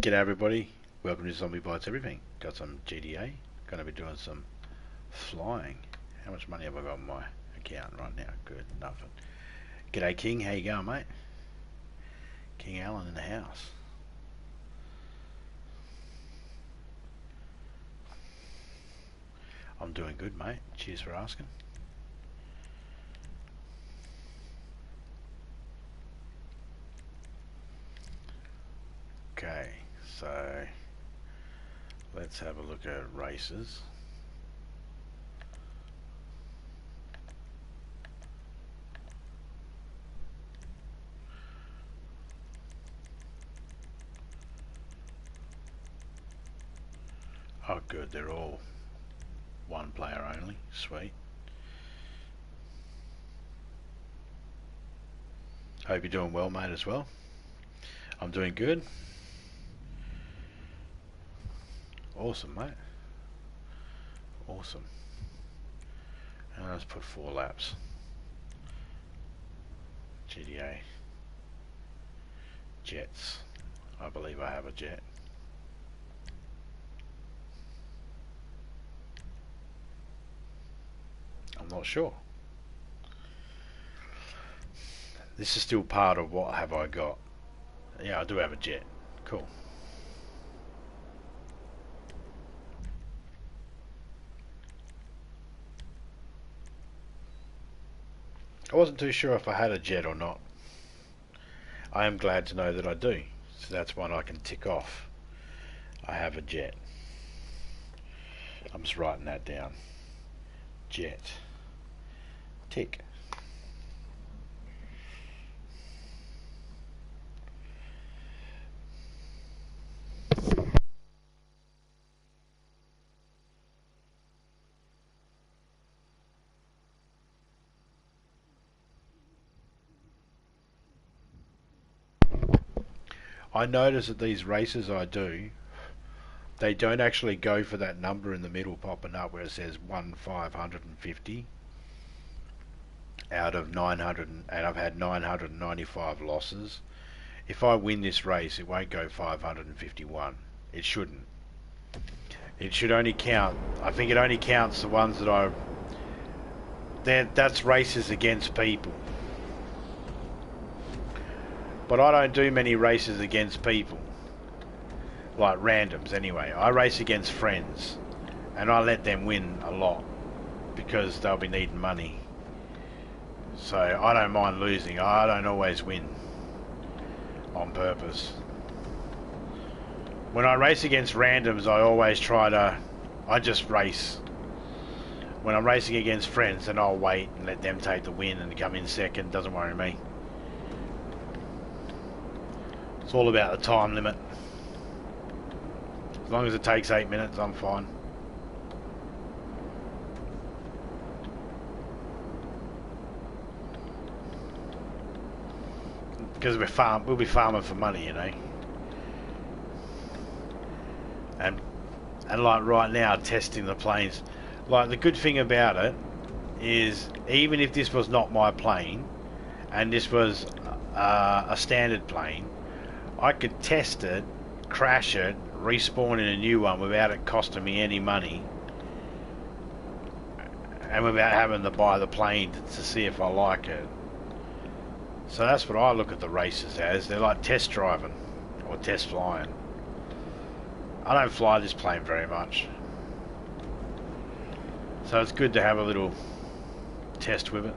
G'day everybody, welcome to Zombie Bites Everything. Got some GTA, gonna be doing some flying. How much money have I got on my account right now? Good, nothing. G'day King, how you going mate? King Allen in the house. I'm doing good mate, cheers for asking. Okay, so let's have a look at races. Oh good, they're all one player only, sweet. Hope you're doing well mate as well. I'm doing good. Awesome mate. Awesome. And let's put 4 laps. GTA. Jets. I believe I have a jet. I'm not sure. This is still part of what have I got. Yeah, I do have a jet. Cool. I wasn't too sure if I had a jet or not. I am glad to know that I do. So that's one I can tick off. I have a jet. I'm just writing that down. Jet. Tick. I notice that these races I do, they don't actually go for that number in the middle popping up where it says 1,550 out of 900, and I've had 995 losses. If I win this race, it won't go 551. It shouldn't. It should only count, I think it only counts the ones that that's races against people. But I don't do many races against people. Like randoms anyway. I race against friends. And I let them win a lot. Because they'll be needing money. So I don't mind losing. I don't always win. On purpose. When I race against randoms, I just race. When I'm racing against friends, then I'll wait and let them take the win and come in second. Doesn't worry me. It's all about the time limit. As long as it takes 8 minutes, I'm fine. Because we'll be farming for money, you know. And like right now, testing the planes. Like the good thing about it is, even if this was not my plane, and this was a standard plane, I could test it, crash it, respawn in a new one without it costing me any money, and without having to buy the plane to see if I like it. So that's what I look at the races as. They're like test driving or test flying. I don't fly this plane very much, so it's good to have a little test with it.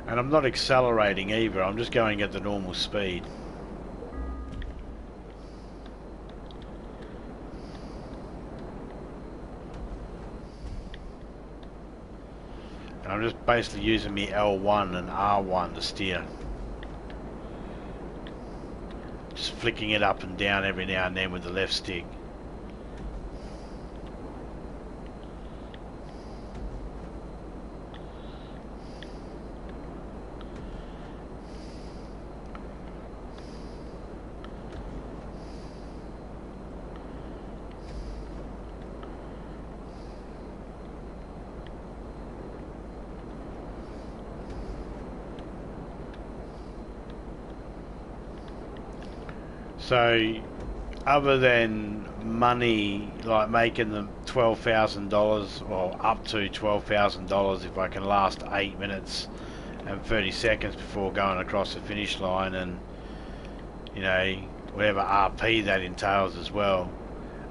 And I'm not accelerating either, I'm just going at the normal speed. And I'm just basically using me L1 and R1 to steer. Just flicking it up and down every now and then with the left stick. So, other than money, like making them $12,000 or up to $12,000 if I can last 8 minutes and 30 seconds before going across the finish line, and you know, whatever RP that entails as well.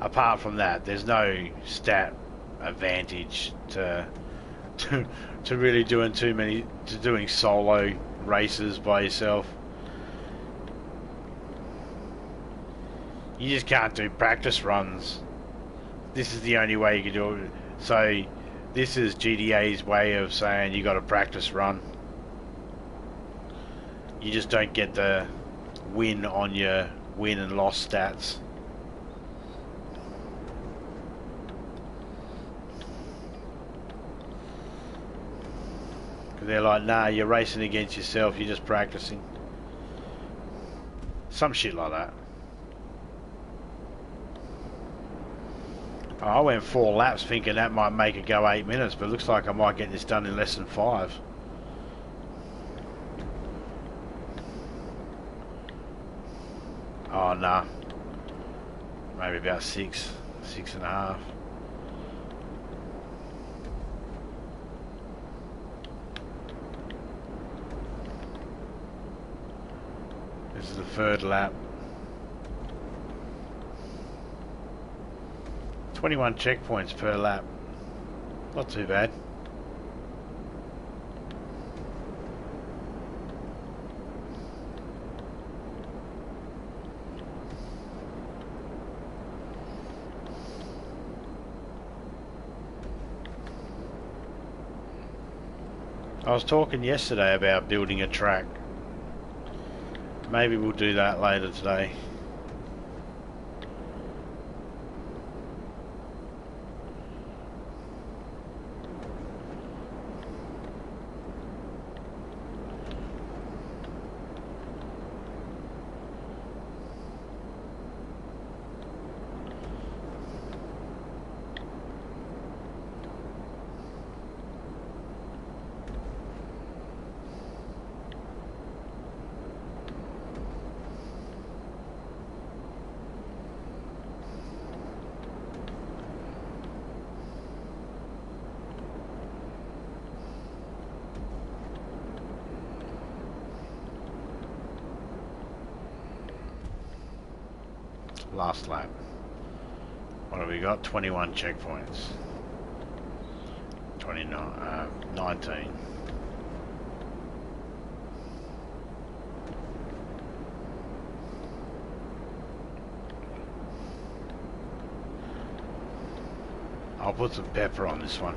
Apart from that, there's no stat advantage to to really doing solo races by yourself. You just can't do practice runs. This is the only way you can do it. So this is GTA's way of saying you got a practice run. You just don't get the win on your win and loss stats. Because they're like, nah, you're racing against yourself, you're just practicing. Some shit like that. I went 4 laps thinking that might make it go 8 minutes, but it looks like I might get this done in less than 5. Oh, nah. Maybe about 6.5. This is the 3rd lap. 21 checkpoints per lap. Not too bad. I was talking yesterday about building a track. Maybe we'll do that later today. Last lap. What have we got? 21 checkpoints. 19. I'll put some pepper on this one.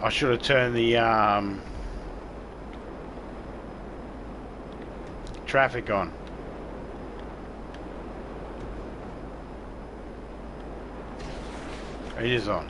I should have turned the traffic on. It is on.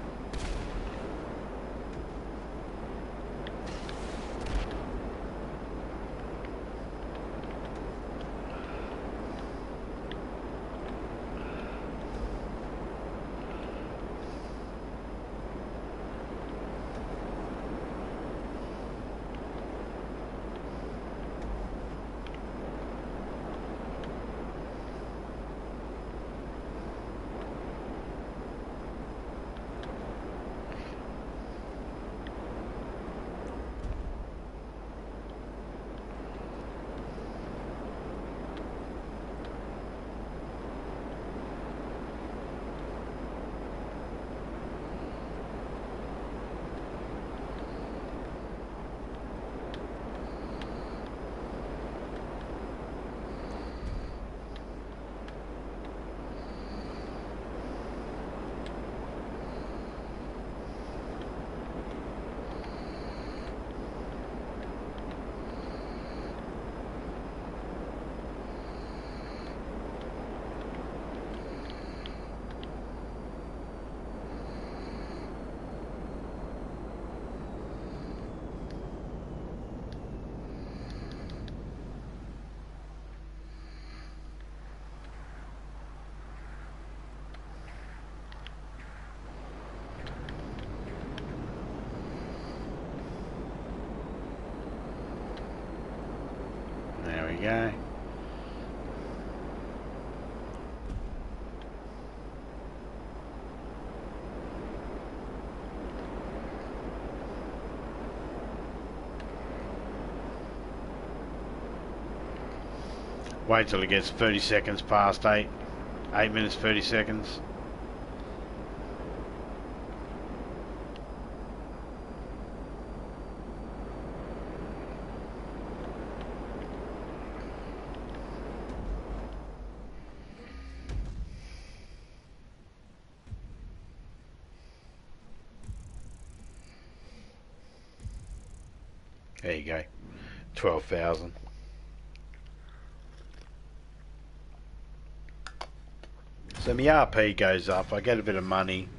we go. Wait till it gets 30 seconds past 8. 8 minutes 30 seconds. There you go. 12,000. So my RP goes up, I get a bit of money,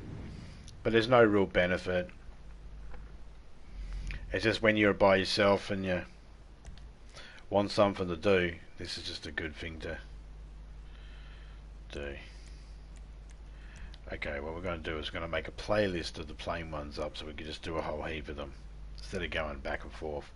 but there's no real benefit. It's just when you're by yourself and you want something to do, this is just a good thing to do. Okay, what we're going to do is we're going to make a playlist of the plain ones up so we can just do a whole heap of them instead of going back and forth.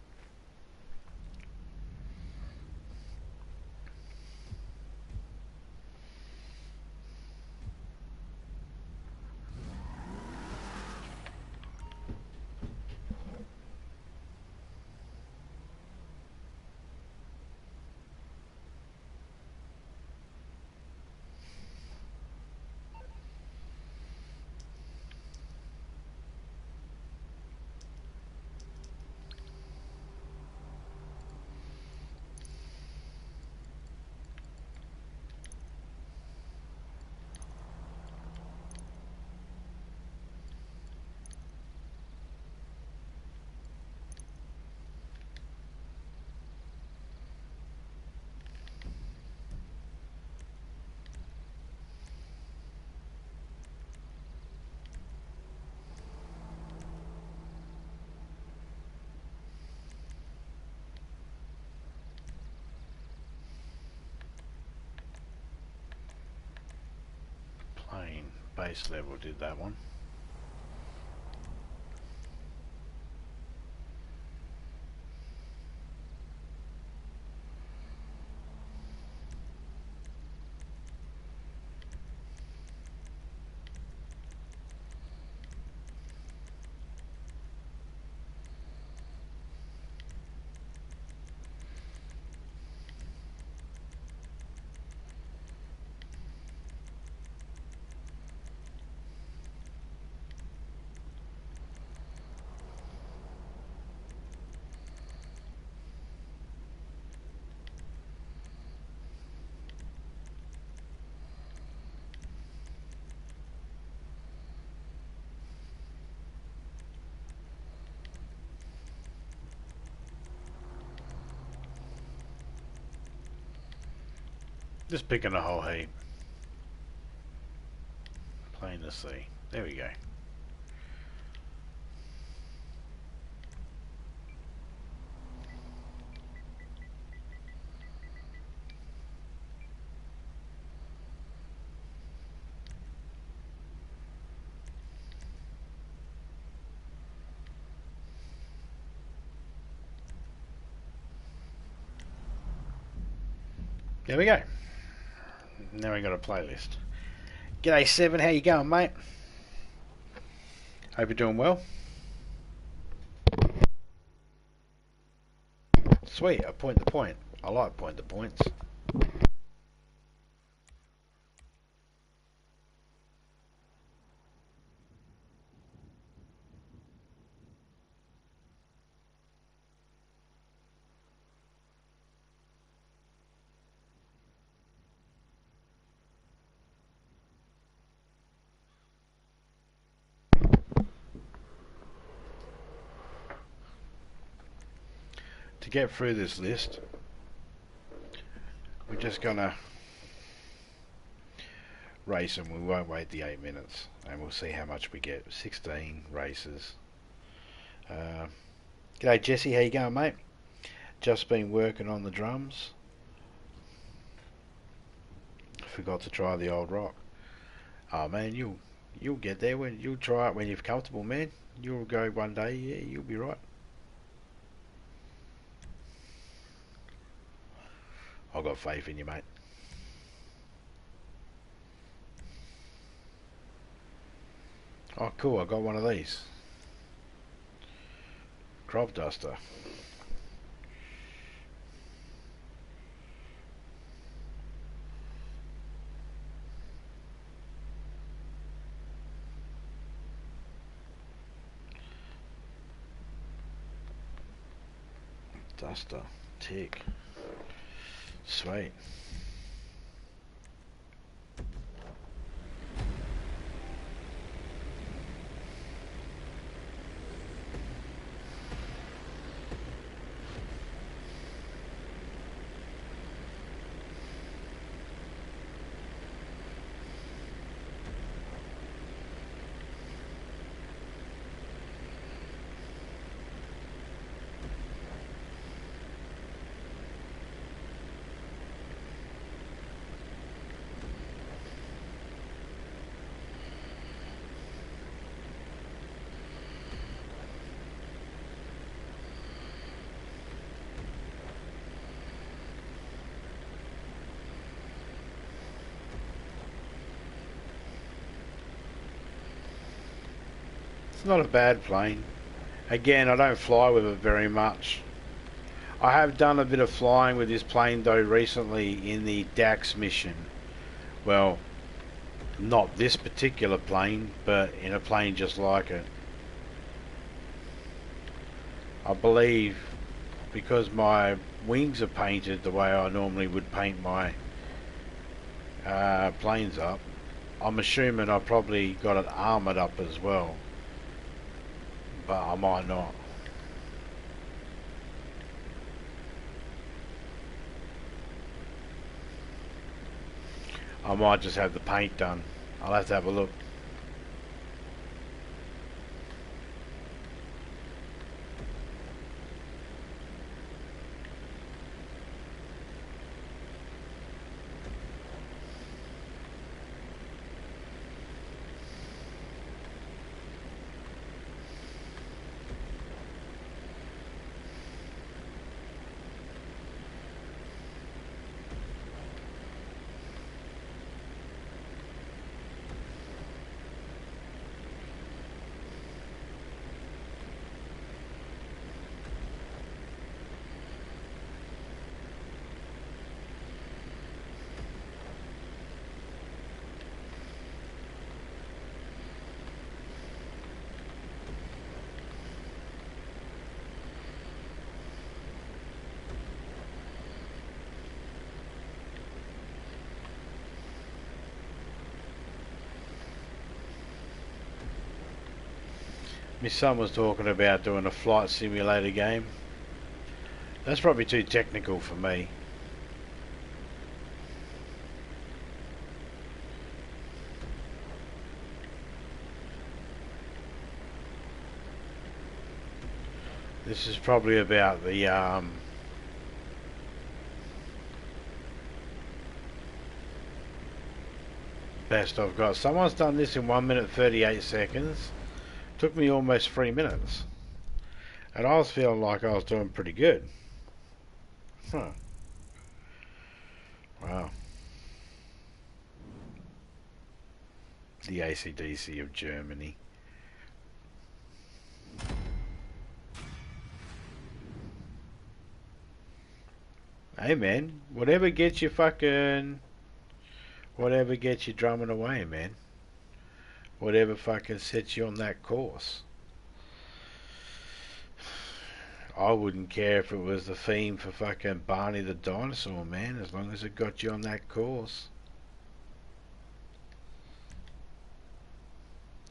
Plain base level did that one. Just picking a whole heap. Plain to see. There we go. There we go. Now we got a playlist. G'day Seven, how you going, mate? Hope you're doing well. Sweet, I point the point. I like point the points. To get through this list, we're just gonna race them. We won't wait the 8 minutes, and we'll see how much we get. 16 races. G'day Jesse, how you going, mate? Just been working on the drums. Forgot to try the old rock. Oh man, you'll get there when you'll try it when you're comfortable, man. You'll go one day, yeah, you'll be right. I've got faith in you, mate. Oh, cool. I got one of these. Crop duster. Duster. Tick. Sweet. It's not a bad plane. Again, I don't fly with it very much. I have done a bit of flying with this plane though recently in the DAX mission. Well, not this particular plane, but in a plane just like it. I believe because my wings are painted the way I normally would paint my planes up, I'm assuming I probably got it armoured up as well. But I might not. I might just have the paint done. I'll have to have a look. My son was talking about doing a flight simulator game. That's probably too technical for me. This is probably about the best I've got. Someone's done this in 1 minute 38 seconds. Took me almost 3 minutes. And I was feeling like I was doing pretty good. Huh. Wow. The AC/DC of Germany. Hey man, whatever gets you drumming away, man. Whatever fucking sets you on that course. I wouldn't care if it was the theme for fucking Barney the Dinosaur, man, as long as it got you on that course.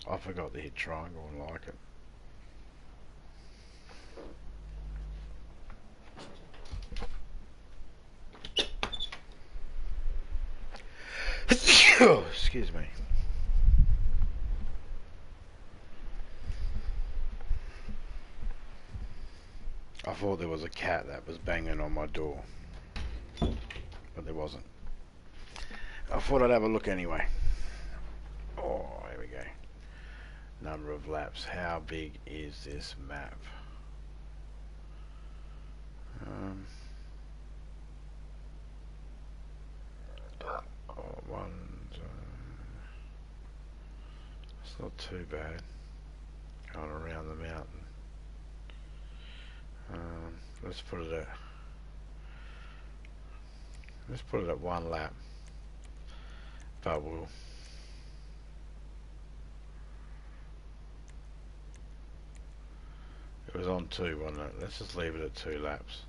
I forgot to hit triangle and like it. Oh, excuse me. I thought there was a cat that was banging on my door, but there wasn't. I thought I'd have a look anyway. Oh, here we go. Number of laps. How big is this map? one. It's not too bad. Going around the mountain. Let's put it at 1 lap. But it was on 2, wasn't it? Let's just leave it at 2 laps.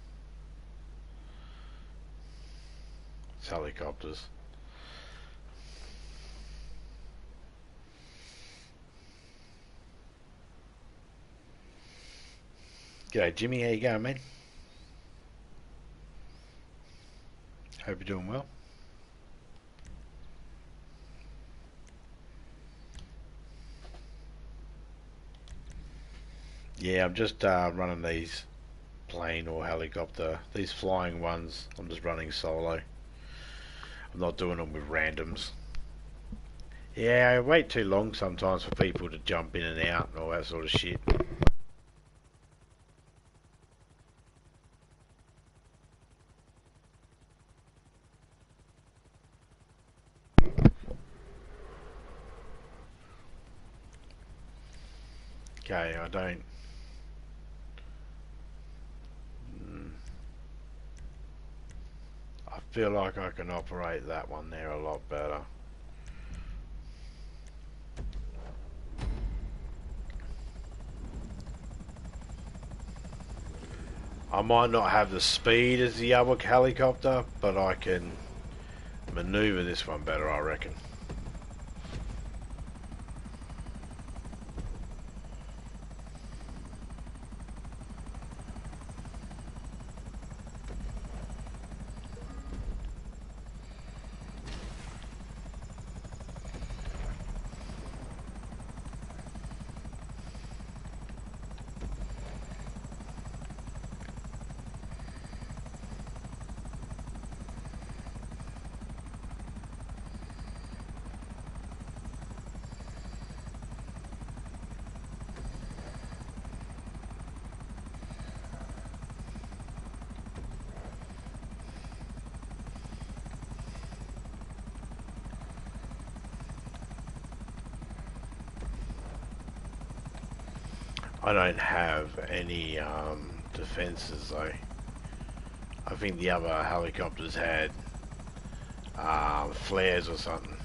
It's helicopters. G'day Jimmy, how you going, man? Hope you're doing well. Yeah, I'm just running these plane or helicopter, these flying ones. I'm just running solo. I'm not doing them with randoms. Yeah, I wait too long sometimes for people to jump in and out and all that sort of shit. Okay, I don't. I feel like I can operate that one there a lot better. I might not have the speed as the other helicopter, but I can maneuver this one better, I reckon. I don't have any defences though. I think the other helicopters had flares or something.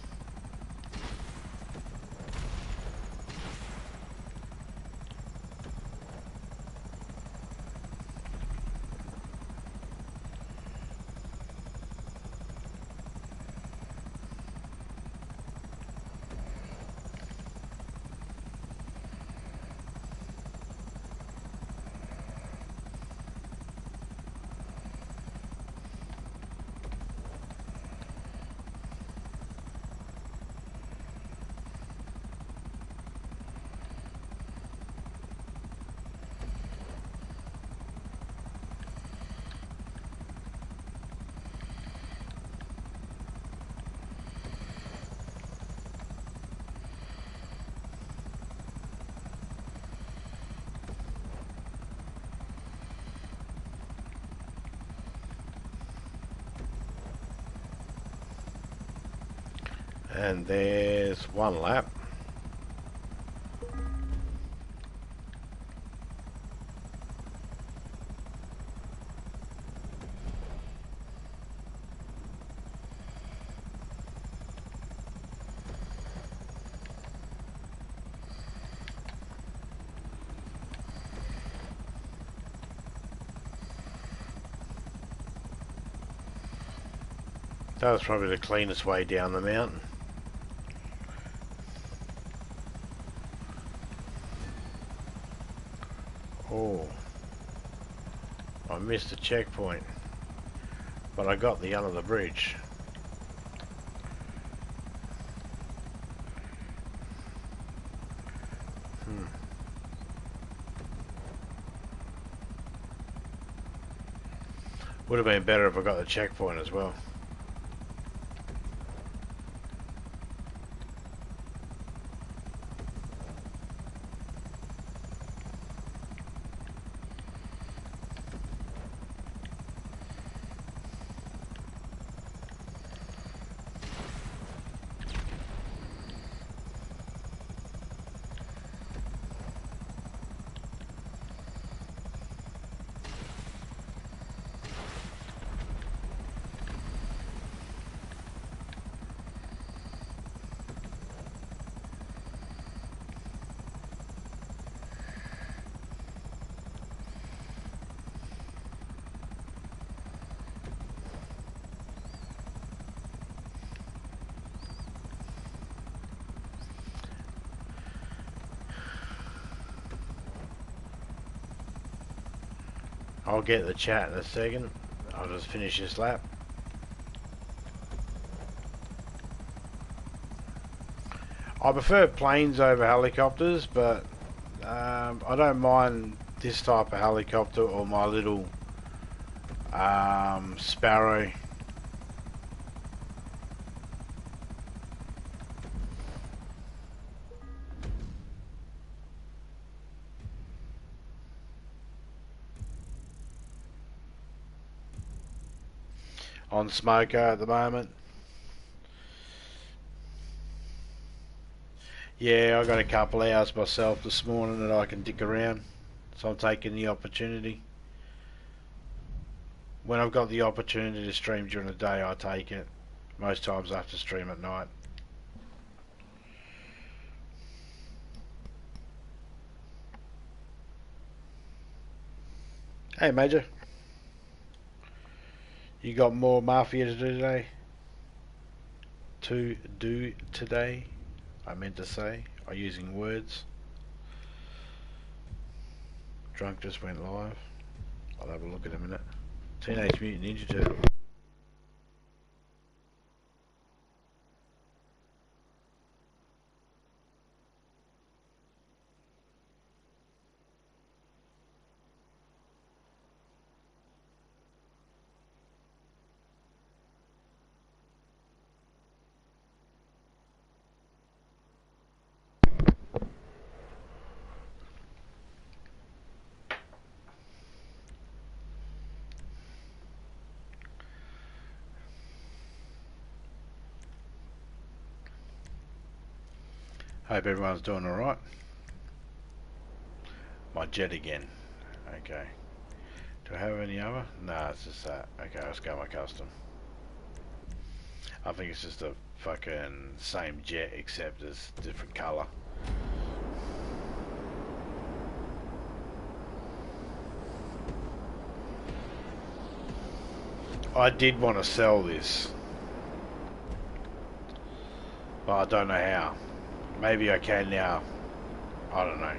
And there's 1 lap. That was probably the cleanest way down the mountain. Oh, I missed a checkpoint, but I got the under the bridge. Would have been better if I got the checkpoint as well. I'll get the chat in a second. I'll just finish this lap. I prefer planes over helicopters, but I don't mind this type of helicopter or my little Sparrow. On smoker at the moment. Yeah, I got a couple hours myself this morning that I can dick around, so I'm taking the opportunity. When I've got the opportunity to stream during the day, I take it. Most times I have to stream at night. Hey Major, you got more Mafia to do today? I meant to say. I'm using words. Drunk just went live. I'll have a look in a minute. Teenage Mutant Ninja Turtle. Hope everyone's doing alright. My jet again. Okay. Do I have any other? Nah, it's just that. Okay, let's go my custom. I think it's just a fucking same jet except it's different colour. I did want to sell this, but I don't know how. Maybe I can now. I don't know.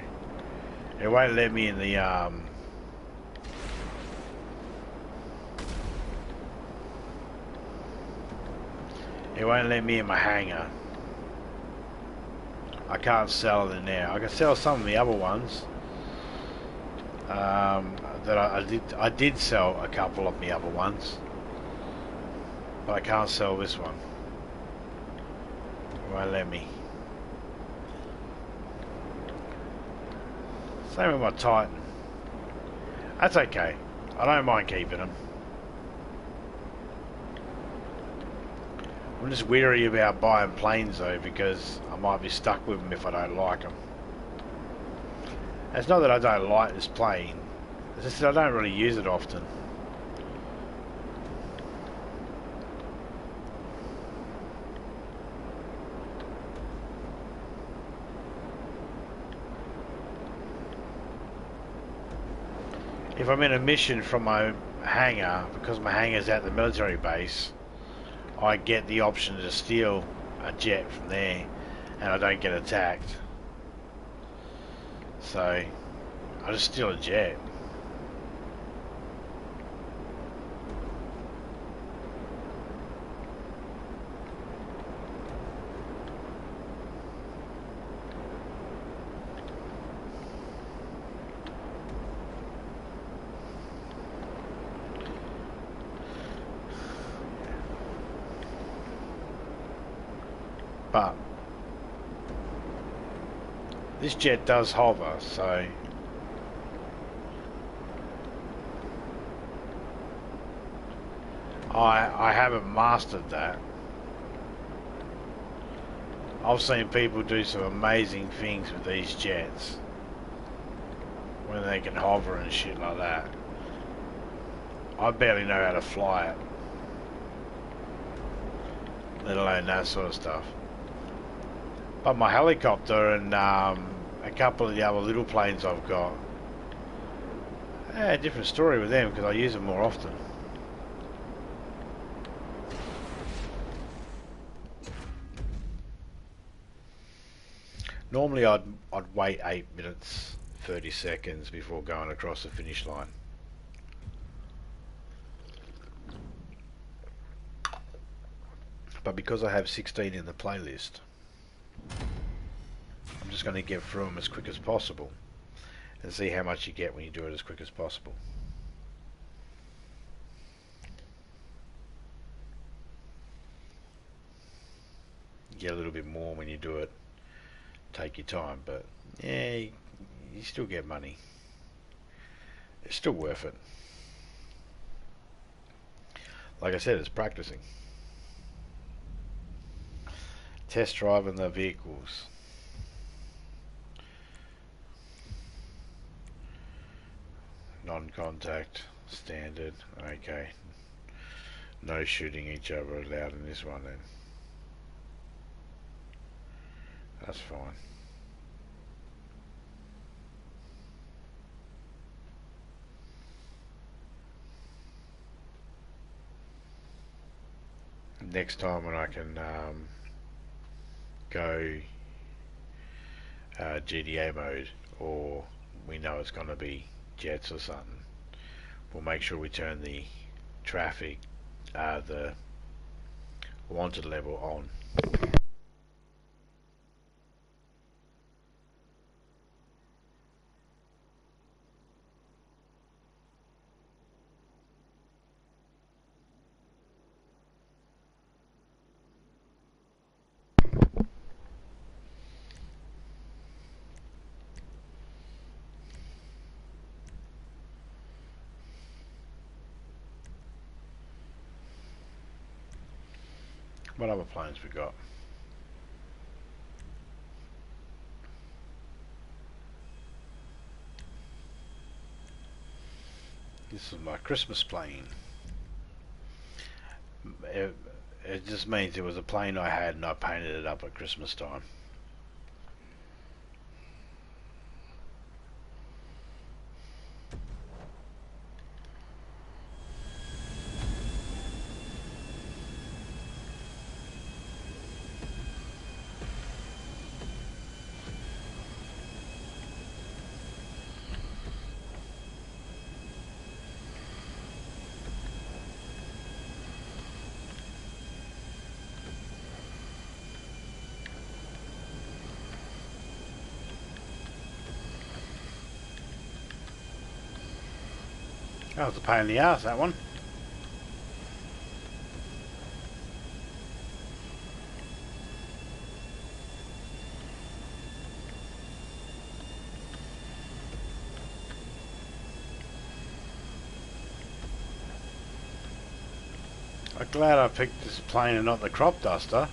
It won't let me in the it won't let me in my hangar. I can't sell it now. I can sell some of the other ones. That I did sell a couple of the other ones, but I can't sell this one. It won't let me. Same with my Titan. That's okay. I don't mind keeping them. I'm just weary about buying planes though, because I might be stuck with them if I don't like them. It's not that I don't like this plane, it's just that I don't really use it often. If I'm in a mission from my hangar, because my hangar's at the military base, I get the option to steal a jet from there and I don't get attacked. So I just steal a jet. But this jet does hover, so I haven't mastered that. I've seen people do some amazing things with these jets when they can hover and shit like that. I barely know how to fly it, let alone that sort of stuff. But my helicopter and a couple of the other little planes I've got, different story with them because I use them more often. Normally I'd wait 8 minutes 30 seconds before going across the finish line. But because I have 16 in the playlist, I'm just going to get through them as quick as possible and see how much you get when you do it as quick as possible. You get a little bit more when you do it. Take your time, but yeah, you still get money. It's still worth it. Like I said, it's practicing. Test driving the vehicles. Non-contact, standard, okay. No shooting each other allowed in this one then. That's fine. Next time when I can go GTA mode, or we know it's going to be jets or something, we'll make sure we turn the traffic, the wanted level on. What other planes we got? This is my Christmas plane. It just means it was a plane I had and I painted it up at Christmas time. That was a pain in the ass, that one. I'm glad I picked this plane and not the crop duster.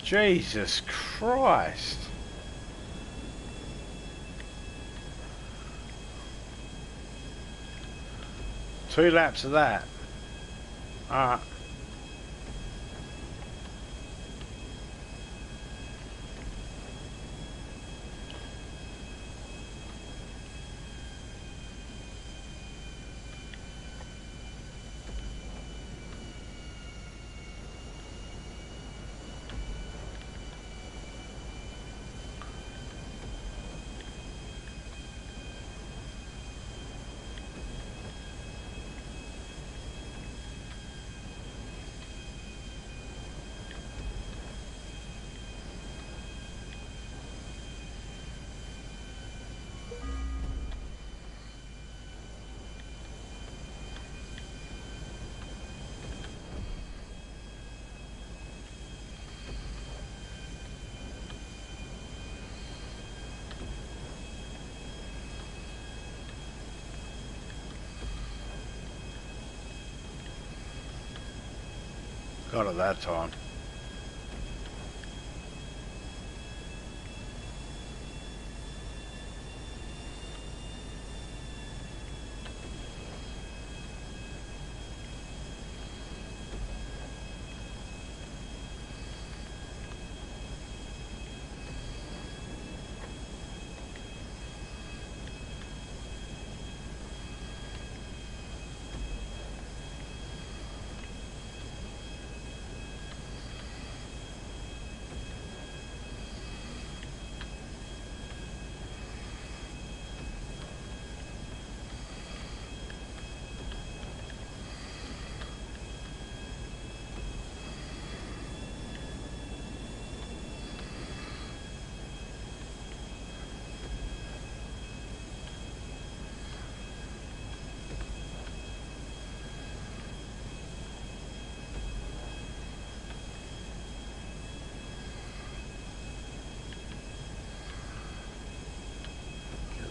Jesus Christ. Two laps of that. Alright. Got it that time.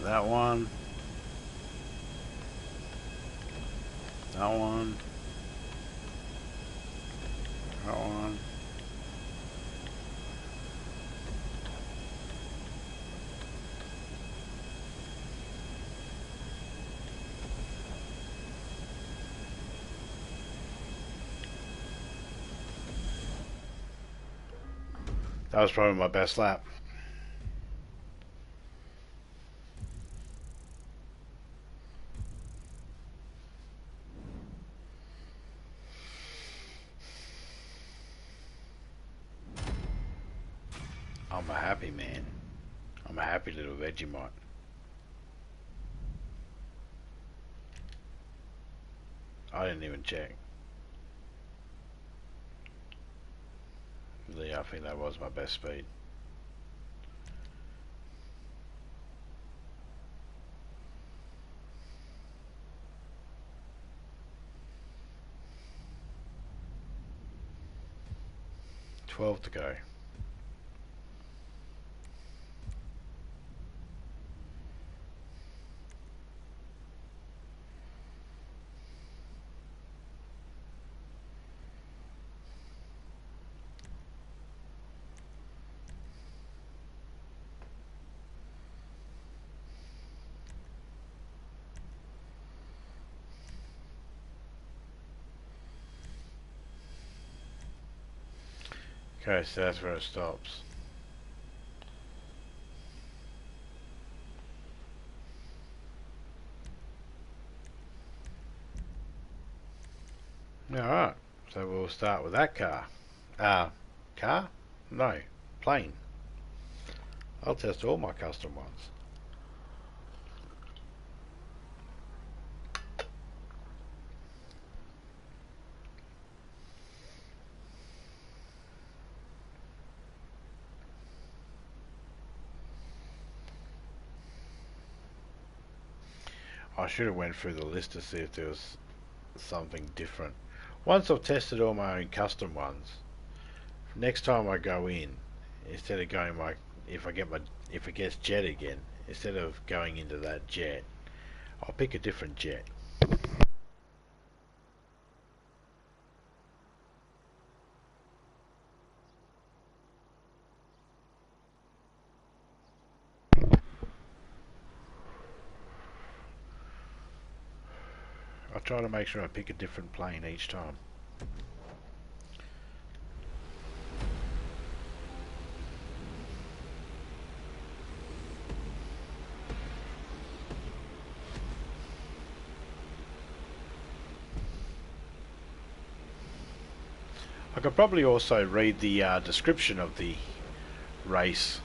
That one. That one. That one. That was probably my best lap. I'm a happy man. I'm a happy little Vegemite. I didn't even check. Yeah, I think that was my best speed. $12 to go. Okay, so that's where it stops. Alright, so we'll start with that car. Car? No, plane. I'll test all my custom ones. I should have went through the list to see if there was something different. Once I've tested all my own custom ones, next time I go in, instead of going if it gets jet again, instead of going into that jet, I'll pick a different jet. I'll try to make sure I pick a different plane each time. I could probably also read the description of the race.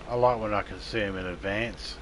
I like when I can see them in advance.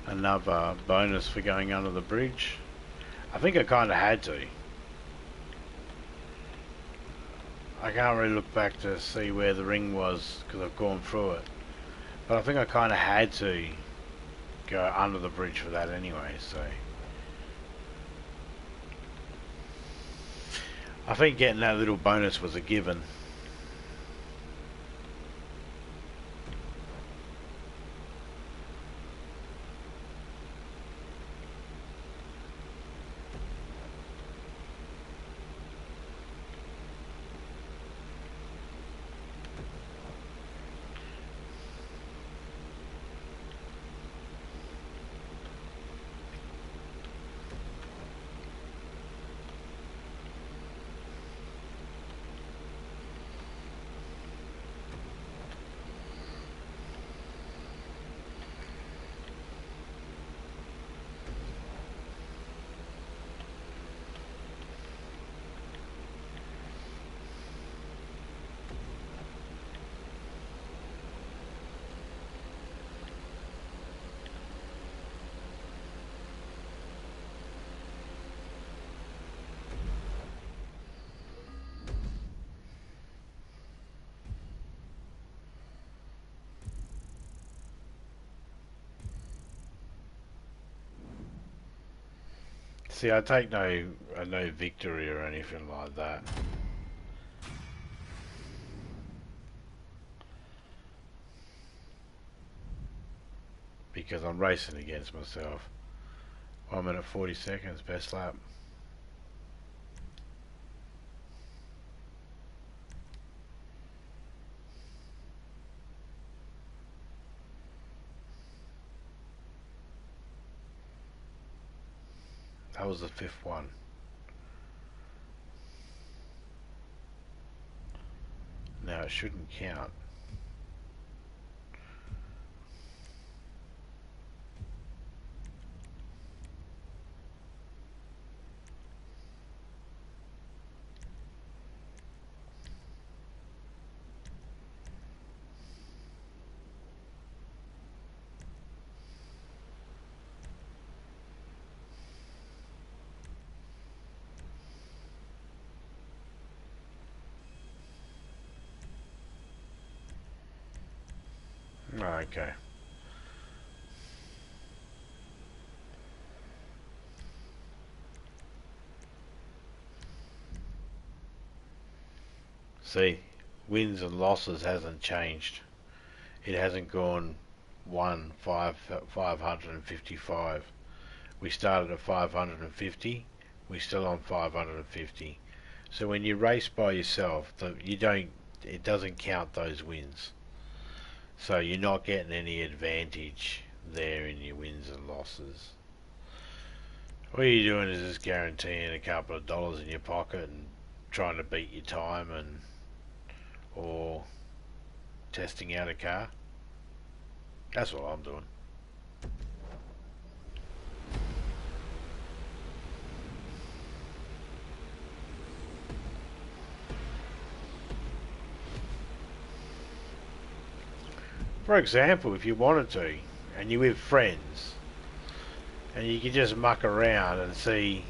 another bonus for going under the bridge. I think I kind of had to. I can't really look back to see where the ring was because I've gone through it. But I think I kind of had to go under the bridge for that anyway, so. I think getting that little bonus was a given. See, I take no victory or anything like that. Because I'm racing against myself. 1 minute 40 seconds, best lap. That was the 5th one. Now it shouldn't count. Okay. See, wins and losses hasn't changed. It hasn't gone 555. We started at 550. We're still on 550. So when you race by yourself, it doesn't count those wins. So you're not getting any advantage there in your wins and losses. All you're doing is just guaranteeing a couple of dollars in your pocket and trying to beat your time or testing out a car. That's what I'm doing. For example, if you wanted to, and you're with friends, and you can just muck around and see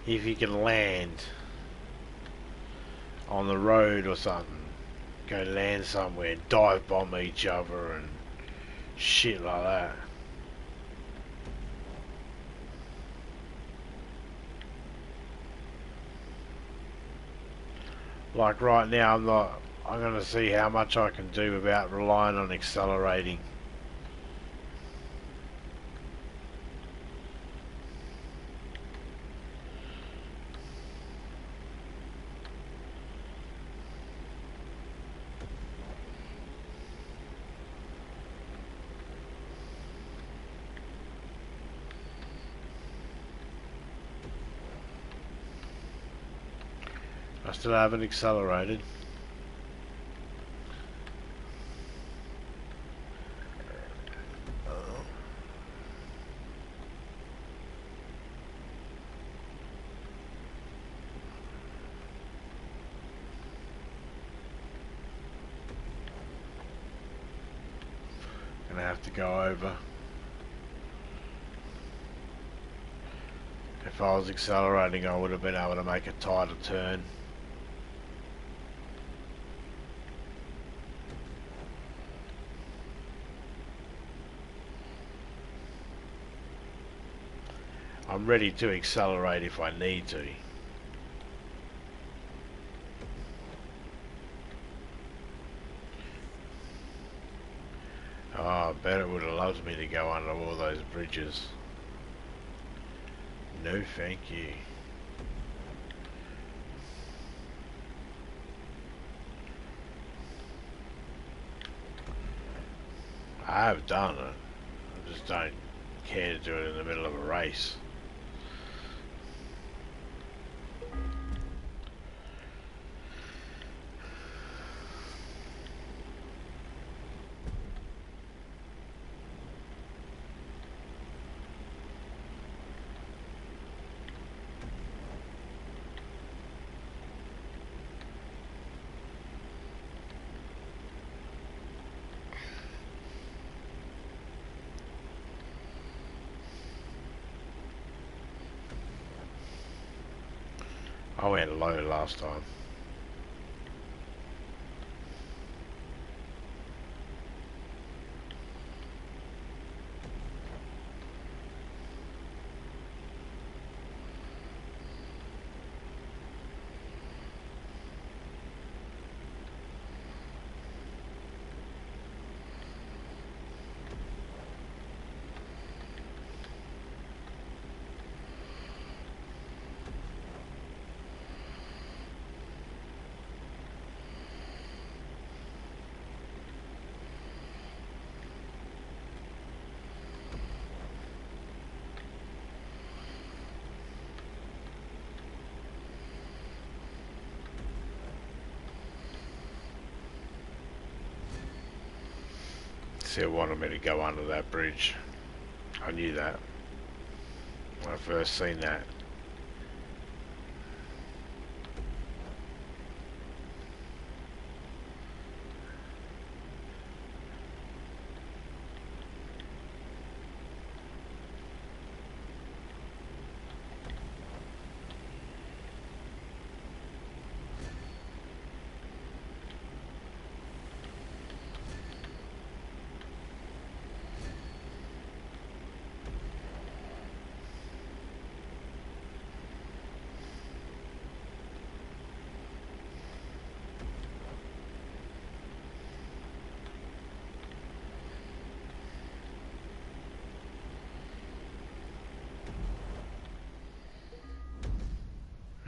if you can land on the road or something. Go land somewhere, dive bomb each other and shit like that. Like right now, I'm going to see how much I can do without relying on accelerating. I still haven't accelerated. Gonna have to go over. If I was accelerating, I would have been able to make a tighter turn. I'm ready to accelerate if I need to. Oh, I bet it would have loved me to go under all those bridges. No, thank you. I have done it. I just don't care to do it in the middle of a race. I went low last time. It wanted me to go under that bridge. I knew that when I first seen that.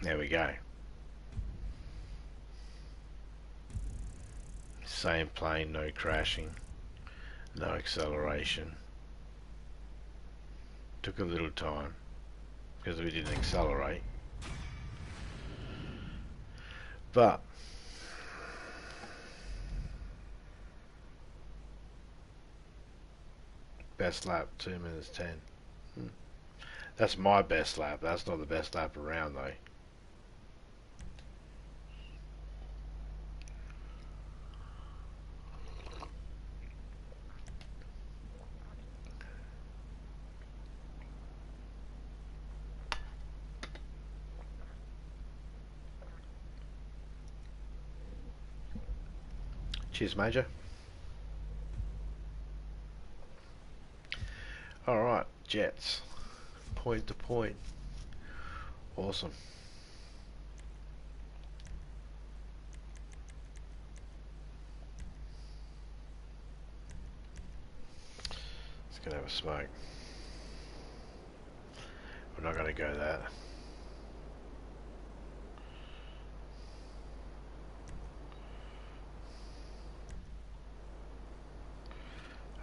There we go. Same plane, no crashing, no acceleration. Took a little time because we didn't accelerate. But best lap, 2 minutes 10. That's my best lap. That's not the best lap around though. Cheers, Major. Alright, jets. Point to point. Awesome. Let's go have a smoke. We're not going to go that.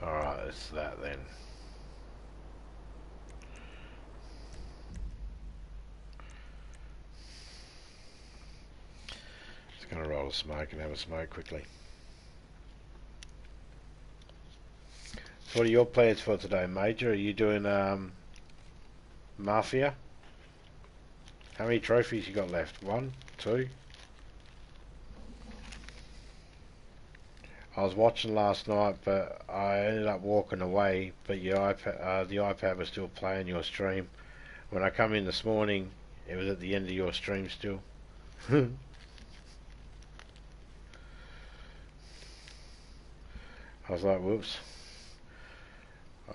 Alright, it's that then. Just going to roll a smoke and have a smoke quickly. So what are your plans for today, Major? Are you doing Mafia? How many trophies you got left? 1? 2? I was watching last night, but I ended up walking away. But your iPad, the iPad was still playing your stream. When I come in this morning, it was at the end of your stream still. I was like, whoops.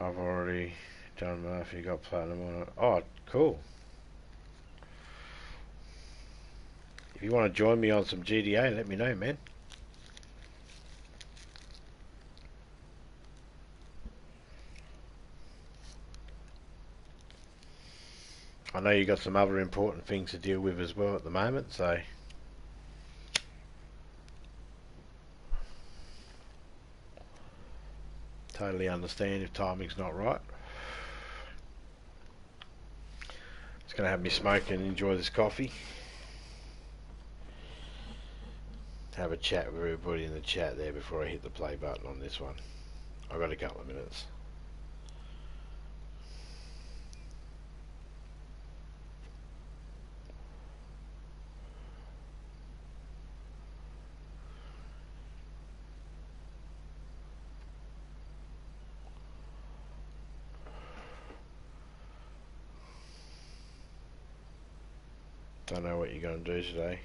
I've already done Murphy, got platinum on it. Oh, cool. If you want to join me on some GTA, let me know, man. I know you got some other important things to deal with as well at the moment, so totally understand if timing's not right. Just gonna have me smoke and enjoy this coffee. Have a chat with everybody in the chat there before I hit the play button on this one. I've got a couple of minutes. Don't know what you're going to do today.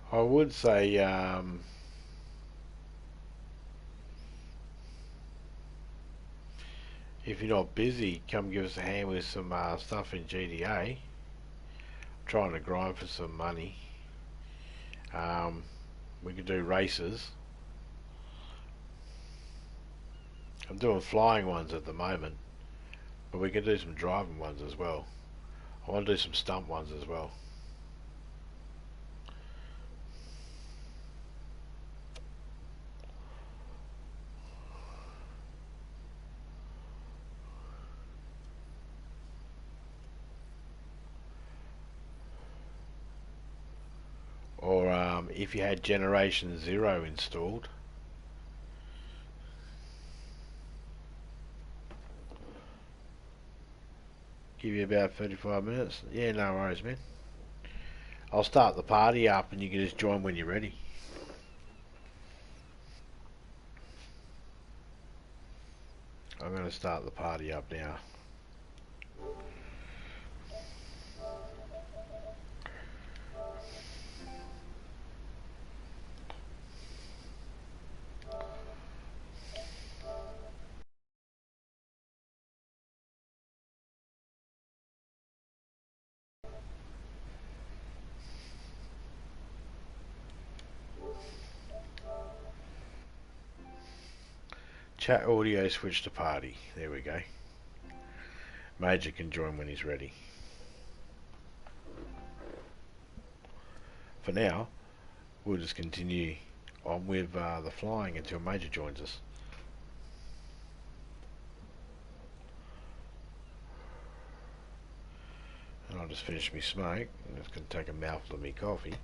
I would say if you're not busy, come give us a hand with some stuff in GTA. Trying to grind for some money. We could do races. I'm doing flying ones at the moment, but we could do some driving ones as well. I want to do some stunt ones as well. Or if you had Generation Zero installed. Give you about 35 minutes. Yeah, no worries, man. I'll start the party up and you can just join when you're ready. I'm going to start the party up now. Chat audio switch to party. There we go. Major can join when he's ready. For now, we'll just continue on with the flying until Major joins us. And I'll just finish my smoke. I'm just going to take a mouthful of my coffee.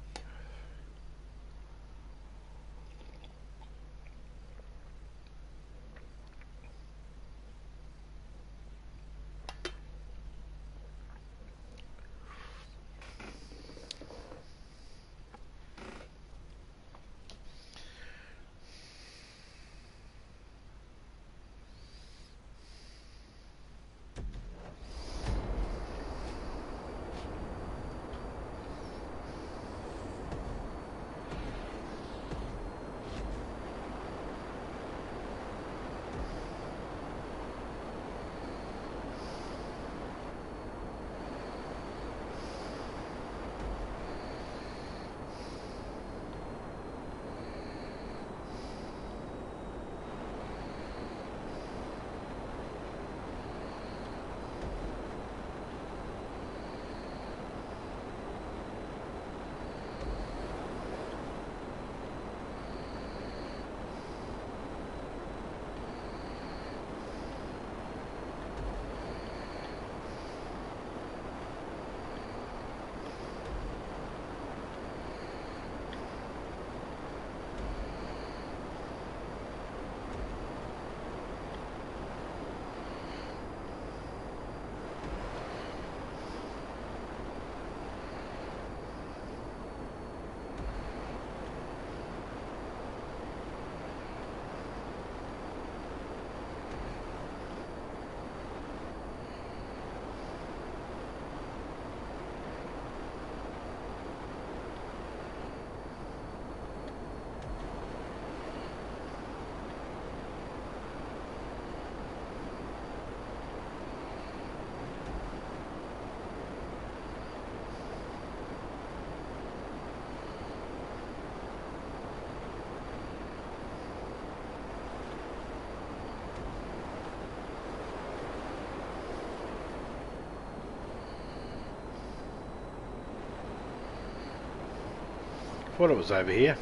Thought it was over here.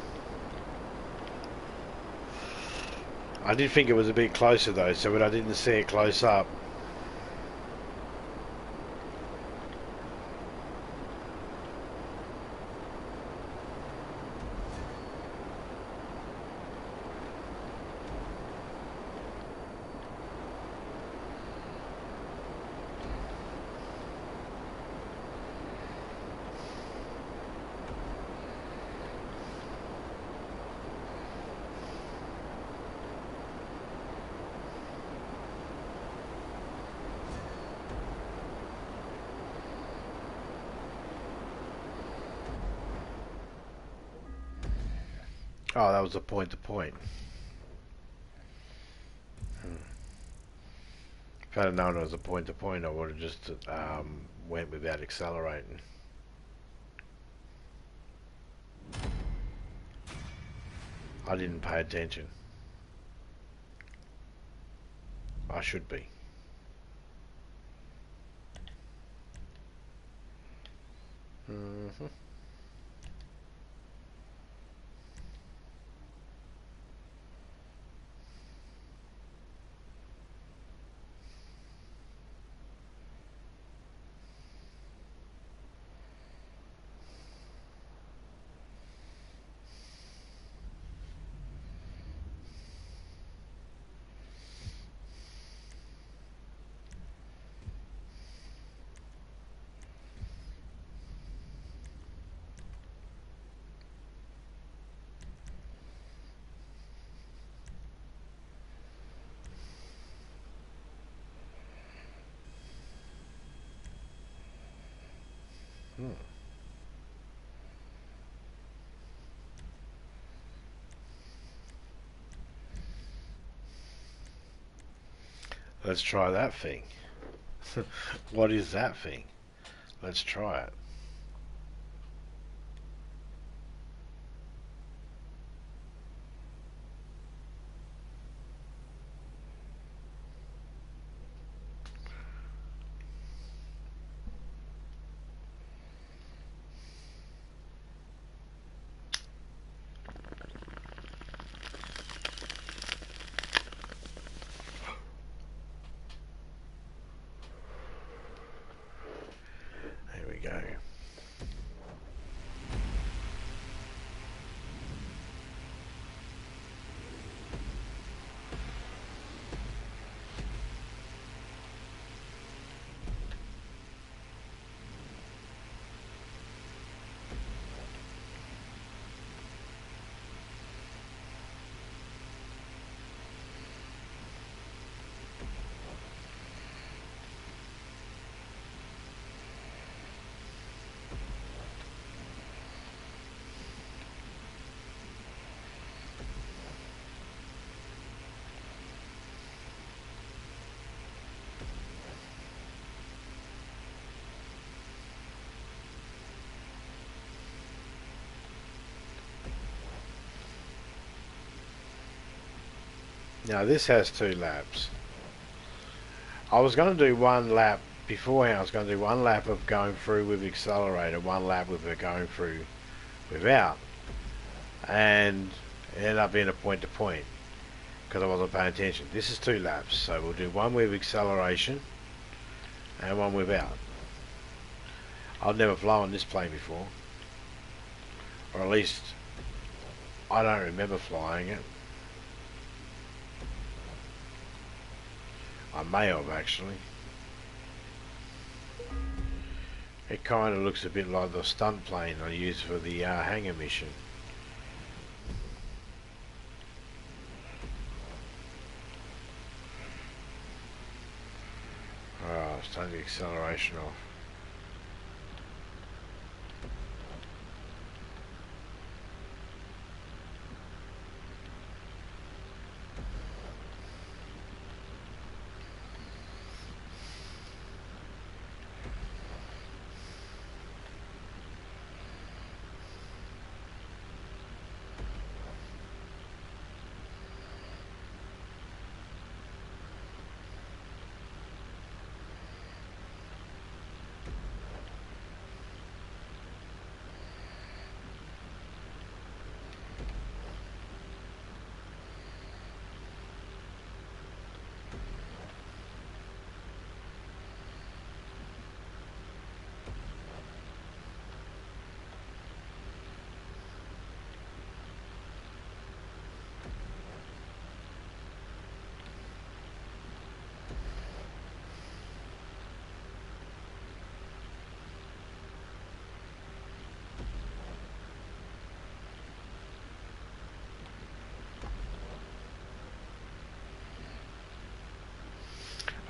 I did think it was a bit closer though, so when I didn't see it close up. Oh, that was a point to point. If I'd have known it was a point to point, I would have just went without accelerating. I didn't pay attention. I should be. Mm-hmm. Let's try that thing. What is that thing? Let's try it. There we go. Now this has 2 laps. I was going to do 1 lap beforehand. I was going to do 1 lap of going through with accelerator, 1 lap with it going through without, and it ended up being a point to point because I wasn't paying attention. This is 2 laps, so we'll do 1 with acceleration and 1 without. I've never flown this plane before, or at least I don't remember flying it. I may have actually. It kind of looks a bit like the stunt plane I used for the hangar mission. Alright, let's turn the acceleration off.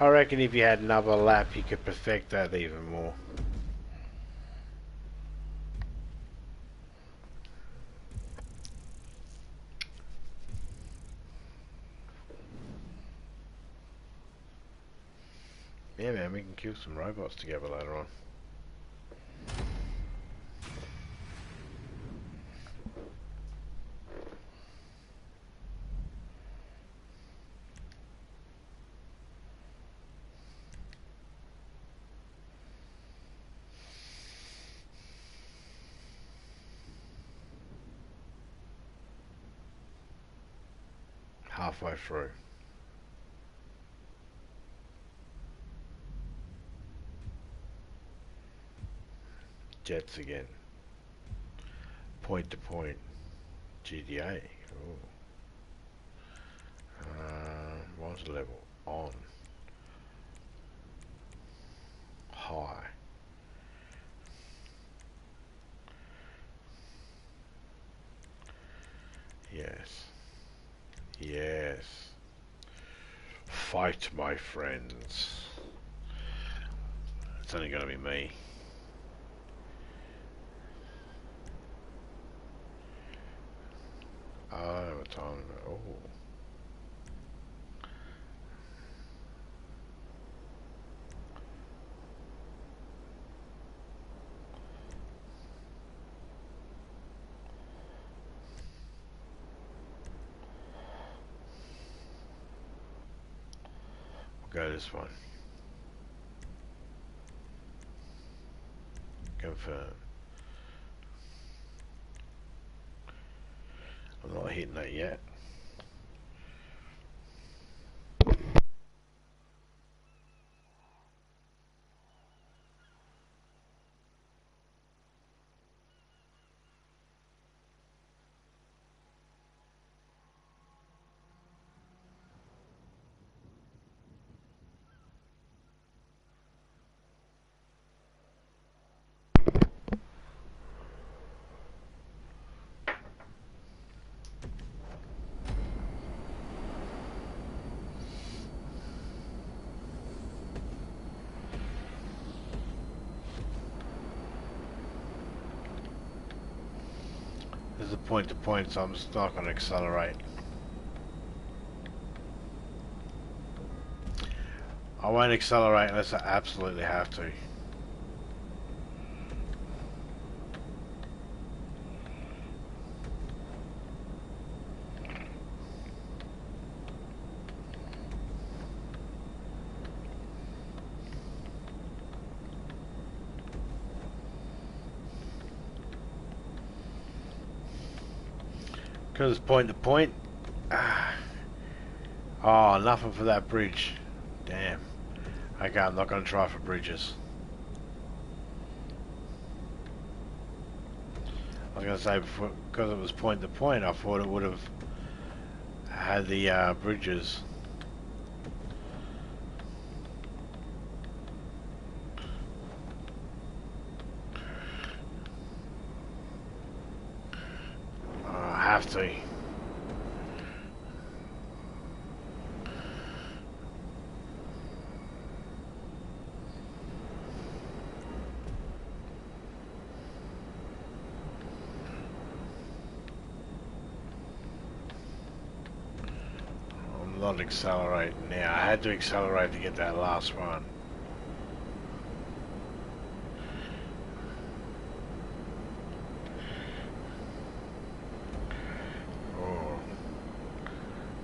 I reckon if you had another lap, you could perfect that even more. Yeah, man, we can kill some robots together later on. Halfway through. Jets again. Point to point. GTA. Ooh. What's the level? On. High. Yes. Yes. Fight, my friends. It's only gonna be me. Oh, what time? Oh. We'll go this one. Confirm. I'm not hitting that yet. There's a point to point, so I'm just not going to accelerate. I won't accelerate unless I absolutely have to. Because it's point to point. Oh, nothing for that bridge. Damn. Okay, I'm not going to try for bridges. I was going to say, because it was point to point, I thought it would have had the bridges. I have to. I'm not accelerating now. I had to accelerate to get that last one. Oh,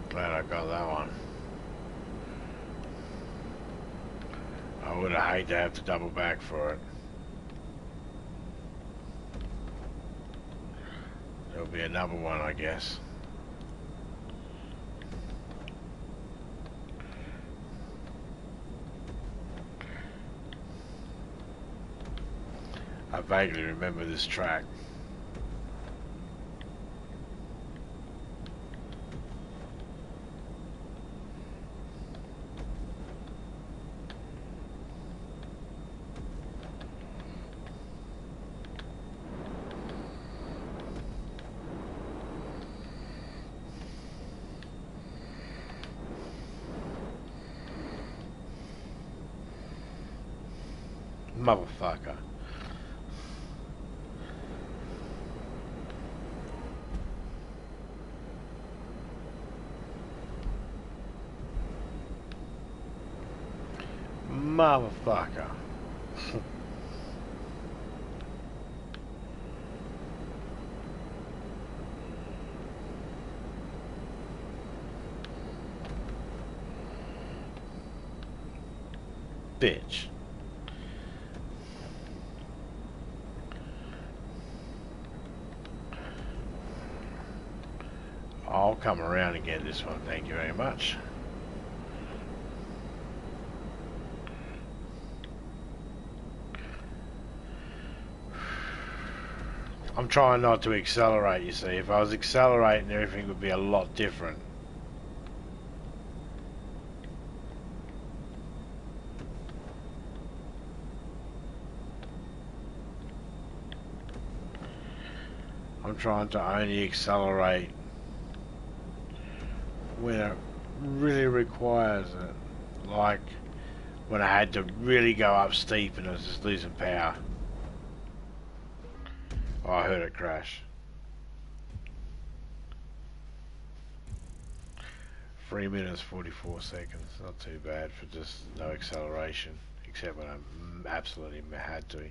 glad I got that one. I would have hated to have to double back for it. There'll be another one, I guess. I vaguely remember this track. Motherfucker. Motherfucker. Bitch. I'll come around and get this one, thank you very much. I'm trying not to accelerate, you see. If I was accelerating, everything would be a lot different. I'm trying to only accelerate when it really requires it. Like when I had to really go up steep and I was just losing power. Oh, I heard it crash. 3 minutes 44 seconds. Not too bad for just no acceleration, except when I absolutely had to.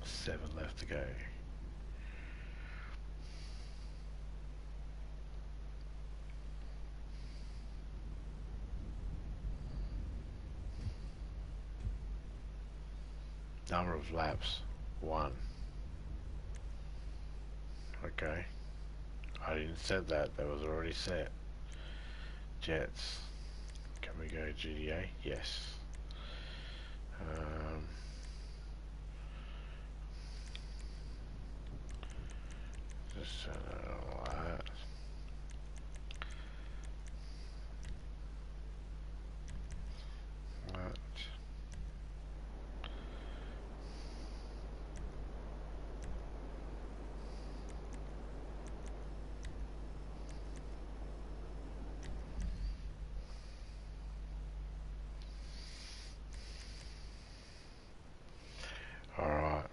Seven left to go. Number of laps, 1. Okay. I didn't set that, that was already set. Jets. Can we go GTA? Yes. Just set that all that. That. Alright.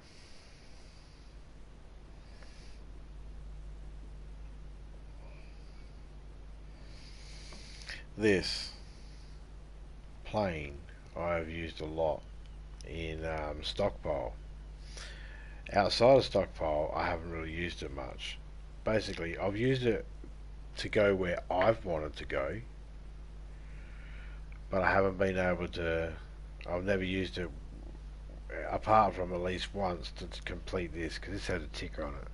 This plane I have used a lot in stockpile. Outside of stockpile, I haven't really used it much. Basically, I've used it to go where I've wanted to go, but I haven't been able to. I've never used it apart from at least once to complete this, because this had a tick on it,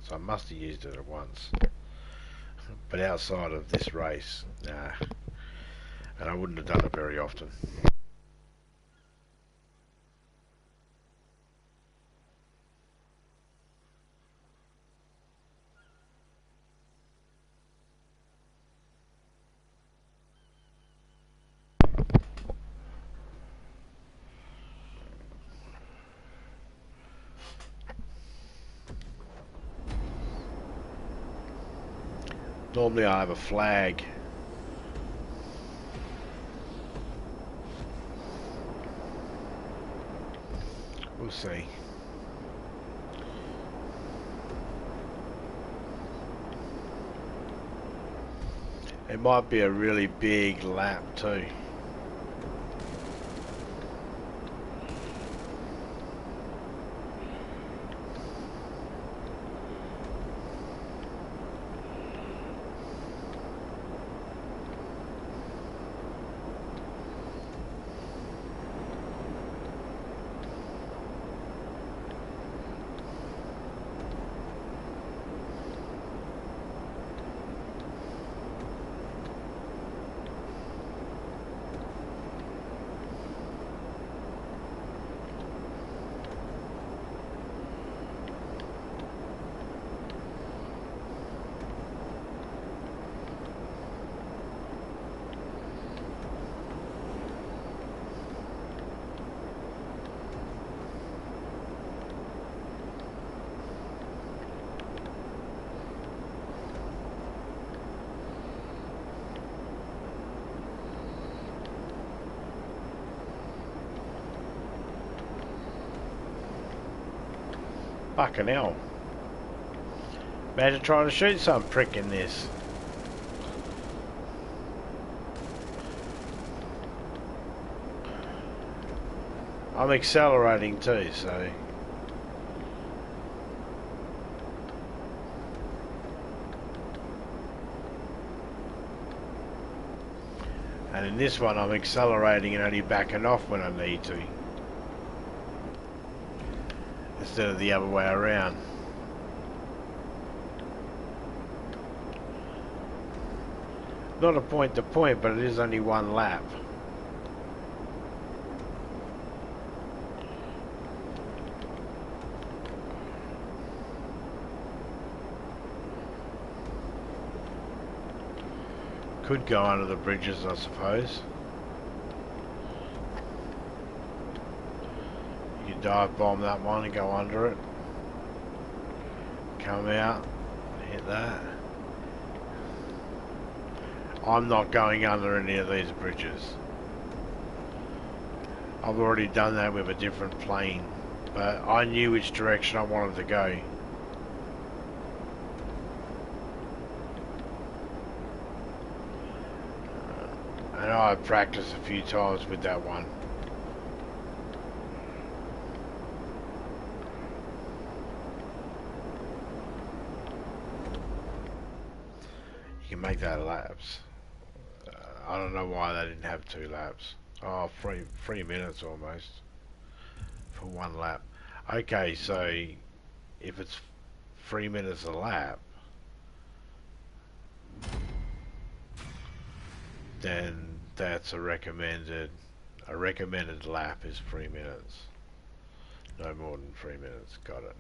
so I must have used it at once. But outside of this race, nah, and I wouldn't have done it very often. Normally I have a flag. We'll see. It might be a really big lap too. Fucking hell. Imagine trying to shoot some prick in this. I'm accelerating too, so... And in this one I'm accelerating and only backing off when I need to. Instead of the other way around. Not a point to point, but it is only one lap. Could go under the bridges, I suppose. You dive bomb that one and go under it. Come out, hit that. I'm not going under any of these bridges. I've already done that with a different plane, but I knew which direction I wanted to go. And I practiced a few times with that one. You can make that laps. I don't know why they didn't have 2 laps. Oh, 3 minutes almost for 1 lap. Okay, so if it's 3 minutes a lap, then that's a recommended lap is 3 minutes. No more than 3 minutes. Got it.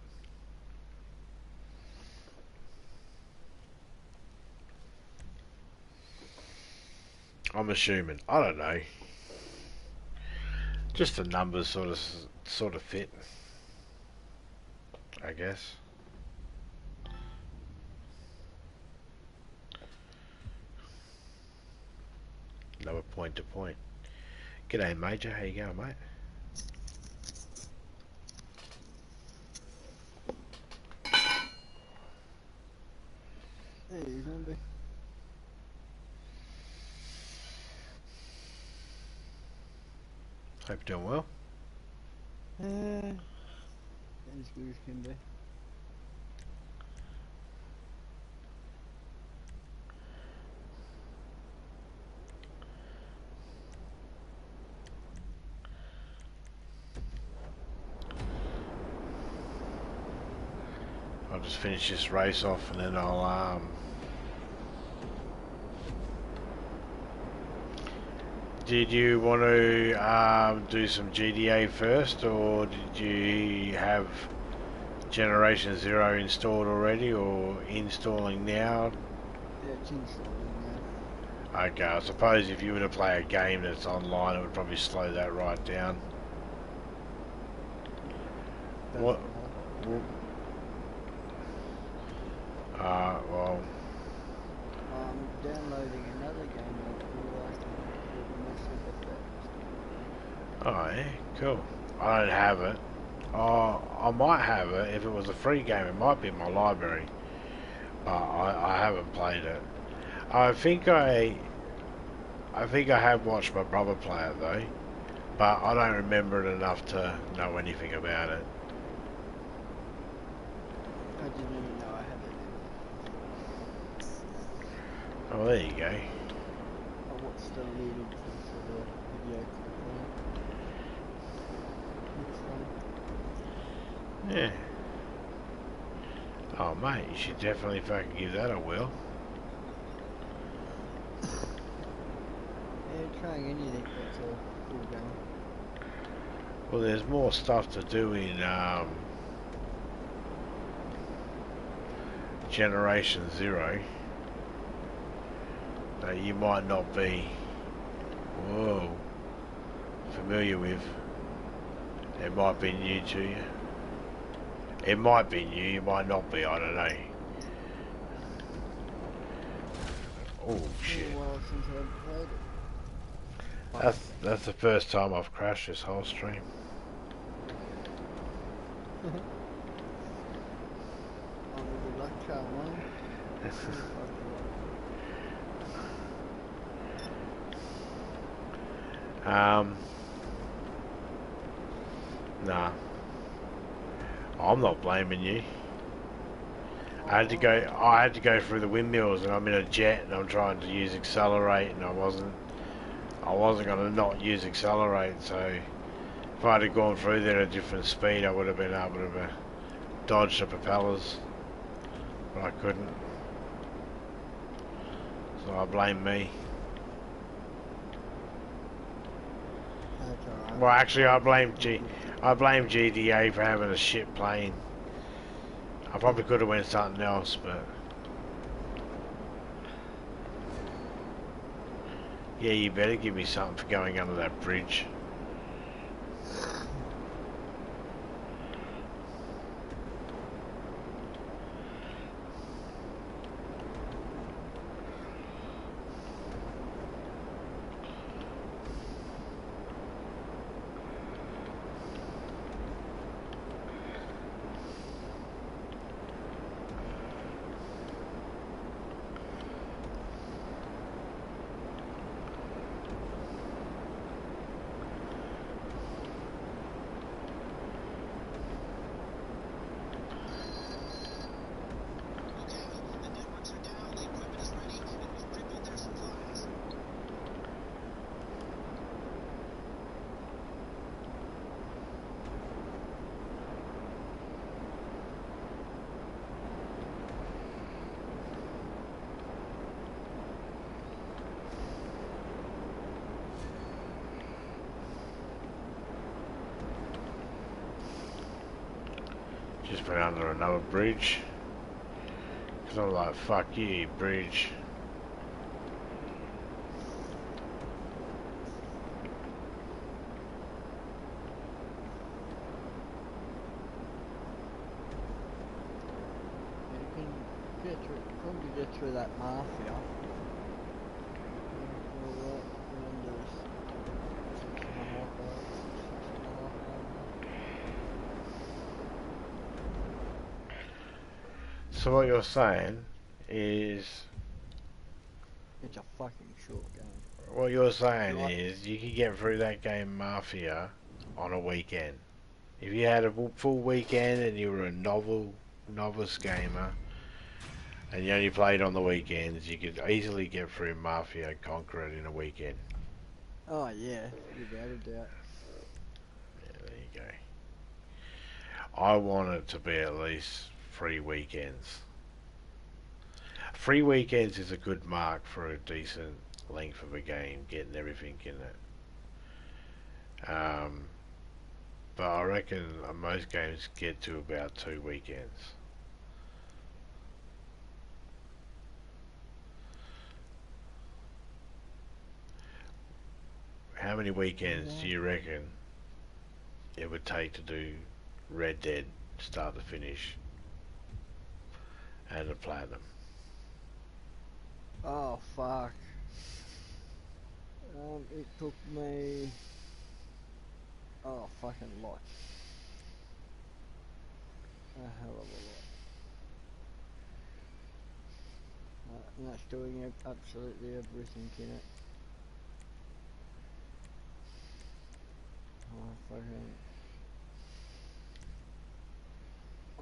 I'm assuming. I don't know. Just the numbers sort of fit, I guess. Another point to point. G'day, Major. How you going, mate? Hey, zombie. Hope you're doing well. As good as can be. I'll just finish this race off and then I'll Did you want to do some GDA first, or did you have Generation Zero installed already, or installing now? Yeah, it's installing now. Okay, I suppose if you were to play a game that's online, it would probably slow that right down. What? Well. I'm downloading another game called Oh, yeah, cool. I don't have it. Oh, I might have it if it was a free game. It might be in my library, but I haven't played it. I think I have watched my brother play it though, but I don't remember it enough to know anything about it. I didn't even know I had it. Oh, there you go. I watched a little bit of the video clip. Looks fun. Yeah. Oh, mate, you should definitely fucking give that a whirl. Yeah, trying anything that's a full game. Well, there's more stuff to do in Generation Zero that you might not be familiar with. It might be new to you. It might be new, you might not be, I don't know. Oh shit. Been a while since I've played it. That's the first time I've crashed this whole stream. Charmaine. You fucking Nah, I'm not blaming you. right. I had to go through the windmills, and I'm in a jet, and I'm trying to use accelerate, and I wasn't gonna not use accelerate. So if I had gone through there at a different speed, I would have been able to dodge the propellers, but I couldn't. So I blame me. That's alright. Well, actually, I blame GTA for having a shit plane. I probably could have went something else, but yeah, you better give me something for going under that bridge. Just went under another bridge. Cause I'm like, fuck you, bridge. You can get through, probably get through that mafia. Windows 6.5 hours. 6.5 hours. So what you're saying is, It's a fucking short game. what you're saying Like, is, you could get through that game Mafia on a weekend. If you had a full weekend and you were a novice gamer, and you only played on the weekends, you could easily get through Mafia and conquer it in a weekend. oh yeah, without a doubt. Yeah, there you go. I want it to be at least 3 weekends. 3 weekends is a good mark for a decent length of a game, getting everything in it. But I reckon most games get to about 2 weekends. How many weekends do you reckon it would take to do Red Dead start to finish and the platinum? Oh fuck. It took me fucking lot. A hell of a lot. And that's doing absolutely everything in it. Oh fucking.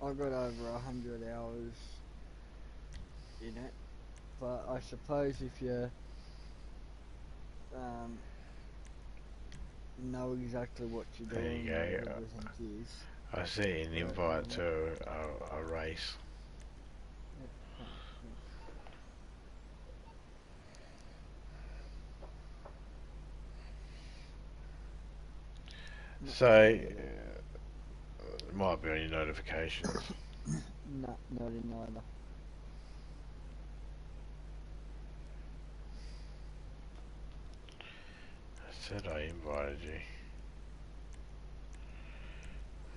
I got over 100 hours in it, but I suppose if you know exactly what you're There you doing, what go. everything is. I see an invite to a race. So, it might be on your notifications. No, not in either. I said I invited you.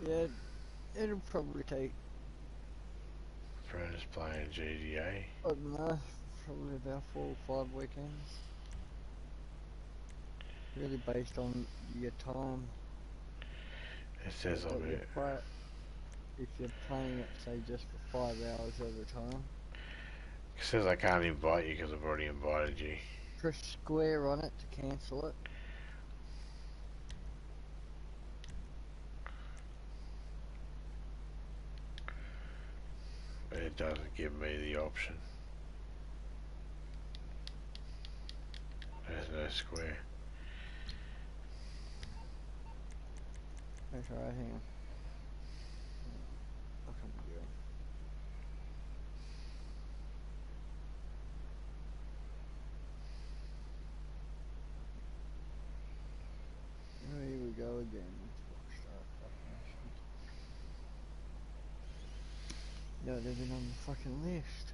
Yeah, it'll probably take, Friends playing GTA. I don't know, probably about 4 or 5 weekends. Really based on your time It says that I'm you it. play it. if you're playing it, say, just for 5 hours at a time. It says I can't invite you because I've already invited you. Press square on it to cancel it. It doesn't give me the option. There's no square. That's alright, hang on. What am I doing? Oh, here we go again. Start fucking shit. Not even on the fucking list.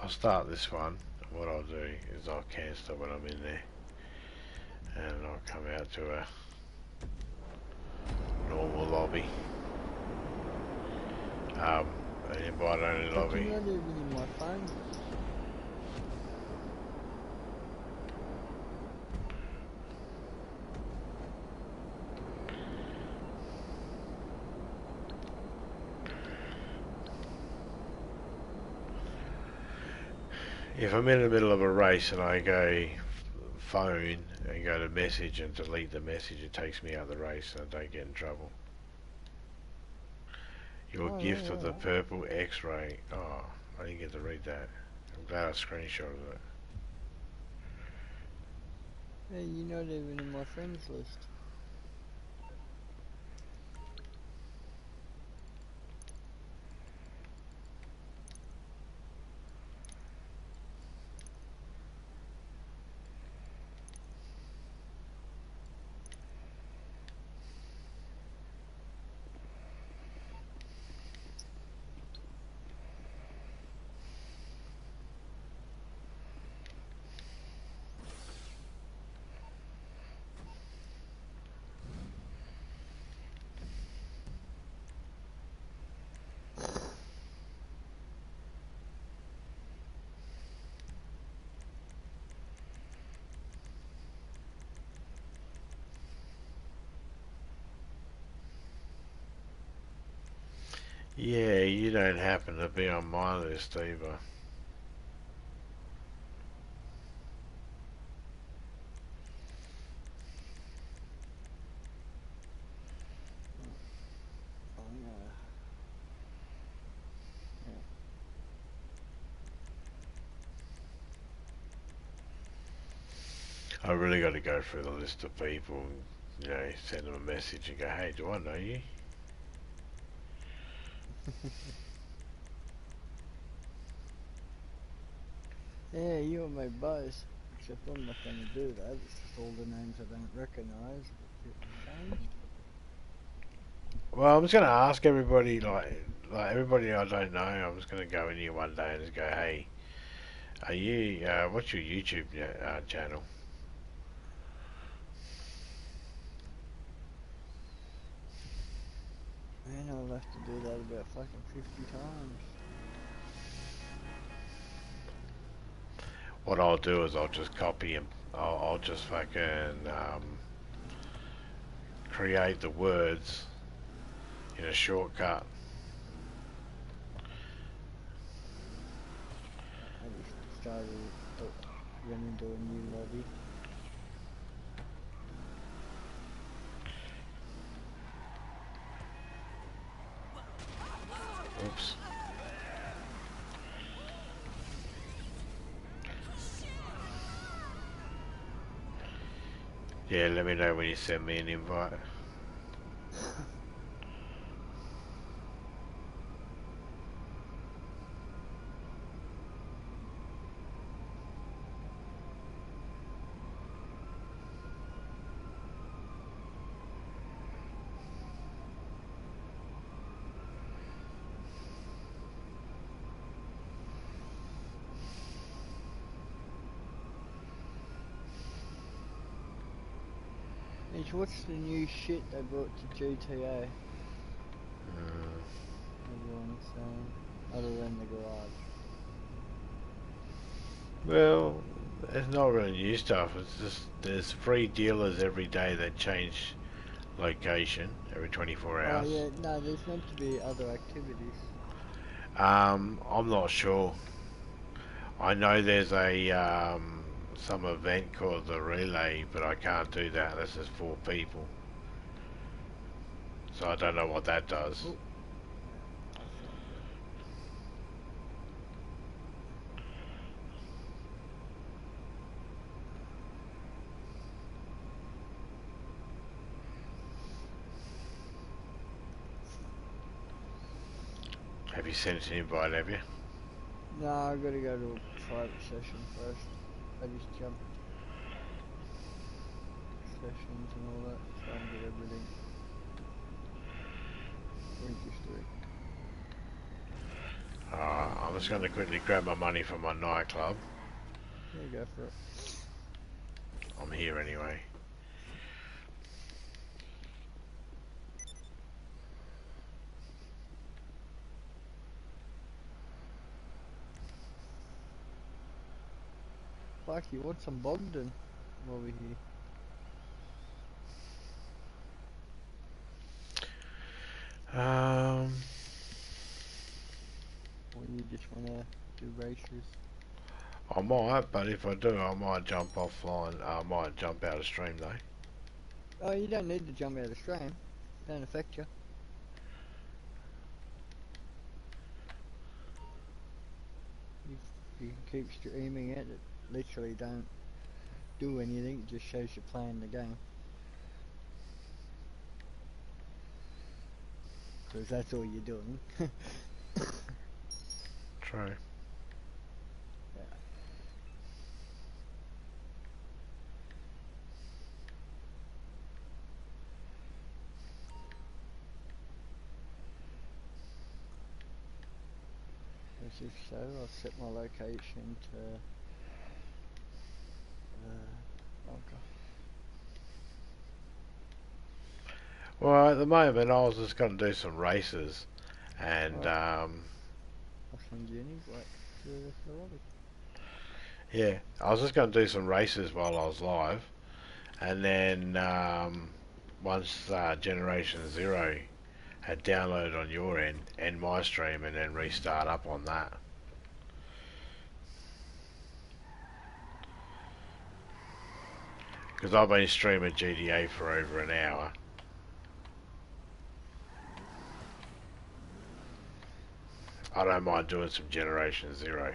I'll start this one. What I'll do is I'll cancel when I'm in there, and I'll come out to a normal lobby. An invite only lobby. You're not even in my phone. If I'm in the middle of a race and I go phone and go to message and delete the message, it takes me out of the race and I don't get in trouble. Your gift of the purple X-ray. Oh, I didn't get to read that. I'm glad I screenshotted it. Hey, you're not even in my friends list. Yeah, you don't happen to be on my list either. I really got to go through the list of people and, you know, send them a message and go, hey, do I know you? Yeah, you and me both. Except I'm not going to do that. It's just all the names I don't recognise. Changed. Well, I'm just going to ask everybody, like everybody I don't know, I'm just going to go in here one day and just go, hey, are you, what's your YouTube channel? Man, I'll have to do that about fucking 50 times. What I'll do is I'll just copy and I'll just fucking create the words in a shortcut. I just started, went into a new lobby. Oops. Yeah, let me know when you send me an invite. What's the new shit they brought to GTA? Mm. The other than the garage. Well, it's not really new stuff. It's just there's free dealers every day that change location every 24 Oh hours. yeah, no, there's meant to be other activities. I'm not sure. I know there's a some event called the relay, but I can't do that unless there's 4 people. So I don't know what that does. Oh, that's not good. Have you sent an invite, have you? No, I gotta go to a private session first. I just jumped sessions and all that, try and get everything registering. I'm just going to quickly grab my money from my nightclub. Yeah, go for it. I'm here anyway. Fuck, you want some Bogdan over here? Um, Or you just wanna do races? I might, but if I do, I might jump offline. I might jump out of stream though. Oh, you don't need to jump out of stream. Don't affect you. You, you can keep streaming it. It literally don't do anything. It just shows you playing the game. Because that's all you're doing. True. Yeah. As if so, I'll set my location to oh god. Well, at the moment, I was just going to do some races, and Alright, I'll send you an invite to the lobby. yeah, I was just going to do some races while I was live, and then once Generation Zero had downloaded on your end my stream, and then restart up on that. Because I've been streaming GTA for over an hour. I don't mind doing some Generation Zero.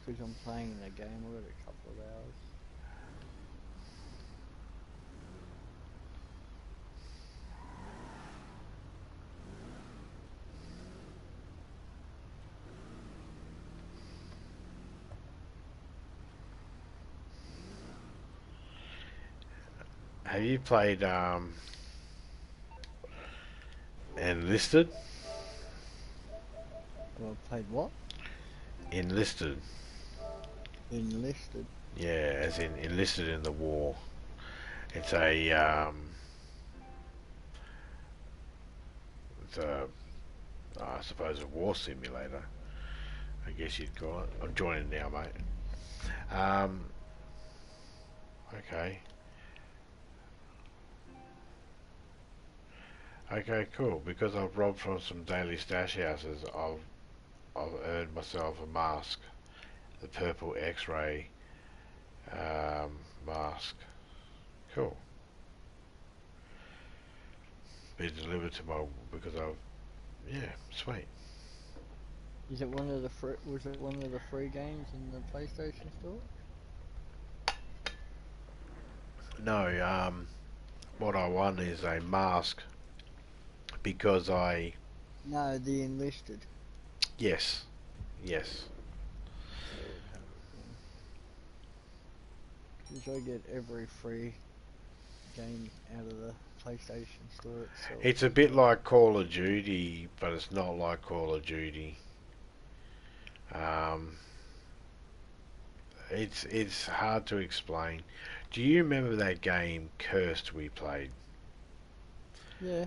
Because I'm playing the game, I've got a couple of hours. Have you played Enlisted? Well, I played what? Enlisted. Enlisted. Yeah, as in enlisted in the war. It's a it's a I suppose a war simulator. I guess you'd call it. I'm joining now, mate. Okay. Okay, cool. Because I've robbed from some daily stash houses, I've earned myself a mask, the purple X-ray mask. Cool. Be delivered to my because I've yeah, sweet. Is it one of the free? Was it one of the free games in the PlayStation Store? No, what I want is a mask because I No, the Enlisted. yes, yes. I would have it then. Because I get every free game out of the PlayStation Store itself. It's a bit like Call of Duty, but it's not like Call of Duty. Um, it's hard to explain. Do you remember that game Cursed we played? Yeah.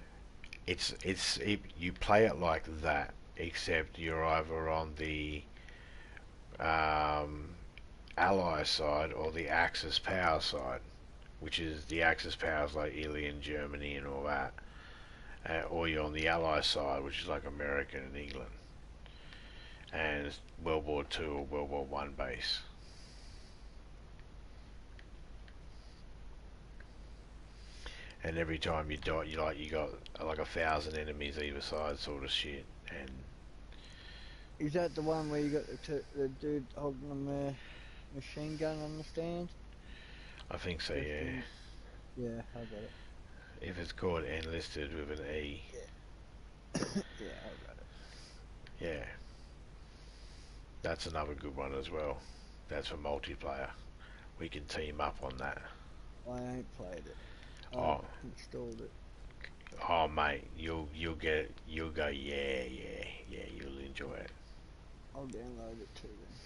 you play it like that, except you're either on the um, Ally side or the Axis power side, which is the Axis powers like Italy and Germany and all that, or you're on the Ally side, which is like America and England, and it's World War Two or World War One base. And every time you die, you got like 1,000 enemies either side, sort of shit. And Is that the one where you got the dude holding the machine gun on the stand? I think so, Just yeah. yeah, I got it. If it's called enlisted with an E, Yeah, I got it. yeah, that's another good one as well. That's for multiplayer. We can team up on that. I ain't played it. I've Oh, installed it. oh, mate, you'll go, yeah, yeah, yeah. You'll enjoy it. I'll download it too then.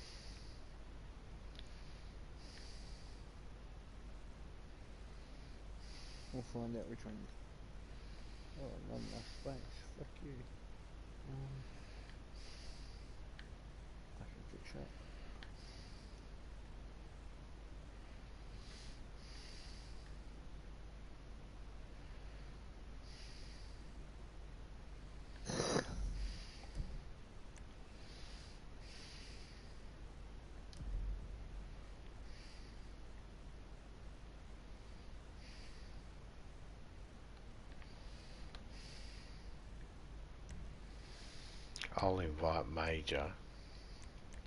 We'll find out which one. Oh, not enough space. Fuck you. I can fix that. I'll invite Major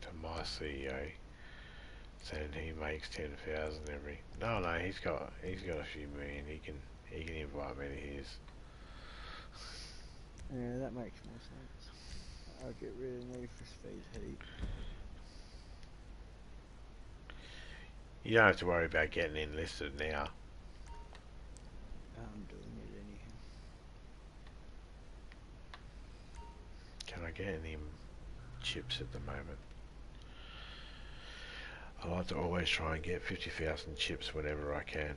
to my CEO, saying he makes 10,000 every. No, no, he's got a few million. He can invite me to his. Yeah, that makes more sense. I'll get rid of Need for Speed Heat. You don't have to worry about getting enlisted now. I'm doing it anyhow. Can I get any chips at the moment? I like to always try and get 50,000 chips whenever I can.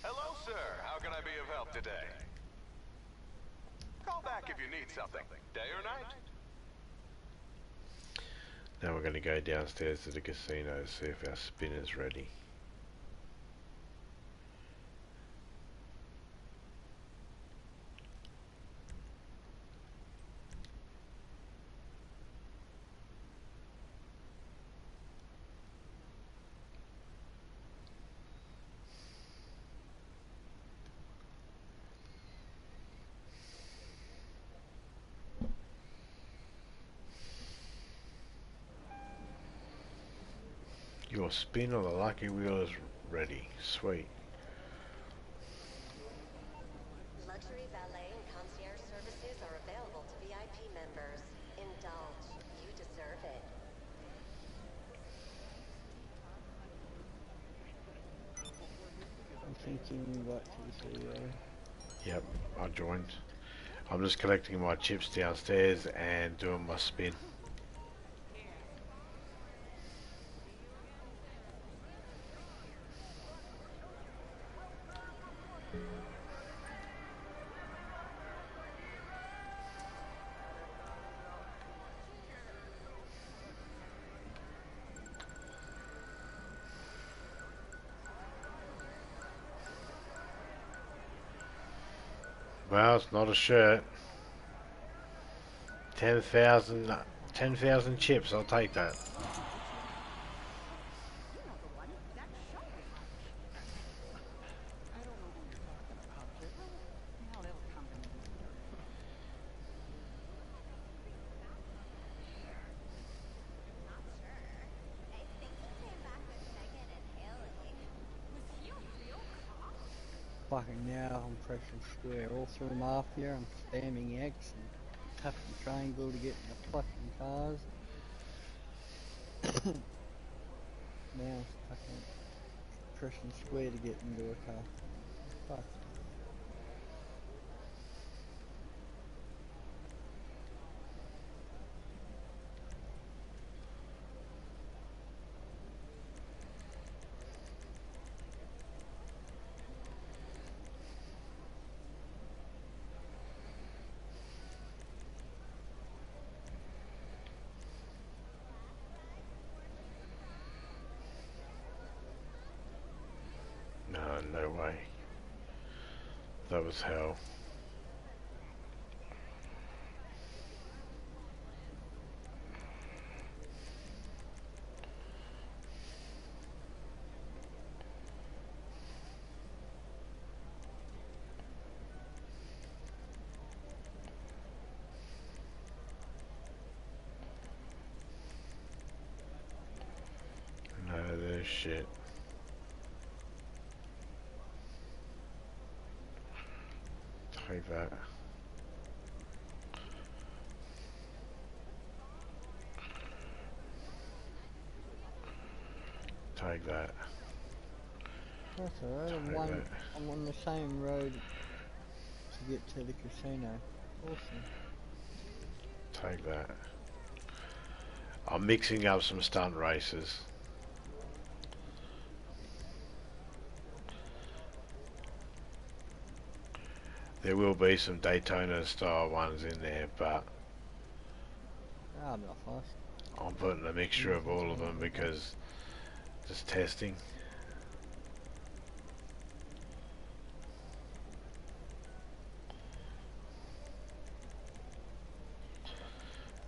Hello, sir. How can I be of help today? Call back if you need something, day or night. Now we're going to go downstairs to the casino to see if our spinner's ready. Your spin on the lucky wheel is ready. Sweet. Luxury valet and concierge services are available to VIP members. Indulge. You deserve it. I'm thinking invite to the CEO. Yep, I joined. I'm just collecting my chips downstairs and doing my spin. Well, it's not a shirt. 10,000 chips, I'll take that. Fucking now I'm pressing square all through Mafia. I'm spamming X and tapping triangle to get in the fucking cars. Now fucking pressing square to get into a car. Fuck. That was hell. No, there's shit. Take that. Take that. That's alright. Take that. I'm on the same road to get to the casino. Awesome. Take that. I'm mixing up some stunt races. There will be some Daytona style ones in there, but Ah, I'm not fast. I'm putting a mixture of all of them because just testing.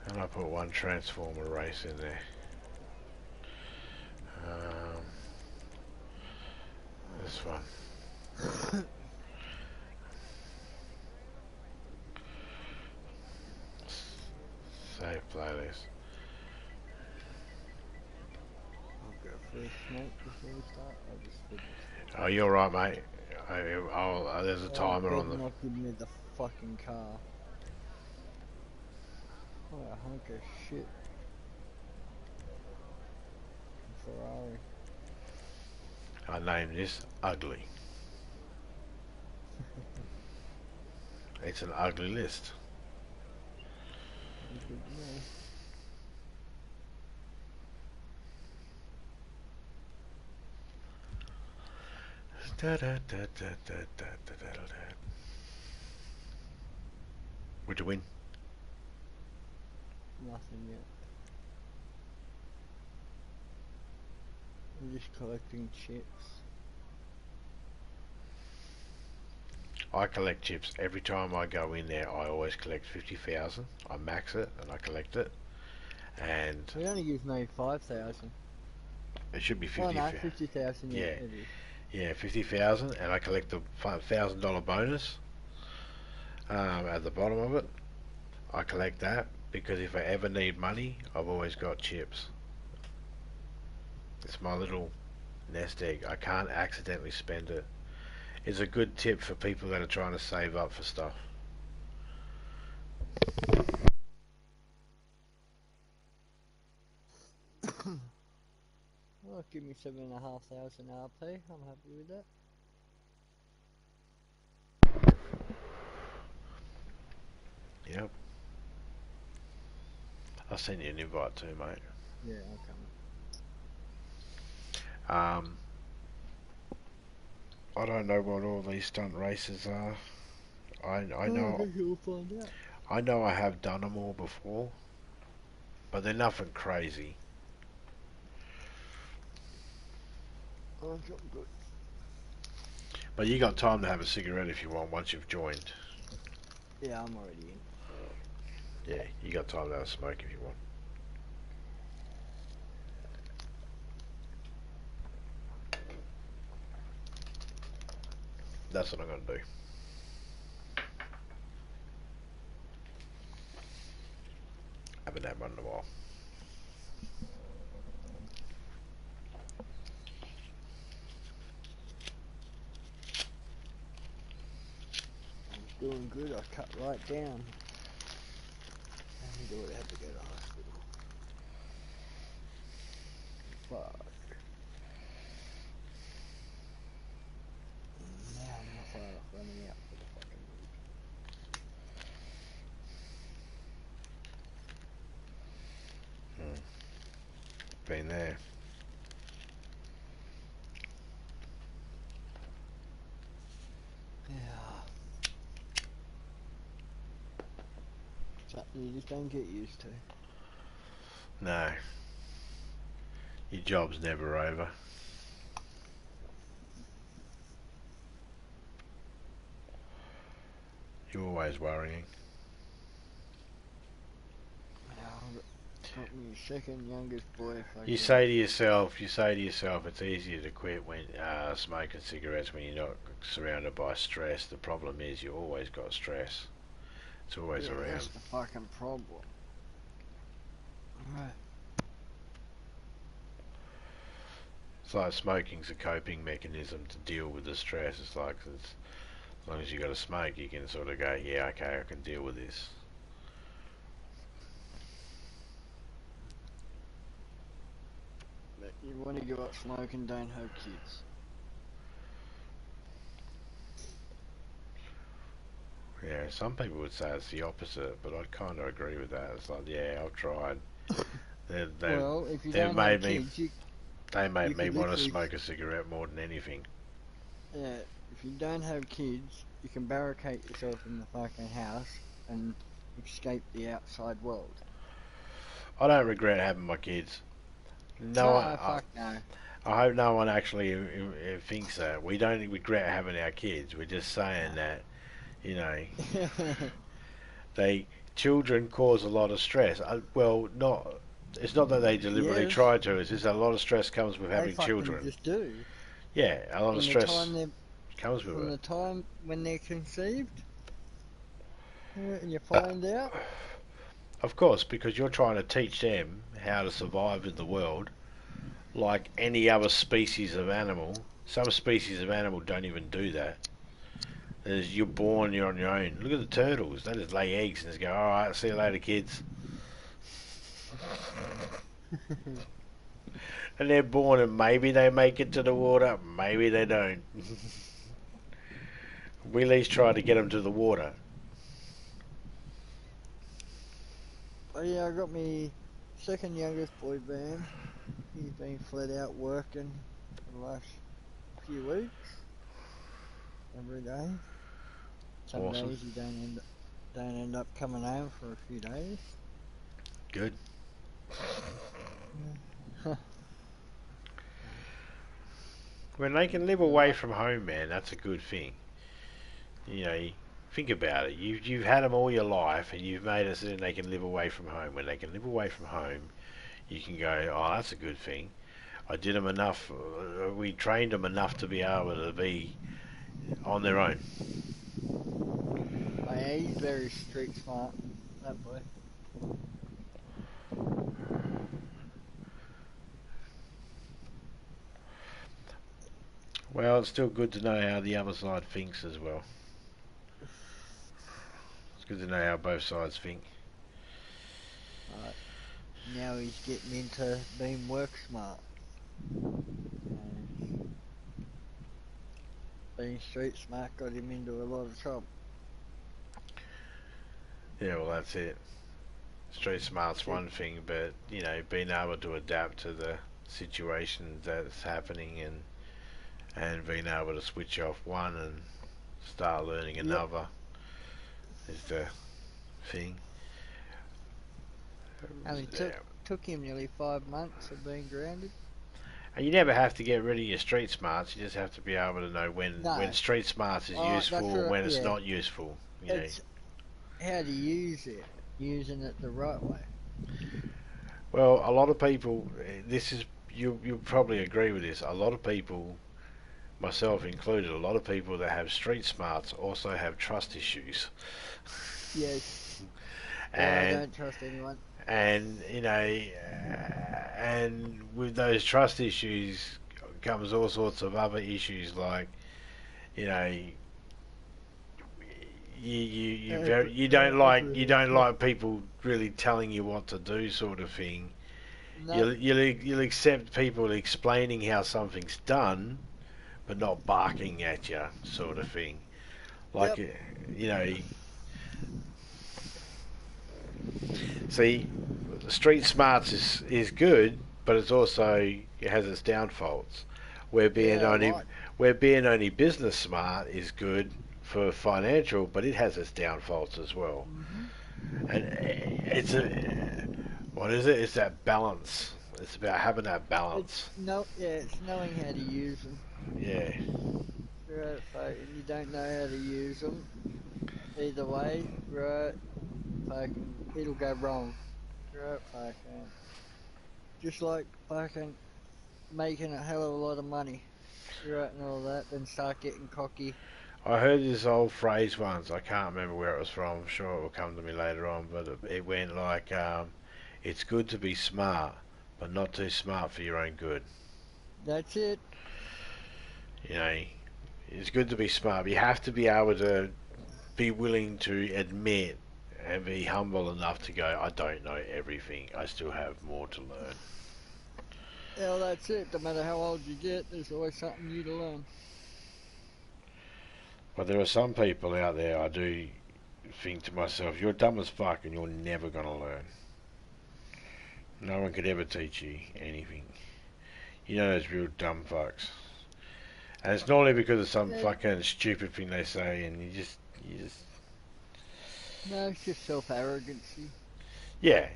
And I put one Transformer race in there. This one. Save playlist. I'll go for a smoke before we start. I'll just finish. Oh, you're right, mate. There's a timer on the. Not give me the fucking car. What a hunk of shit. Ferrari. I named this Ugly. It's an ugly list. Good to know. Would you win? Nothing yet. I'm just collecting chips. I collect chips. Every time I go in there, I always collect 50,000. I max it and I collect it. And We only use maybe 5,000. it should be 50. Oh no, 50,000. Yeah, Yeah. it is. Yeah, 50,000, and I collect the $1,000 bonus at the bottom of it. I collect that because if I ever need money, I've always got chips. It's my little nest egg. I can't accidentally spend it. It's a good tip for people that are trying to save up for stuff. Well, give me 7,500 RP. I'm happy with that. Yep. I'll send you an invite too, mate. Yeah, I'll come. I don't know what all these stunt races are. I I know think you'll find out. I know I have done them all before, but they're nothing crazy. I think I'm good. But you got time to have a cigarette if you want once you've joined. Yeah, I'm already in. Yeah, you got time to have a smoke if you want. That's what I'm going to do. Haven't had one in a while. I'm doing good. I cut right down. I would have to go to hospital. Fuck. Now I'm not far off running out for the fucking week. Been there. Yeah. Something you just don't get used to. No. Your job's never over. You're always worrying. Got me second youngest boy. You say to yourself, it's easier to quit when smoking cigarettes when you're not surrounded by stress. The problem is you always got stress. It's always around. That's the fucking problem. Right. It's like smoking's a coping mechanism to deal with the stress. It's like as long as you got to smoke, you can sort of go, yeah, okay, I can deal with this. But you want to give up smoking, don't have kids. Yeah, some people would say it's the opposite, but I kind of agree with that. It's like, yeah, I've tried. Well, if you they've don't made have me. kids, They made you me can want to literally- smoke a cigarette more than anything. yeah, if you don't have kids, you can barricade yourself in the fucking house and escape the outside world. I don't regret having my kids. No, No, fuck no. I hope no one actually thinks that. We don't regret having our kids. We're just saying that, you know, children cause a lot of stress. Well, not. It's not that they deliberately Yes. try to. It's just a lot of stress comes with having They fucking children. just do. Yeah, a lot of stress comes with From it. the time when they're conceived, and you find out. Of course, because you're trying to teach them how to survive in the world, like any other species of animal. Some species of animal don't even do that. You're born, you're on your own. Look at the turtles. They just lay eggs and just go, all right, see you later, kids. And they're born, and maybe they make it to the water, maybe they don't. We at least try to get them to the water. Oh yeah, I got me second youngest boy Bam. He's been flat out working for the last few weeks. Every day. Some Awesome. days he don't end up coming home for a few days. Good. When they can live away from home, man, that's a good thing. You know, think about it. You've had them all your life, and you've made it so that they can live away from home. When they can live away from home, you can go, oh, that's a good thing. I did them enough. We trained them enough to be able to be on their own. Oh, yeah, he's very street smart, that boy. Well, it's still good to know how the other side thinks as well. It's good to know how both sides think. Now he's getting into being work smart. Being street smart got him into a lot of trouble. Yeah, well, that's it. Street smart's one thing, but, you know, being able to adapt to the situation that's happening and being able to switch off one and start learning another is the thing. And it took him nearly 5 months of being grounded. And you never have to get rid of your street smarts. You just have to be able to know when street smarts is useful and when it's not useful. You know. How to use it, using it the right way. Well, a lot of people, you'll probably agree with this. A lot of people, myself included, a lot of people that have street smarts also have trust issues. Yes. And I don't trust anyone. And you know, and with those trust issues comes all sorts of other issues, like, you know, you don't like people really telling you what to do, sort of thing. No. You'll accept people explaining how something's done, but not barking at you, sort of thing. Like, you know. See, street smarts is good, but it has its downfalls. Where being only business smart is good for financial, but it has its downfalls as well. Mm-hmm. And it's it's that balance. It's about having that balance. It's knowing how to use them. Yeah. Right, if you don't know how to use them, either way, right, fucking, it'll go wrong. Right, fucking, just like fucking making a hell of a lot of money, right, and all that, then start getting cocky. I heard this old phrase once. I can't remember where it was from. I'm sure it will come to me later on. But it went like, "It's good to be smart, but not too smart for your own good." That's it. You know, it's good to be smart, but you have to be able to be willing to admit and be humble enough to go, "I don't know everything. I still have more to learn." Yeah, well, that's it. No matter how old you get, there's always something new to learn. But there are some people out there, I do think to myself, "You're dumb as fuck, and you're never gonna learn. No one could ever teach you anything." You know those real dumb fucks. And it's normally because of some Yeah, fucking stupid thing they say, and you just, no, it's just self-arrogancy. yeah,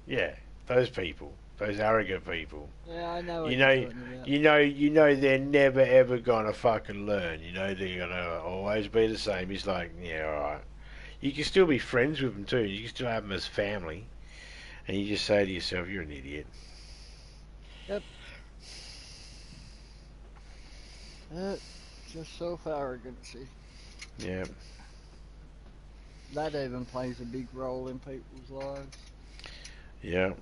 yeah. Those people, those arrogant people. Yeah, I know You what you're know, talking about. you know they're never ever gonna fucking learn. You know they're gonna always be the same. It's like, yeah, alright. You can still be friends with them too. You can still have them as family, and you just say to yourself, "You're an idiot." Yep. Just self-arrogancy. Yeah, That even plays a big role in people's lives. yeah.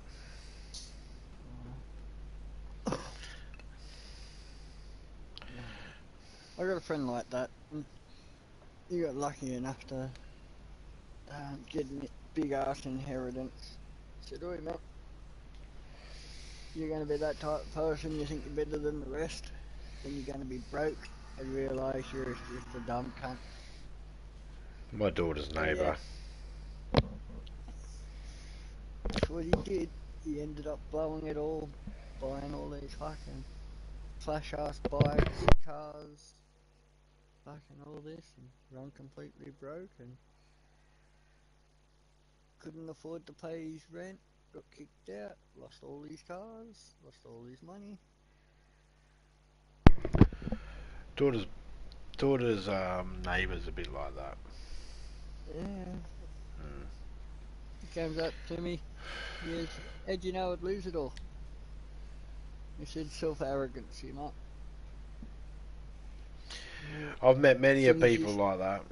I got a friend like that. He got lucky enough to get a big ass inheritance. I said, "Oi, mate, you're going to be that type of person you think you're better than the rest, then you're going to be broke and realise you're just a dumb cunt." My daughter's So yeah, neighbour. that's what he did. He ended up blowing it all, buying all these fucking flash ass bikes, cars, fucking all this, and run completely broke and couldn't afford to pay his rent, got kicked out, lost all his cars, lost all his money. Daughter's neighbour's a bit like that. Yeah, Mm. he comes up to me, he goes, "How'd you know I'd lose it all?" He said, "Self-arrogancy, mate." I've met As many of soon as people like that.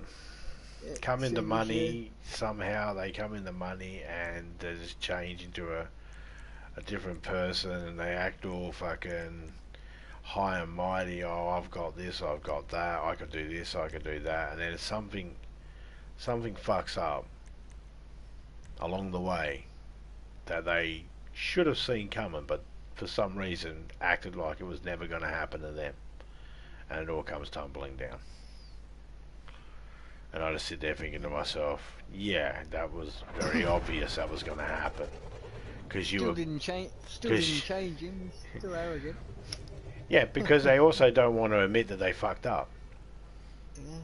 Come as into soon as you, money somehow. They come into money and they just change into a different person, and they act all fucking high and mighty. "Oh, I've got this, I've got that. I can do this, I can do that." And then something fucks up along the way that they should have seen coming, but for some reason acted like it was never going to happen to them, and it all comes tumbling down. And I just sit there thinking to myself, yeah, that was very obvious that was going to happen. Because you still were, didn't change. Still didn't because change him. He's still arrogant. yeah, because they also don't want to admit that they fucked up. Yeah.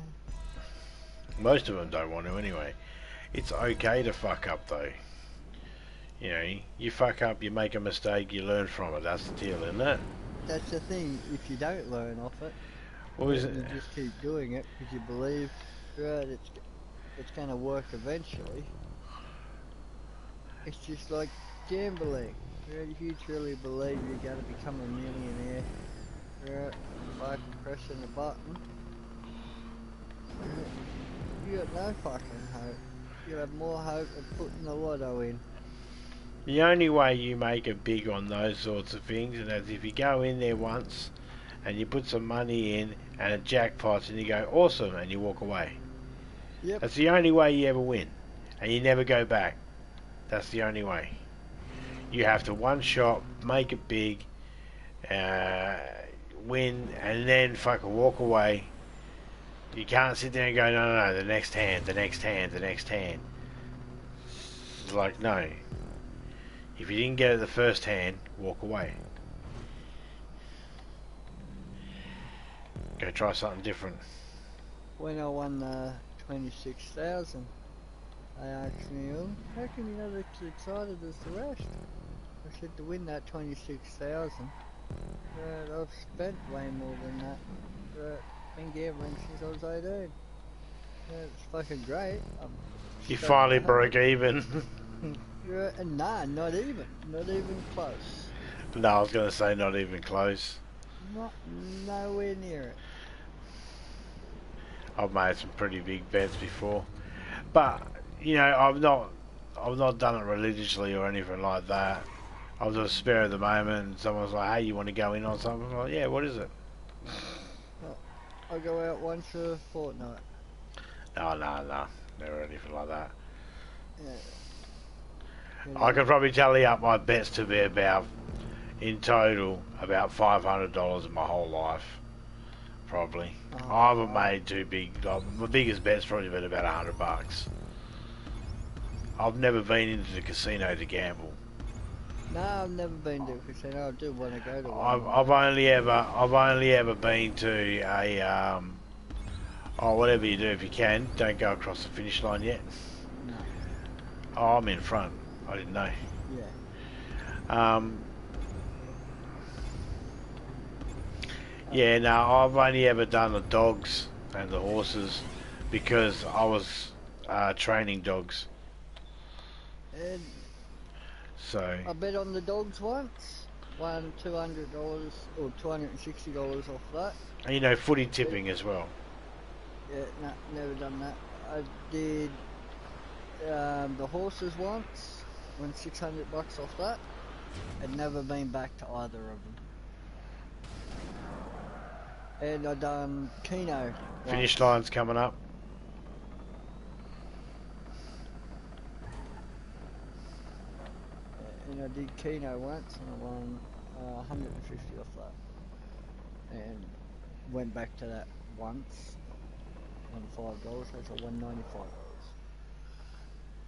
Most of them don't want to anyway. It's okay to fuck up though. You know, you fuck up, you make a mistake, you learn from it. That's the deal, isn't it? That's the thing. If you don't learn off it, Or is and it? you just keep doing it because you believe, right, it's going to work eventually. It's just like gambling. Right? If you truly believe you're going to become a millionaire, right, by pressing a button, right, you got no fucking hope. You have more hope of putting the lotto in. The only way you make it big on those sorts of things is if you go in there once and you put some money in and it jackpots and you go, "Awesome," and you walk away. Yep. That's the only way you ever win. And you never go back. That's the only way. You have to one shot, make it big, uh, win, and then fucking walk away. You can't sit there and go, "No, no, no, the next hand, the next hand, the next hand." It's like, no. If you didn't get it the first hand, walk away. Go try something different. When I won 26,000, they asked me, "Oh, how come you're not as excited as the rest?" I said, "To win that 26,000, right, I've spent way more than that. Right, been gambling since I was 18. It's fucking great. You Don't finally know. broke even. Yeah, and nah, not even. Not even close. No, I was going to say not even close. Not nowhere near it. I've made some pretty big bets before, but you know, I've not done it religiously or anything like that. I was just spare at the moment, and someone's like, "Hey, you want to go in on something?" I'm like, "Yeah, what is it?" Well, I go out once a fortnight. No, no, no, never anything like that. Yeah. You I know, could probably tally up my bets to be about, in total, about $500 in my whole life. Probably. I haven't oh, made too big. My biggest bet's probably been about $100. I've never been into the casino to gamble. no, I've never been to a casino. I do want to go to one I've, one I've day. only ever I've only ever been to a oh, whatever you do, if you can, don't go across the finish line yet. No. Oh, I'm in front. I didn't know. Yeah. Um, Uh, yeah, no, I've only ever done the dogs and the horses because I was training dogs. and So, I bet on the dogs once. Won $200 or $260 off that. and you know, footy tipping as well. Yeah, no, never done that. I did the horses once. Won $600 off that. Had never been back to either of them. And I done Keno Finish once. line's coming up. And I did Keno once and I won 150 off that. And went back to that once. Won $5, so I won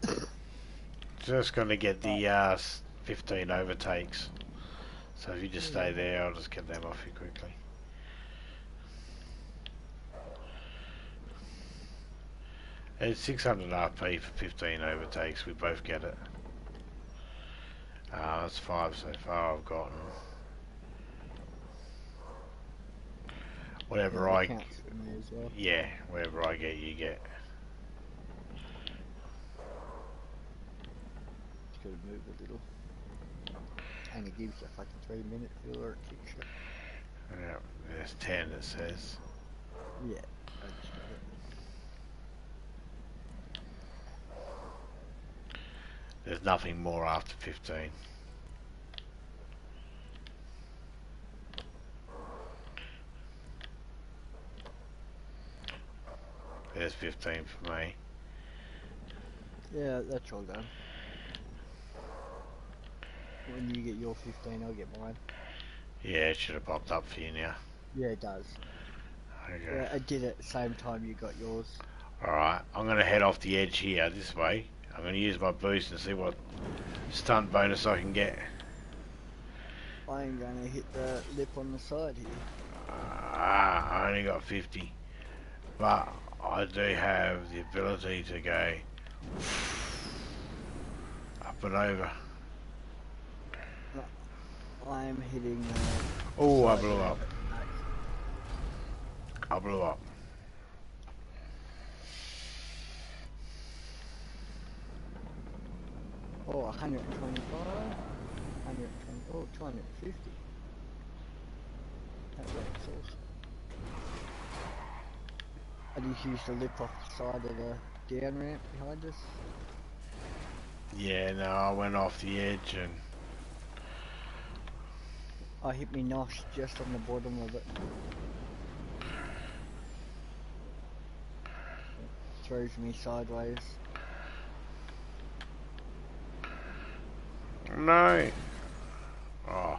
$95. Just going to get But the 15 overtakes. So if you just stay there, I'll just get them off you quickly. It's 600 RP for 15 overtakes. We both get it. That's 5 so far I've gotten. Whatever that I... counts for me as well. Yeah, whatever I get, you get. Just gotta move a little. And it gives you a fucking 3-minute filler, it kicks you. Yeah, there's 10 it says. Yeah, I just got it. There's nothing more after 15. There's 15 for me. Yeah, that's all done. When you get your 15, I'll get mine. Yeah, it should have popped up for you now. Yeah, it does. Okay. Yeah, I did it at the same time you got yours. Alright, I'm going to head off the edge here, this way. I'm going to use my boost and see what stunt bonus I can get. I'm gonna hit the lip on the side here. I only got 50. But I do have the ability to go up and over. I'm hitting Oh, I side blew ramp up. at the back. I blew up. Oh, 125, 120, oh, 250. That ramp's awesome. I just used the lip off the side of the down ramp behind us. Yeah, no, I went off the edge and... I hit me nos just on the bottom of it. Throws me sideways. No! Oh,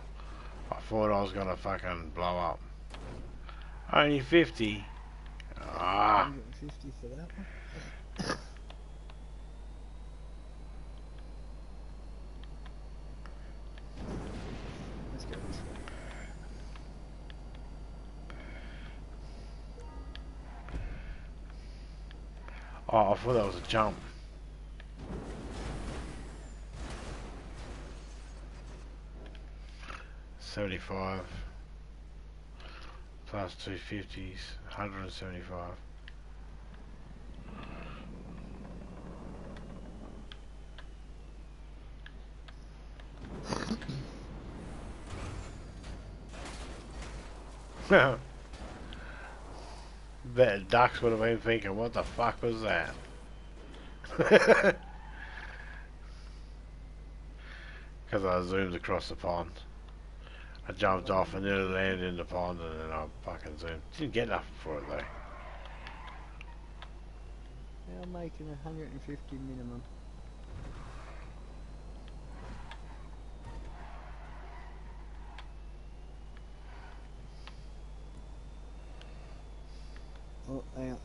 I thought I was gonna fucking blow up. Only 50? Ah! 150 for that one. Let's go this way. Oh, I thought that was a jump. $75 plus 250s, 175. Bet ducks would have been thinking, what the fuck was that? Because I zoomed across the pond. I jumped off and nearly landed in the pond and then I fucking zoomed. Didn't get nothing for it though. They're making 150 minimum. Oh, hang on.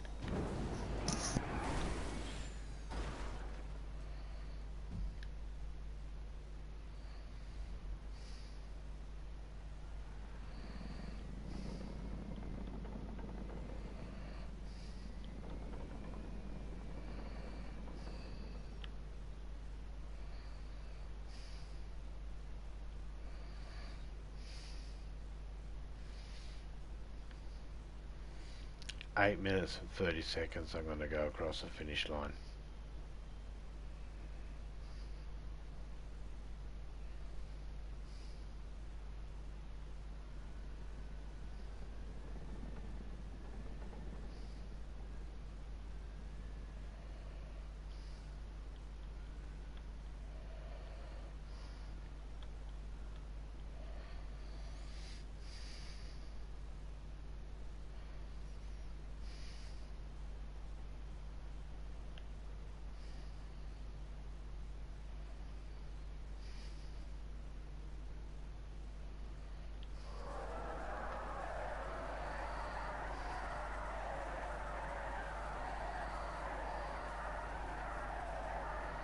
Eight minutes and 30 seconds I'm going to go across the finish line.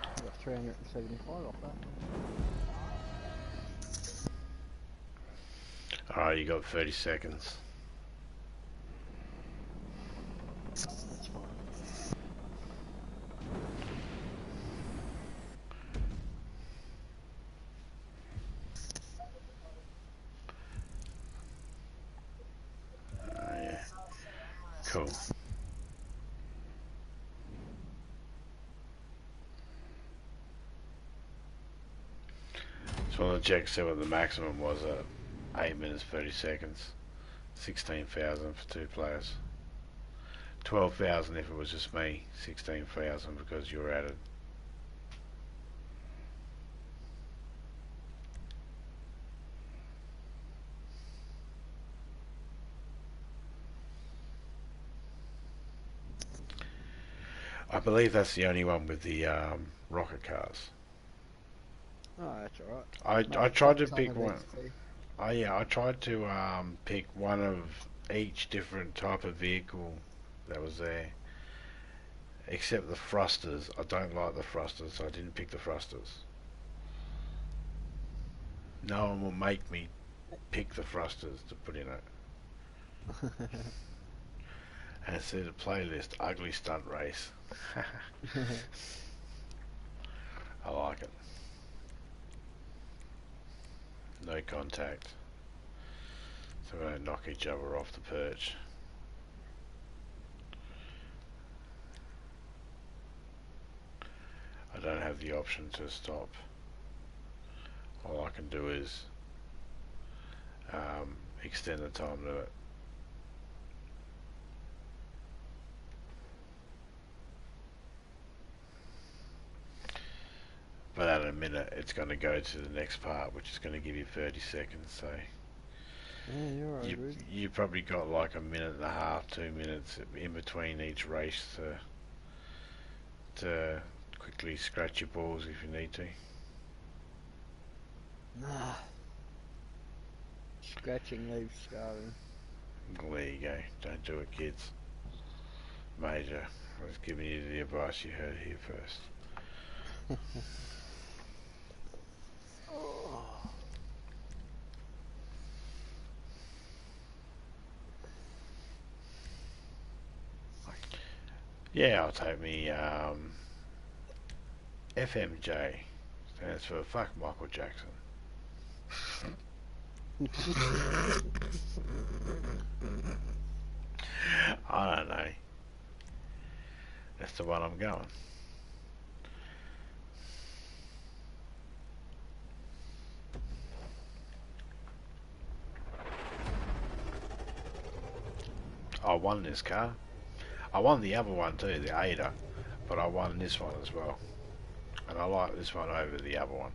I got 375 off that. Alright, you got 30 seconds. That's fine. Oh yeah. Cool. Just want to check, see what the maximum was at 8 minutes 30 seconds. 16,000 for two players. 12,000 if it was just me. 16,000 because you were added. I believe that's the only one with the rocket cars. Oh, that's alright. I tried to pick one. Oh yeah, I tried to pick one of each different type of vehicle that was there, except the thrusters. I don't like the thrusters, so I didn't pick the thrusters. No one will make me pick the thrusters to put in it. And it says a playlist, ugly stunt race. I like it. No contact, so we don't knock each other off the perch. I don't have the option to stop. All I can do is extend the time limit. But at a minute it's going to go to the next part, which is going to give you 30 seconds, so Yeah, you're right, dude. you probably got like a minute and a half, 2 minutes in between each race to quickly scratch your balls if you need to. Nah. Scratching leaves scarring. Well, there you go. Don't do it, kids. Major, I was giving you the advice you heard here first. Yeah, I'll take me FMJ. Stands for fuck Michael Jackson. I don't know. That's the one I'm going. won this car. I won the other one too, the Ada, but I won this one as well. And I like this one over the other one.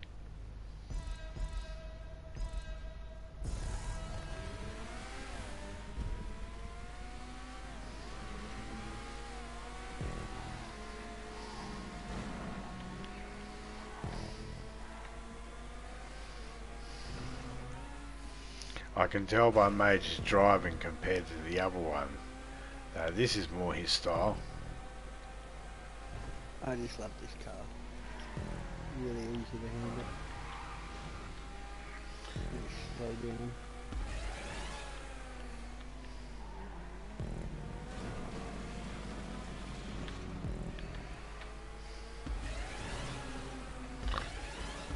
I can tell by Major's driving compared to the other one. This is more his style. I just love this car. Really easy to handle. It's slow down.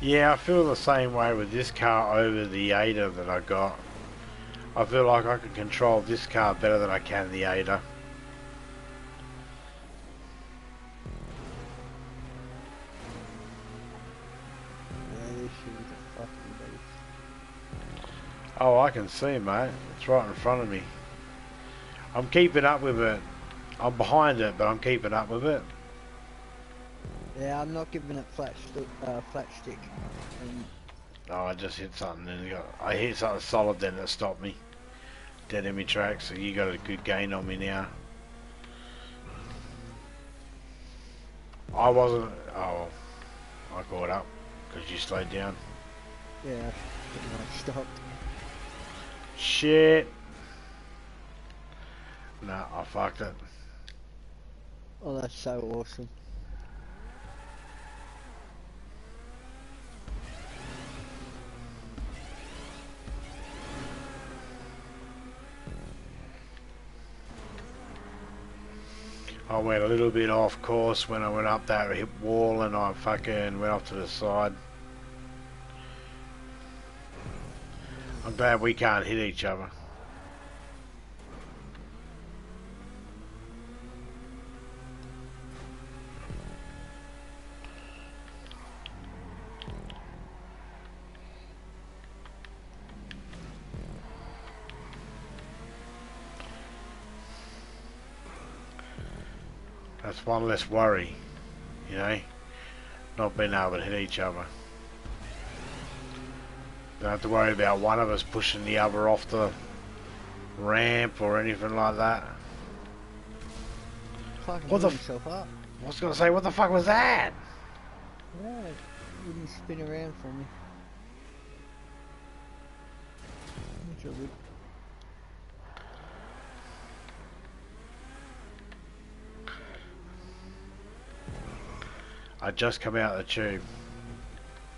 Yeah, I feel the same way with this car over the Ada that I got. I feel like I can control this car better than I can the Ada. Yeah, this shit is a fucking beast. Oh, I can see, mate. It's right in front of me. I'm keeping up with it. I'm behind it, but I'm keeping up with it. Yeah, I'm not giving it flat stick. Oh, I just hit something and I hit something solid then that stopped me. Dead in my track, so you got a good gain on me now. I wasn't. Oh, I caught up because you slowed down. Yeah, pretty much stopped. Shit. Nah, I fucked it. Oh, that's so awesome. I went a little bit off course when I went up that hip wall and I fucking went off to the side. I'm glad we can't hit each other. That's one less worry, you know, not being able to hit each other. Don't have to worry about one of us pushing the other off the ramp or anything like that. Fucking What the blew himself up. I was gonna say, what the fuck was that? Yeah, it wouldn't spin around for me. That's all good. I just come out of the tube.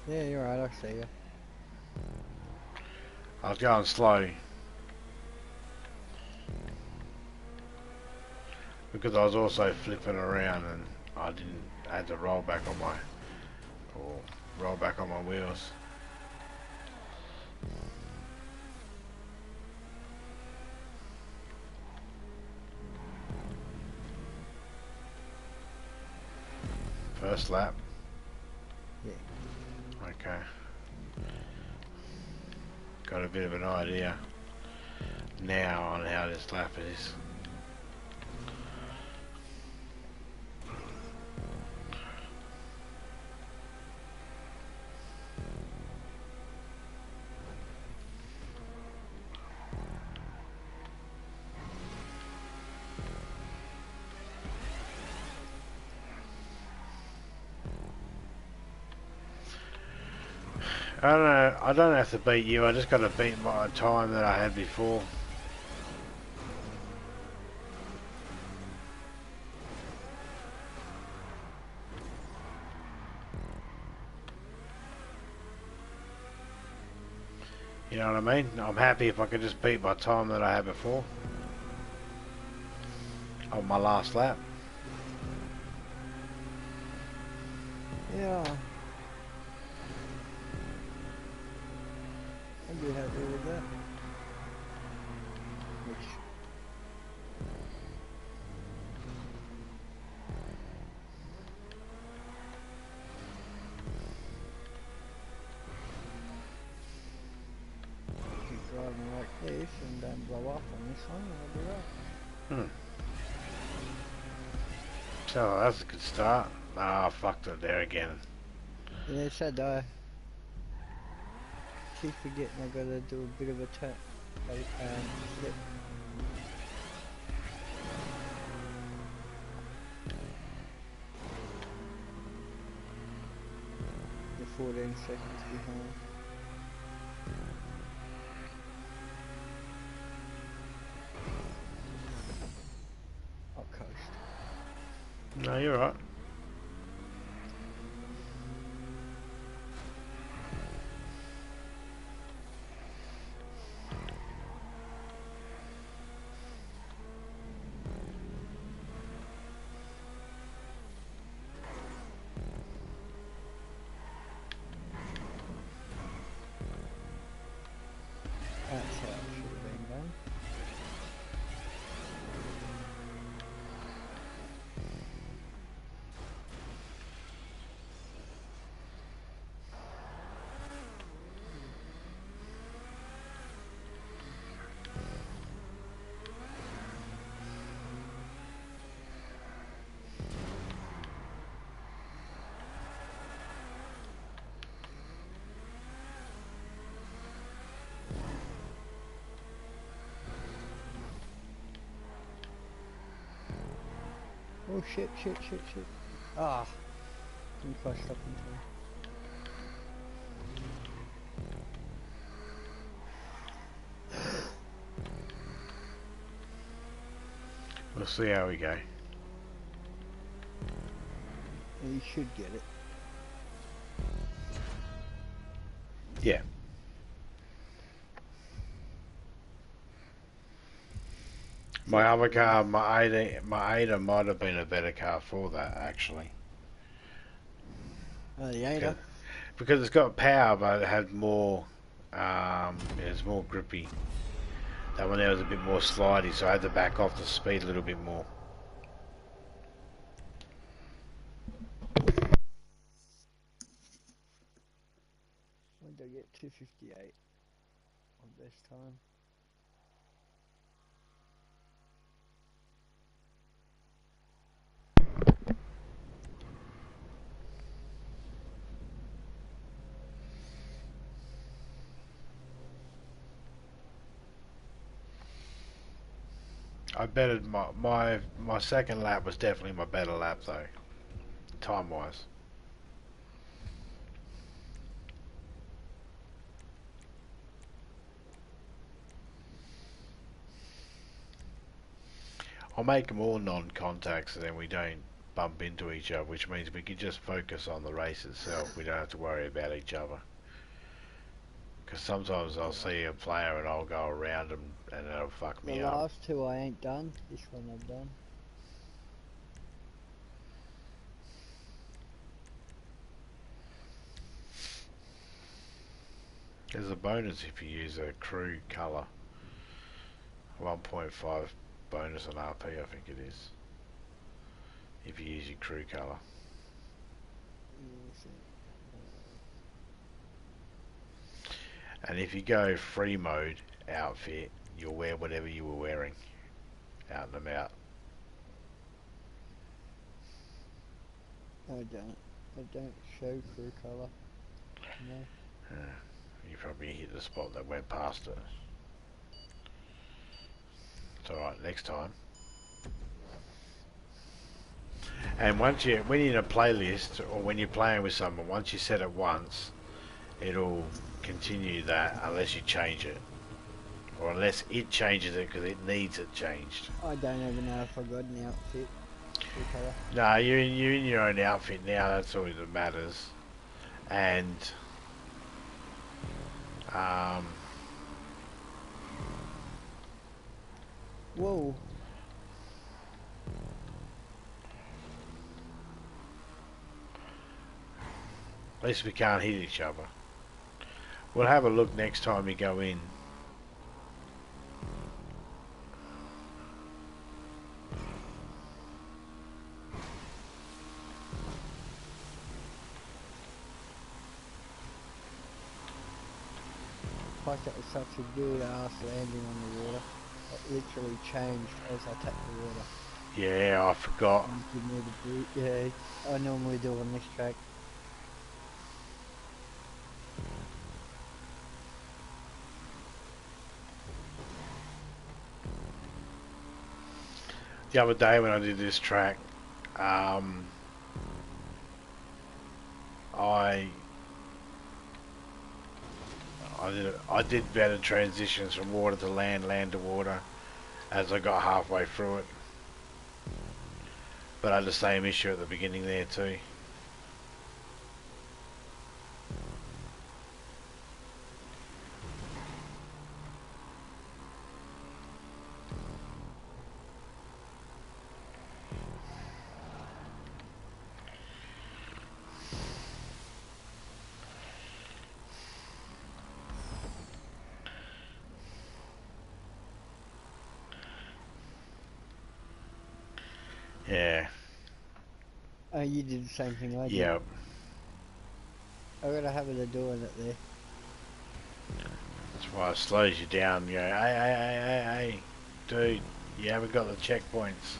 Yeah, you're right, I see you. I was going slow. Because I was also flipping around and I had to roll back on my wheels. First lap? Yeah. Okay. Got a bit of an idea now on how this lap is. I don't know, I don't have to beat you, I just got to beat my time that I had before. You know what I mean? I'm happy if I could just beat my time that I had before. On my last lap. Yeah. I'd be happy with that. Which... keep driving like this and don't blow up on this one, I'll be right. Hmm. So that's a good start. Ah, I fucked it there again. Yeah, so do I. Keep forgetting I gotta do a bit of a flip. You're 14 seconds behind. I'll coast. No, you're right. That's how it should have been done. Oh shit. Ah, didn't quite stop in time. We'll see how we go. You should get it. Yeah. My other car, my Ada might have been a better car for that, actually. Oh, the Ada. Because it's got power, but it had more, it's more grippy. That one there was a bit more slidey, so I had to back off the speed a little bit more. When did I get 258 on best time? I betted my second lap was definitely my better lap though, time wise. I'll make them all non-contacts and then we don't bump into each other, which means we can just focus on the race itself. We don't have to worry about each other. Because sometimes I'll see a player and I'll go around them and it'll fuck me The up. last two I ain't done. This one I've done. There's a bonus if you use a crew colour. 1.5 bonus on RP, I think it is. If you use your crew colour. And if you go free mode outfit, you'll wear whatever you were wearing out and about. I don't show crew colour. No. You probably hit the spot that went past it. It's alright, next time. And when you're in a playlist or when you're playing with someone, once you set it once, it'll continue that unless you change it. Or unless it changes it because it needs it changed. I don't even know if I got an outfit. Crew colour. No, you're in your own outfit now, that's all that matters. And Whoa. at least we can't hit each other. We'll have a look next time we go in. Like that was such a good ass landing on the water. It literally changed as I tapped the water. Yeah, I forgot. And give me the boot. Yeah, I normally do on this track. The other day when I did this track, I I did better transitions from water to land, land to water, as I got halfway through it. But I had the same issue at the beginning there too. Yeah. Oh, you did the same thing I did. Yep. I got a habit of doing it there. That's why it slows you down. You go, hey, dude, you haven't got the checkpoints.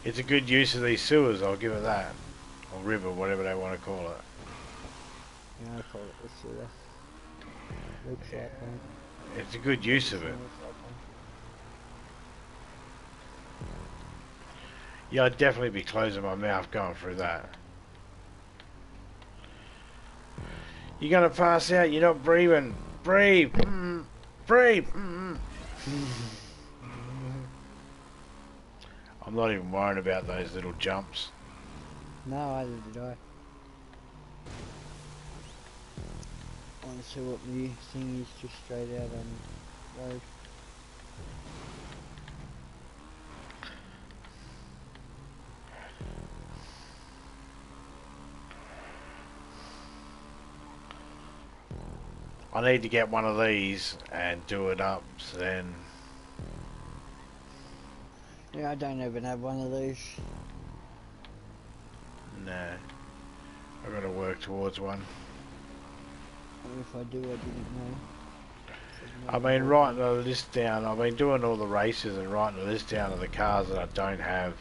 It's a good use of these sewers, I'll give it that. Or river, whatever they want to call it. Yeah, I call it the sewer. Looks like one. It's a good use of it. Smells like one. Yeah, I'd definitely be closing my mouth going through that. You're gonna pass out, you're not breathing. Breathe! Breathe! I'm not even worrying about those little jumps. No, either did I. I want to see what my thing is just straight out on the road. I need to get one of these and do it up, so then... Yeah, I don't even have one of these. Nah. I've got to work towards one. And if I do, I didn't know. I've been writing a list down. I've been doing all the races and writing a list down of the cars that I don't have.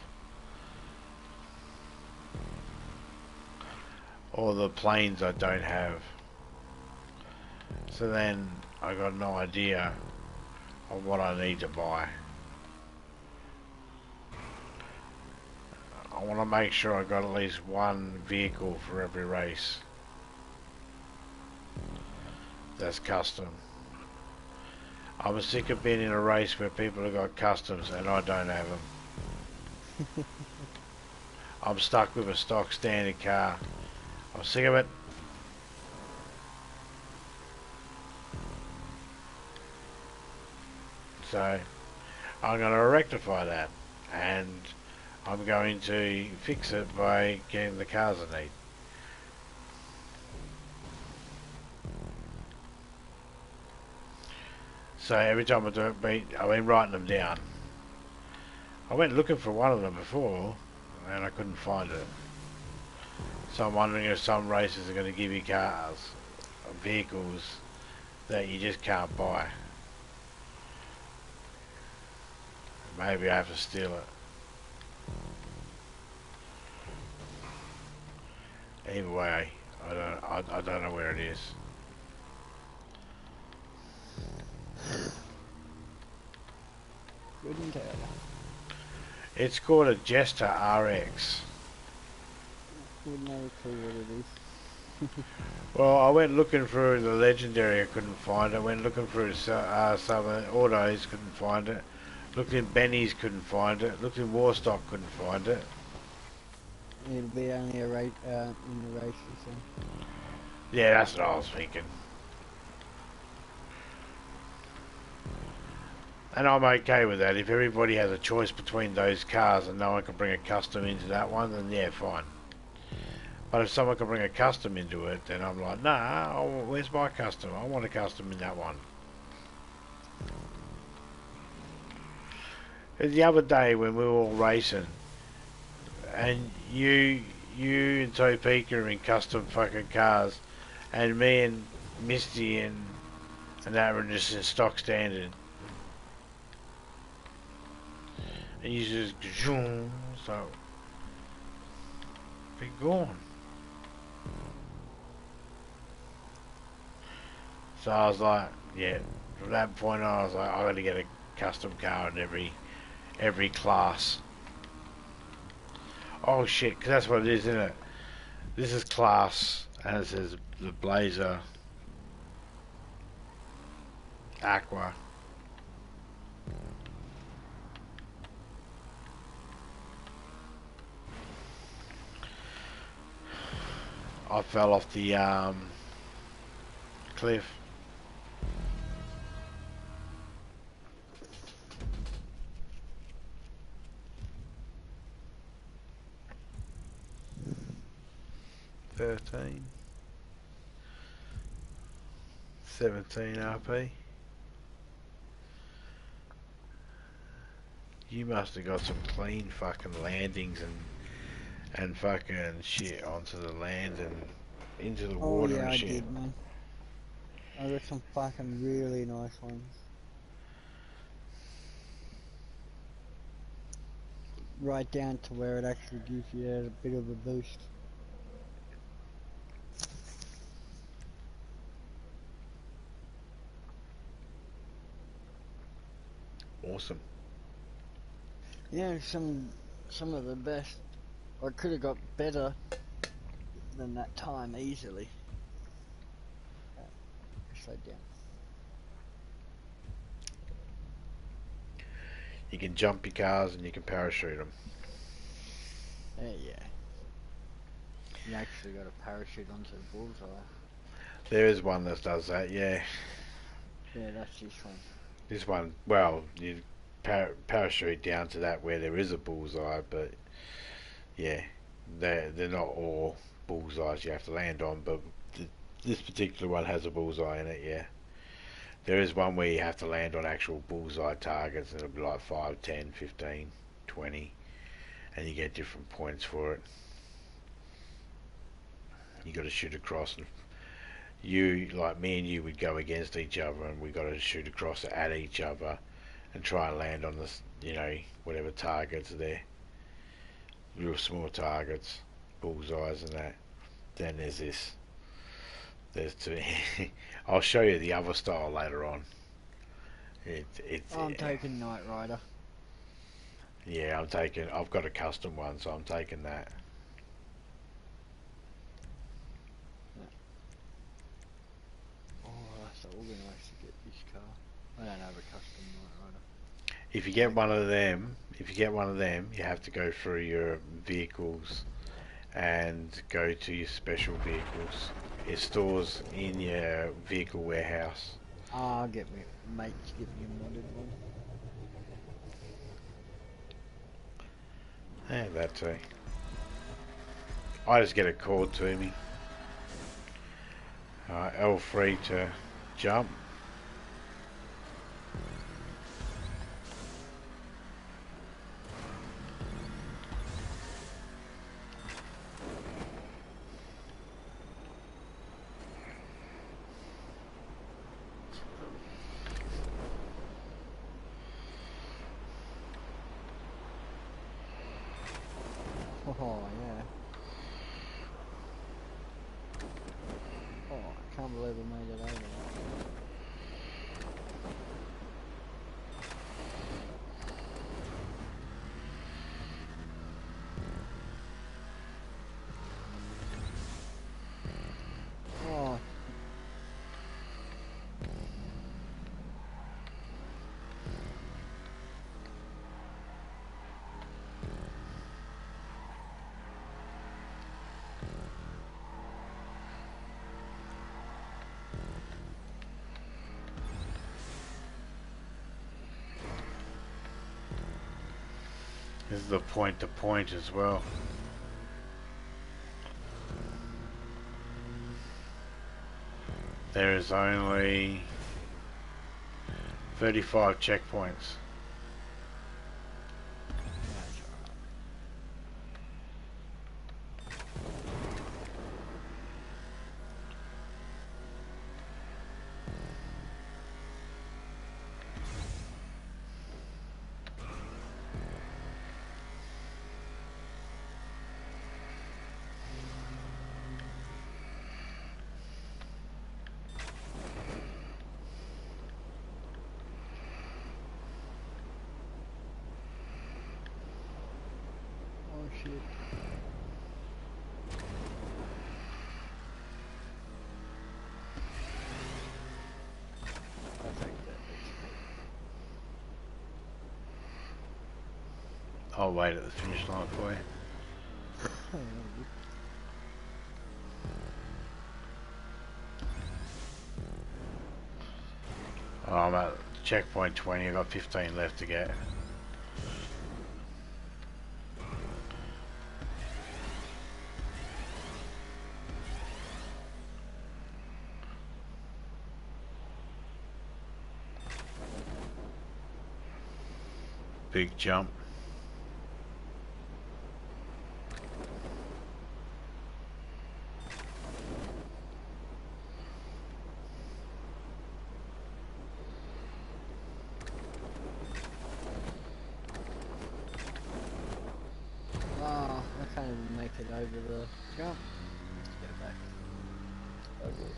Or the planes I don't have. So then I got no idea of what I need to buy. I want to make sure I got at least one vehicle for every race. That's custom. I'm sick of being in a race where people have got customs and I don't have them. I'm stuck with a stock standard car. I'm sick of it. So I'm going to rectify that, and I'm going to fix it by getting the cars I need. So every time I do it, I've been writing them down. I went looking for one of them before and I couldn't find it. So I'm wondering if some races are going to give you cars or vehicles that you just can't buy. Maybe I have to steal it. Either way, I don't know where it is. Couldn't tell. It's called a Jester RX. Wouldn't have a clue what it is. Well, I went looking through the Legendary, I couldn't find it. Went looking through some autos, couldn't find it. Looked in Benny's, couldn't find it. Looked in Warstock, couldn't find it. It'll be only a rate in the races then. Yeah, that's what I was thinking. And I'm okay with that. If everybody has a choice between those cars and no one can bring a custom into that one, then yeah, fine. But if someone can bring a custom into it, then I'm like, nah, where's my custom? I want a custom in that one. The other day when we were all racing, and you and Topeka are in custom fucking cars, and me and Misty and And that were just in stock standard. And you just zoom, so be gone. So I was like, yeah. From that point on, I was like, I got to get a custom car in every class. Oh shit, because that's what it is, isn't it? This is class, and it says the Blazer Aqua. I fell off the cliff. $13, $17 RP. You must have got some clean fucking landings and fucking shit onto the land and into the Oh water yeah, and I shit. did, man. I got some fucking really nice ones. Right down to where it actually gives you a bit of a boost. Awesome. Yeah, some of the best. I could have got better than that time easily. Slow down. You can jump your cars and you can parachute them. Yeah. You actually got a parachute onto the bullseye. There is one that does that, yeah. Yeah, that's this one. This one, well, you parachute down to that where there is a bullseye, but yeah, they're not all bullseyes you have to land on, but this particular one has a bullseye in it, yeah. There is one where you have to land on actual bullseye targets, and it'll be like 5, 10, 15, 20, and you get different points for it. You got to shoot across, and you, like me and you, would go against each other, and we got to shoot across at each other and try and land on this, whatever targets are there. Real small targets, bullseyes and that. Then there's this. There's two. I'll show you the other style later on. I'm taking Knight Rider. Yeah, I've got a custom one, so I'm taking that. Oh, that's organised to get this car. I don't have a custom Knight Rider. If you get one of them, you have to go through your vehicles and go to your special vehicles. It stores in your vehicle warehouse. I'll get me, mate, give me a modded one. Yeah, that too. I just get it called to me. L3 to jump. Oh, yeah. Oh, I can't believe I made it over that. Oh. This is the point to point as well. There is only 35 checkpoints. shit. I think that beats I'll wait at the finish line for you. me. Oh, I'm at checkpoint 20, I've got 15 left to get. Big jump. Oh, I can't even make it over the jump. Let's go back. Okay.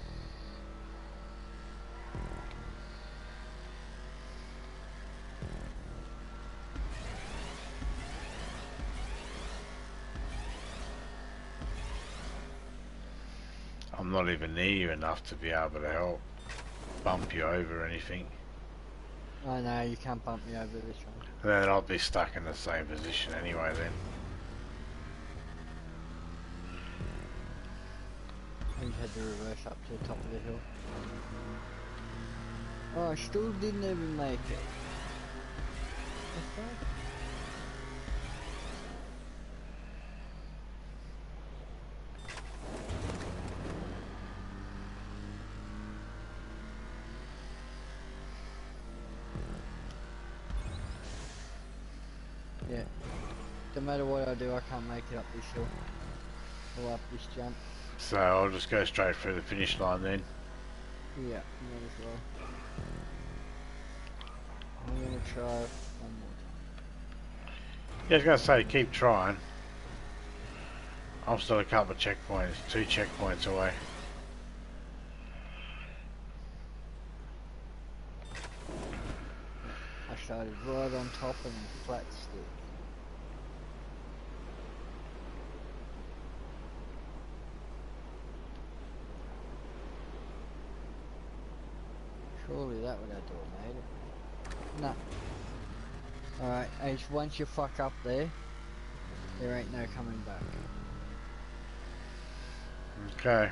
I'm not even near you enough to be able to help bump you over or anything. Oh no, you can't bump me over this one. Then I'll be stuck in the same position anyway then. I just had to reverse up to the top of the hill. Oh, I still didn't even make it. The fuck? Yeah. No matter what I do, I can't make it up this hill. Or up this jump. So I'll just go straight through the finish line then. Yeah, might as well. I'm gonna try one more time. Yeah, I was going to say, keep trying. I'm still a couple of checkpoints, 2 checkpoints away. I started right on top and flat stick. Surely that would have to have made it. Nah. Alright, Ace, once you fuck up there ain't no coming back. Okay.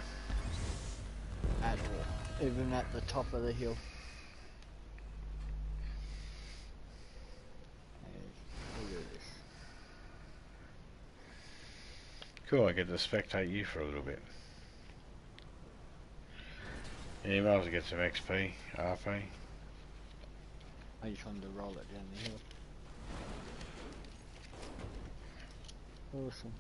At all. Even at the top of the hill. Ace, look at this. Cool, I get to spectate you for a little bit. Yeah, you might as well get some XP, RP. I just wanted to roll it down the hill. Awesome.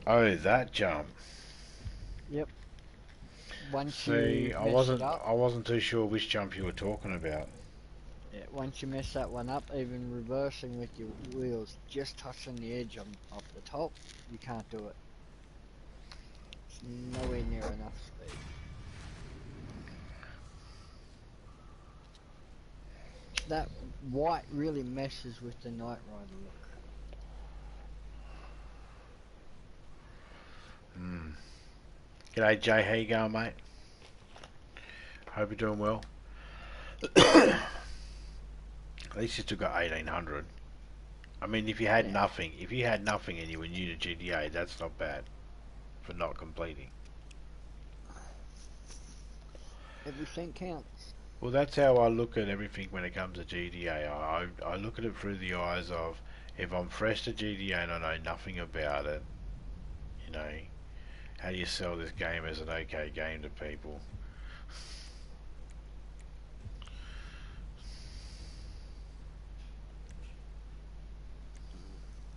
Oh, that jump. Yep. Once See, you I mess wasn't it up, I wasn't too sure which jump you were talking about. yeah, once you mess that one up, even reversing with your wheels just touching the edge on off the top, you can't do it. It's nowhere near enough speed. That white really messes with the Knight Rider look. G'day Jay, how you going, mate? Hope you're doing well. At least you still got 1800. I mean, if you had Yeah. nothing, and you were new to GTA, that's not bad for not completing. Everything counts. Well, that's how I look at everything when it comes to GTA. I look at it through the eyes of, if I'm fresh to GTA and I know nothing about it, you know, how do you sell this game as an okay game to people?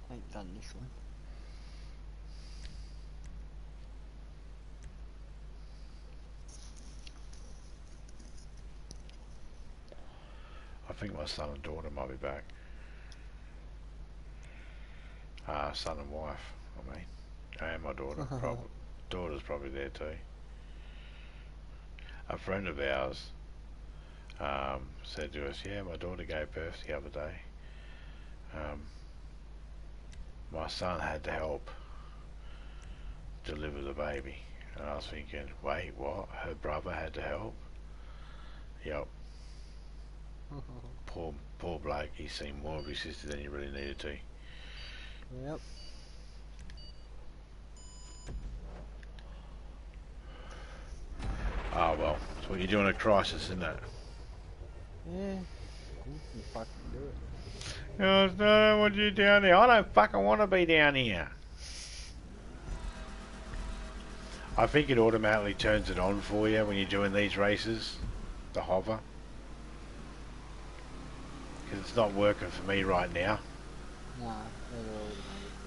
I ain't done this one. I think my son and daughter might be back. Son and wife, I mean. And my daughter. Daughter's probably there too. A friend of ours said to us, yeah, my daughter gave birth the other day. My son had to help deliver the baby. And I was thinking, wait, what? Her brother had to help? Yep. Poor bloke, he's seen more of his sister than he really needed to. Yep. Oh well, that's what you do in a crisis, isn't it? Yeah. You fucking do it. Oh, no, what do you down there? I don't fucking want to be down here. I think it automatically turns it on for you when you're doing these races, the hover. Because it's not working for me right now. Nah, they're all automatic.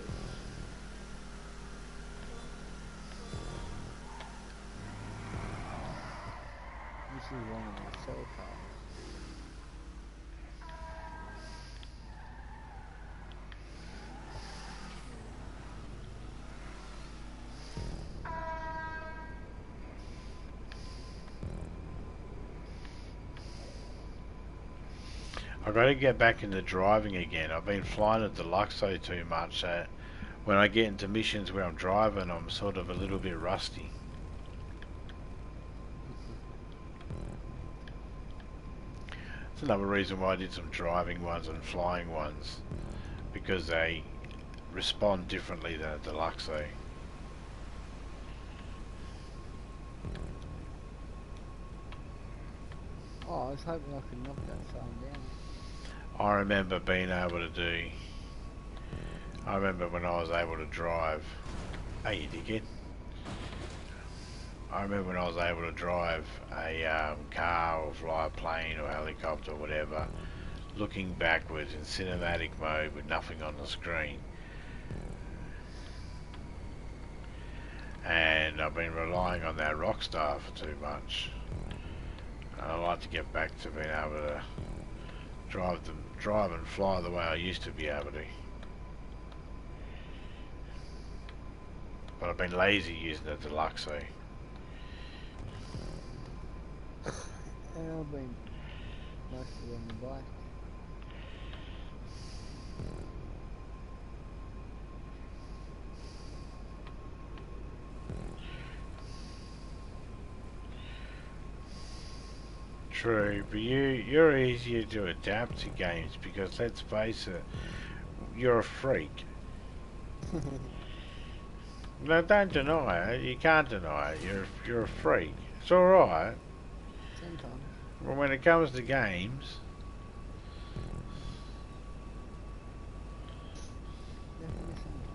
This is one of my cell cards. I've got to get back into driving again. I've been flying at Deluxo too much. When I get into missions where I'm driving, I'm sort of a little bit rusty. That's another reason why I did some driving ones and flying ones, because they respond differently than a Deluxo. Oh, I was hoping I could knock that phone down. I remember being able to do... I remember when I was able to drive... Hey, you dickhead. I remember when I was able to drive a car or fly a plane or helicopter or whatever, looking backwards in cinematic mode with nothing on the screen. And I've been relying on that Rockstar for too much. And I'd like to get back to being able to drive and fly the way I used to be able to. But I've been lazy using the Deluxo. And I've been mostly on the bike. True, but you're easier to adapt to games because let's face it, you're a freak. No, don't deny it. You can't deny it. You're a freak. It's all right. Sometimes. But when it comes to games, Definitely sometimes.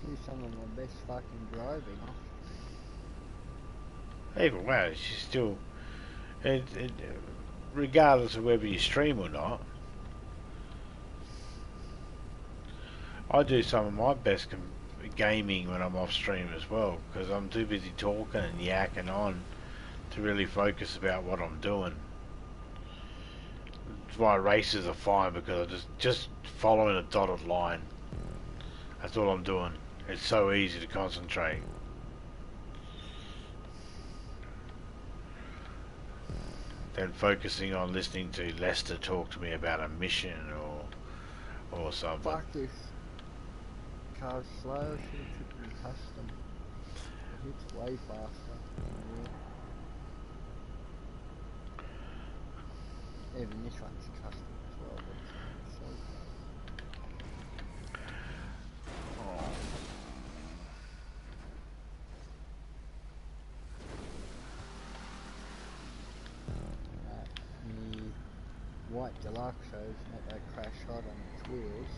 Do some of my best fucking driving off. even well, she's still, regardless of whether you stream or not. I do some of my best gaming when I'm off stream as well, because I'm too busy talking and yakking on to really focus about what I'm doing. That's why races are fine, because I just following a dotted line. That's all I'm doing. It's so easy to concentrate. Then focusing on listening to Lester talk to me about a mission or something. Fuck this. Car's slow, I should have took the custom. It hits way faster. Yeah. Even this one's custom as well, but it's so the white Deluxo's not that crash hot on its wheels.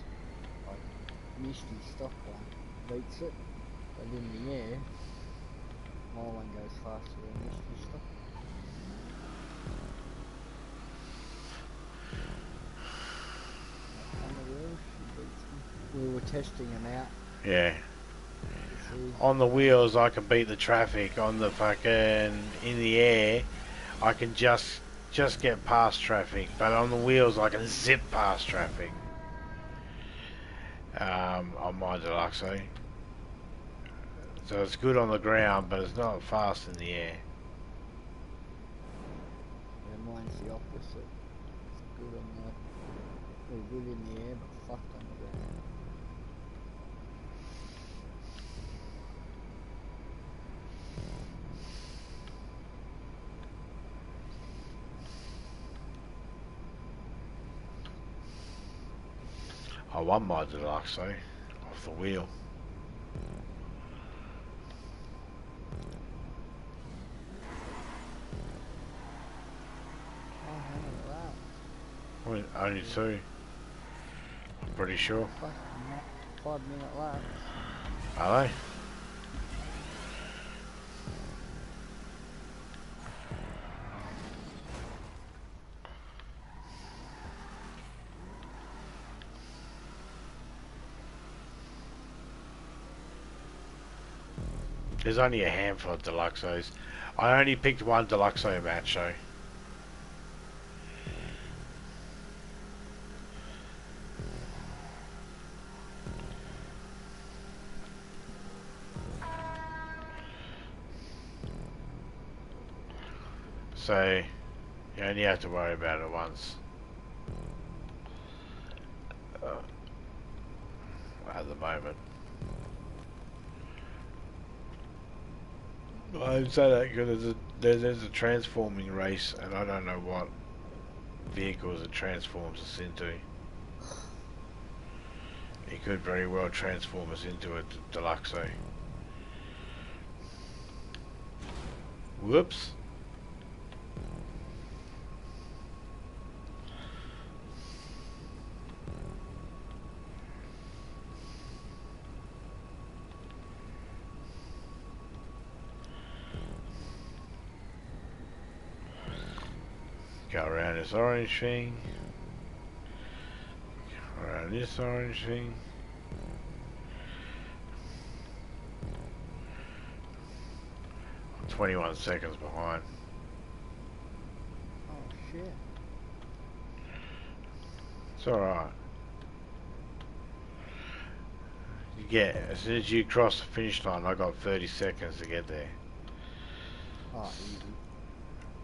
Like Misty stock one beats it, but in the air, my one goes faster than Misty stock. On the wheels, she beats me. We were testing them out. Yeah. To see. On the wheels I can beat the traffic. On the fucking in the air I can just get past traffic, but on the wheels I can zip past traffic. on my deluxe. So it's good on the ground, but it's not fast in the air. Yeah, mine's the opposite. It's good on the, or good in the air, but fucked on the ground. I won my deluxe off the wheel. Oh, how many laps? Well, only two. I'm pretty sure. Fucking 5 minute laps. Are they? There's only a handful of deluxos. I only picked one deluxo match though. So you only have to worry about it once. At the moment. I'd say that because there's a transforming race and I don't know what vehicles it transforms us into. It could very well transform us into a deluxo. Whoops. Go around this orange thing. Go around this orange thing. I'm 21 seconds behind. Oh shit. It's alright. You get, as soon as you cross the finish line, I got 30 seconds to get there. Oh, easy.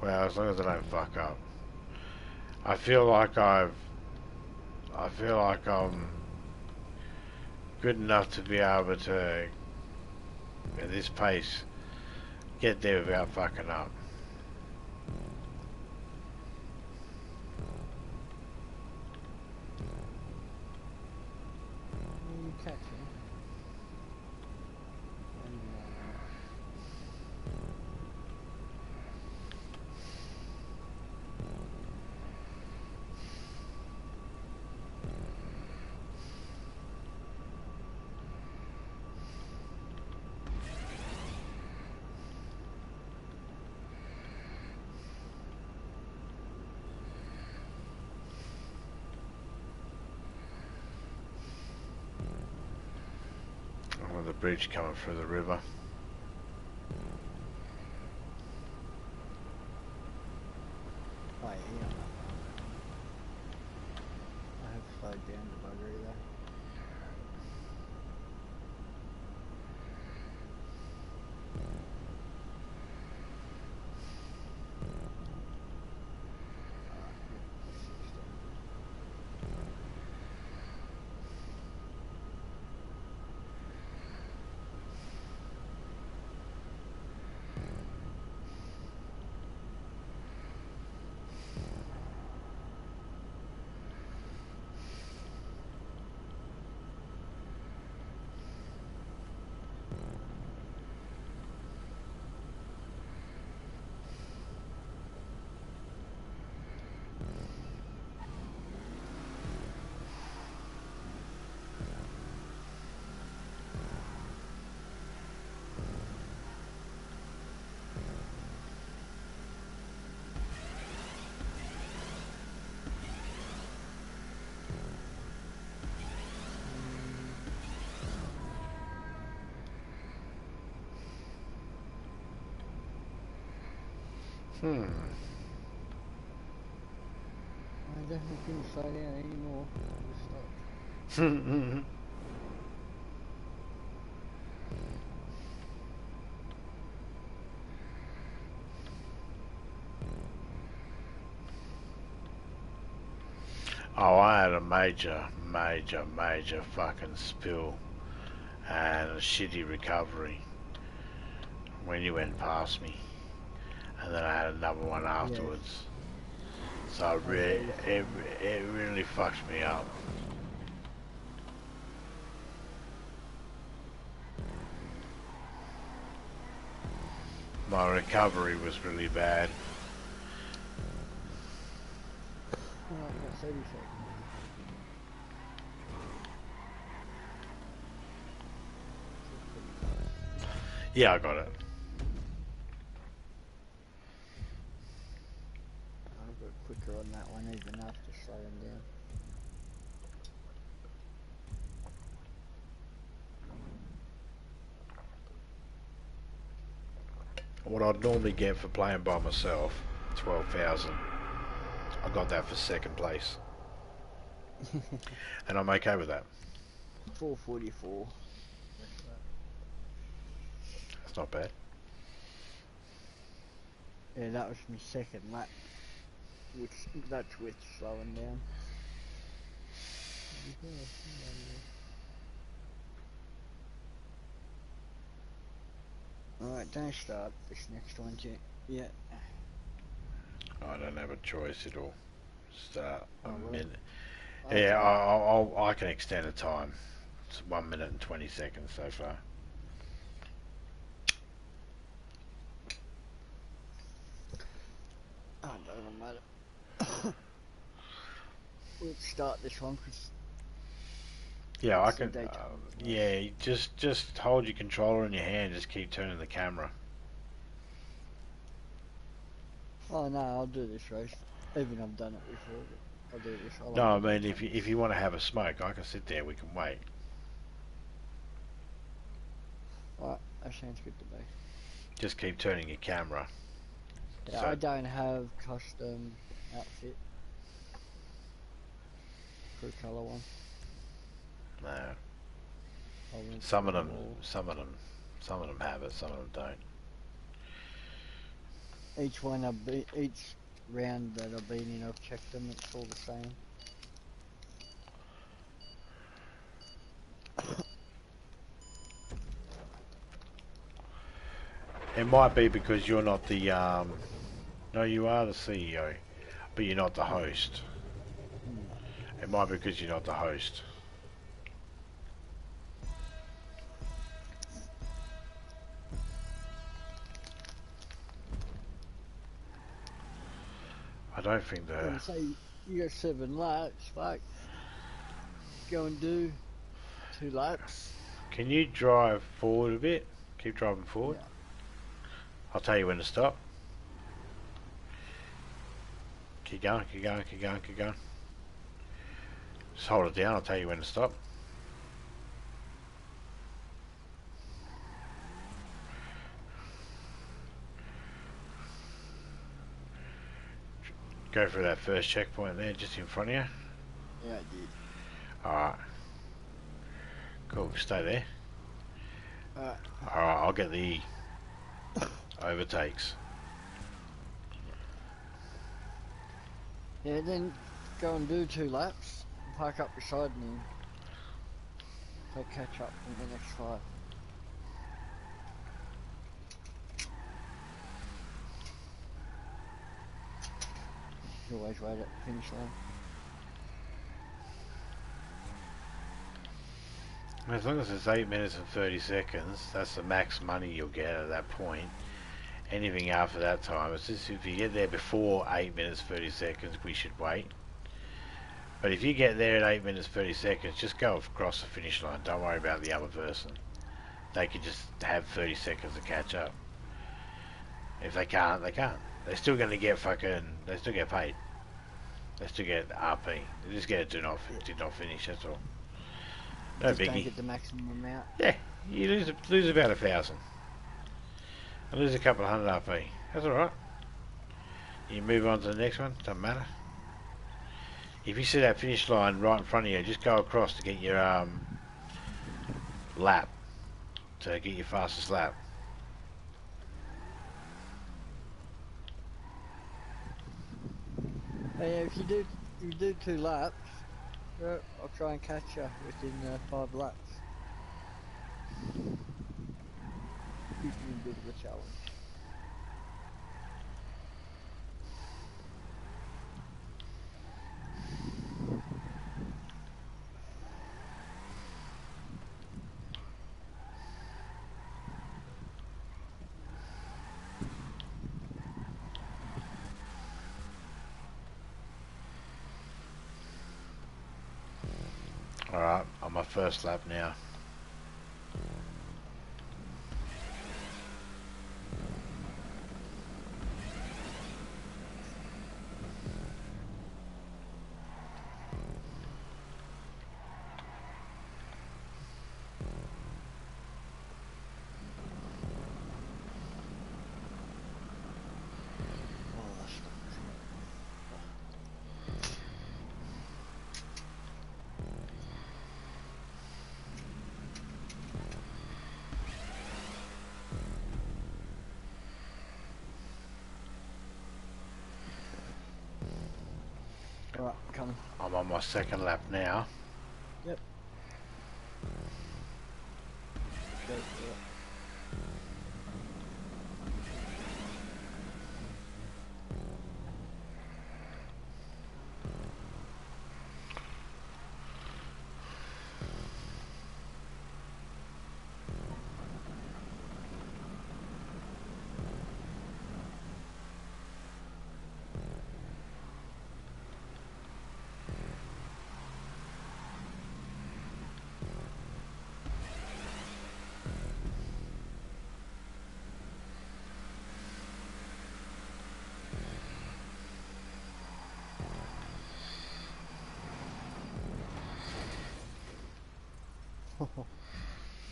Well, as long as I don't fuck up. I feel like I'm good enough to be able to, at this pace, get there without fucking up. You catch him. Oh, the bridge coming through the river. Oh yeah. I have slowed down the buggery though. Hmm. I definitely couldn't slow down anymore. I just stopped. major fucking spill and a shitty recovery when you went past me, and then I had another one afterwards. So it really fucked me up. My recovery was really bad. Alright, got 30 seconds. Yeah, I got it. I'll go quicker on that one even after slowing down. What I'd normally get for playing by myself, 12,000. I got that for second place. And I'm okay with that. 444. That's not bad. Yeah, that was my second lap, which that's with slowing down. Alright, don't start this next one yet. I don't have a choice. It'll start a well. minute. Okay. Yeah, I can extend the time. It's 1 minute and 20 seconds so far. Oh, doesn't matter. We'll start this one because Yeah, I can. Yeah, just hold your controller in your hand. Just keep turning the camera. oh no, I'll do this race. Even I've done it before, but I'll do this. No, I mean if you want to have a smoke, I can sit there. We can wait. Alright, that sounds good to me. Just keep turning your camera. Yeah, So- I don't have custom outfit. Crew colour one. No, I'll link some of them them all. have it. Some of them don't. Each round that I've been in, I've checked them. It's all the same. It might be because you're not the no, you are the CEO, but you're not the host. It might be because you're not the host. I don't think When you say you got 7 laps, fuck. Go and do 2 laps. Can you drive forward a bit? Keep driving forward. Yeah. I'll tell you when to stop. Keep going, keep going, keep going, keep going. Just hold it down, I'll tell you when to stop. Go for that first checkpoint there, just in front of you. Yeah, I did. Alright. Cool, stay there. Alright. Alright, I'll get the overtakes. Yeah, then go and do 2 laps. Park up beside me. So catch up in the next 5. You always wait at the finish line. As long as it's 8 minutes and 30 seconds, that's the max money you'll get at that point. Anything after that time, it's just if you get there before 8 minutes 30 seconds, we should wait. But if you get there at 8 minutes 30 seconds, just go across the finish line. Don't worry about the other person. They could just have 30 seconds to catch up. If they can't, they can't. They're still going to get they still get paid. They still get RP. They just get a did not finish, that's all. No Just biggie. don't get the maximum amount. Yeah, you lose about 1,000. I lose a couple of hundred RP. That's alright. You move on to the next one, doesn't matter. If you see that finish line right in front of you, just go across to get your lap. To get your fastest lap. Hey, if you do 2 laps, Yeah, I'll try and catch you within 5 laps. Give me a bit of a challenge. Alright, on my first lap now. Oh, that's not Alright, coming. I'm on my second lap now. Yep. Go for it.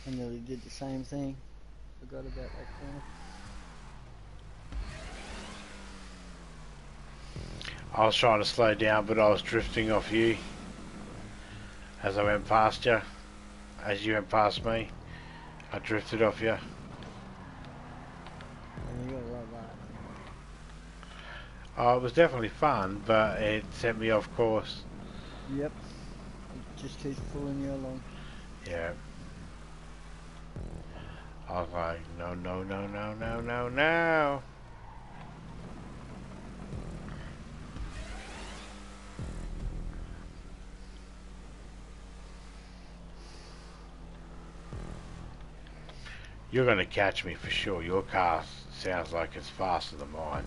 I nearly did the same thing. Forgot about that corner. I was trying to slow down, but I was drifting off you as I went past you. As you went past me, I drifted off you. And you gotta love that. Oh, it was definitely fun, but it sent me off course. Yep. It just keeps pulling you along. Yeah. I was like, no, no, no, no, no, no, no. You're going to catch me for sure. Your car sounds like it's faster than mine.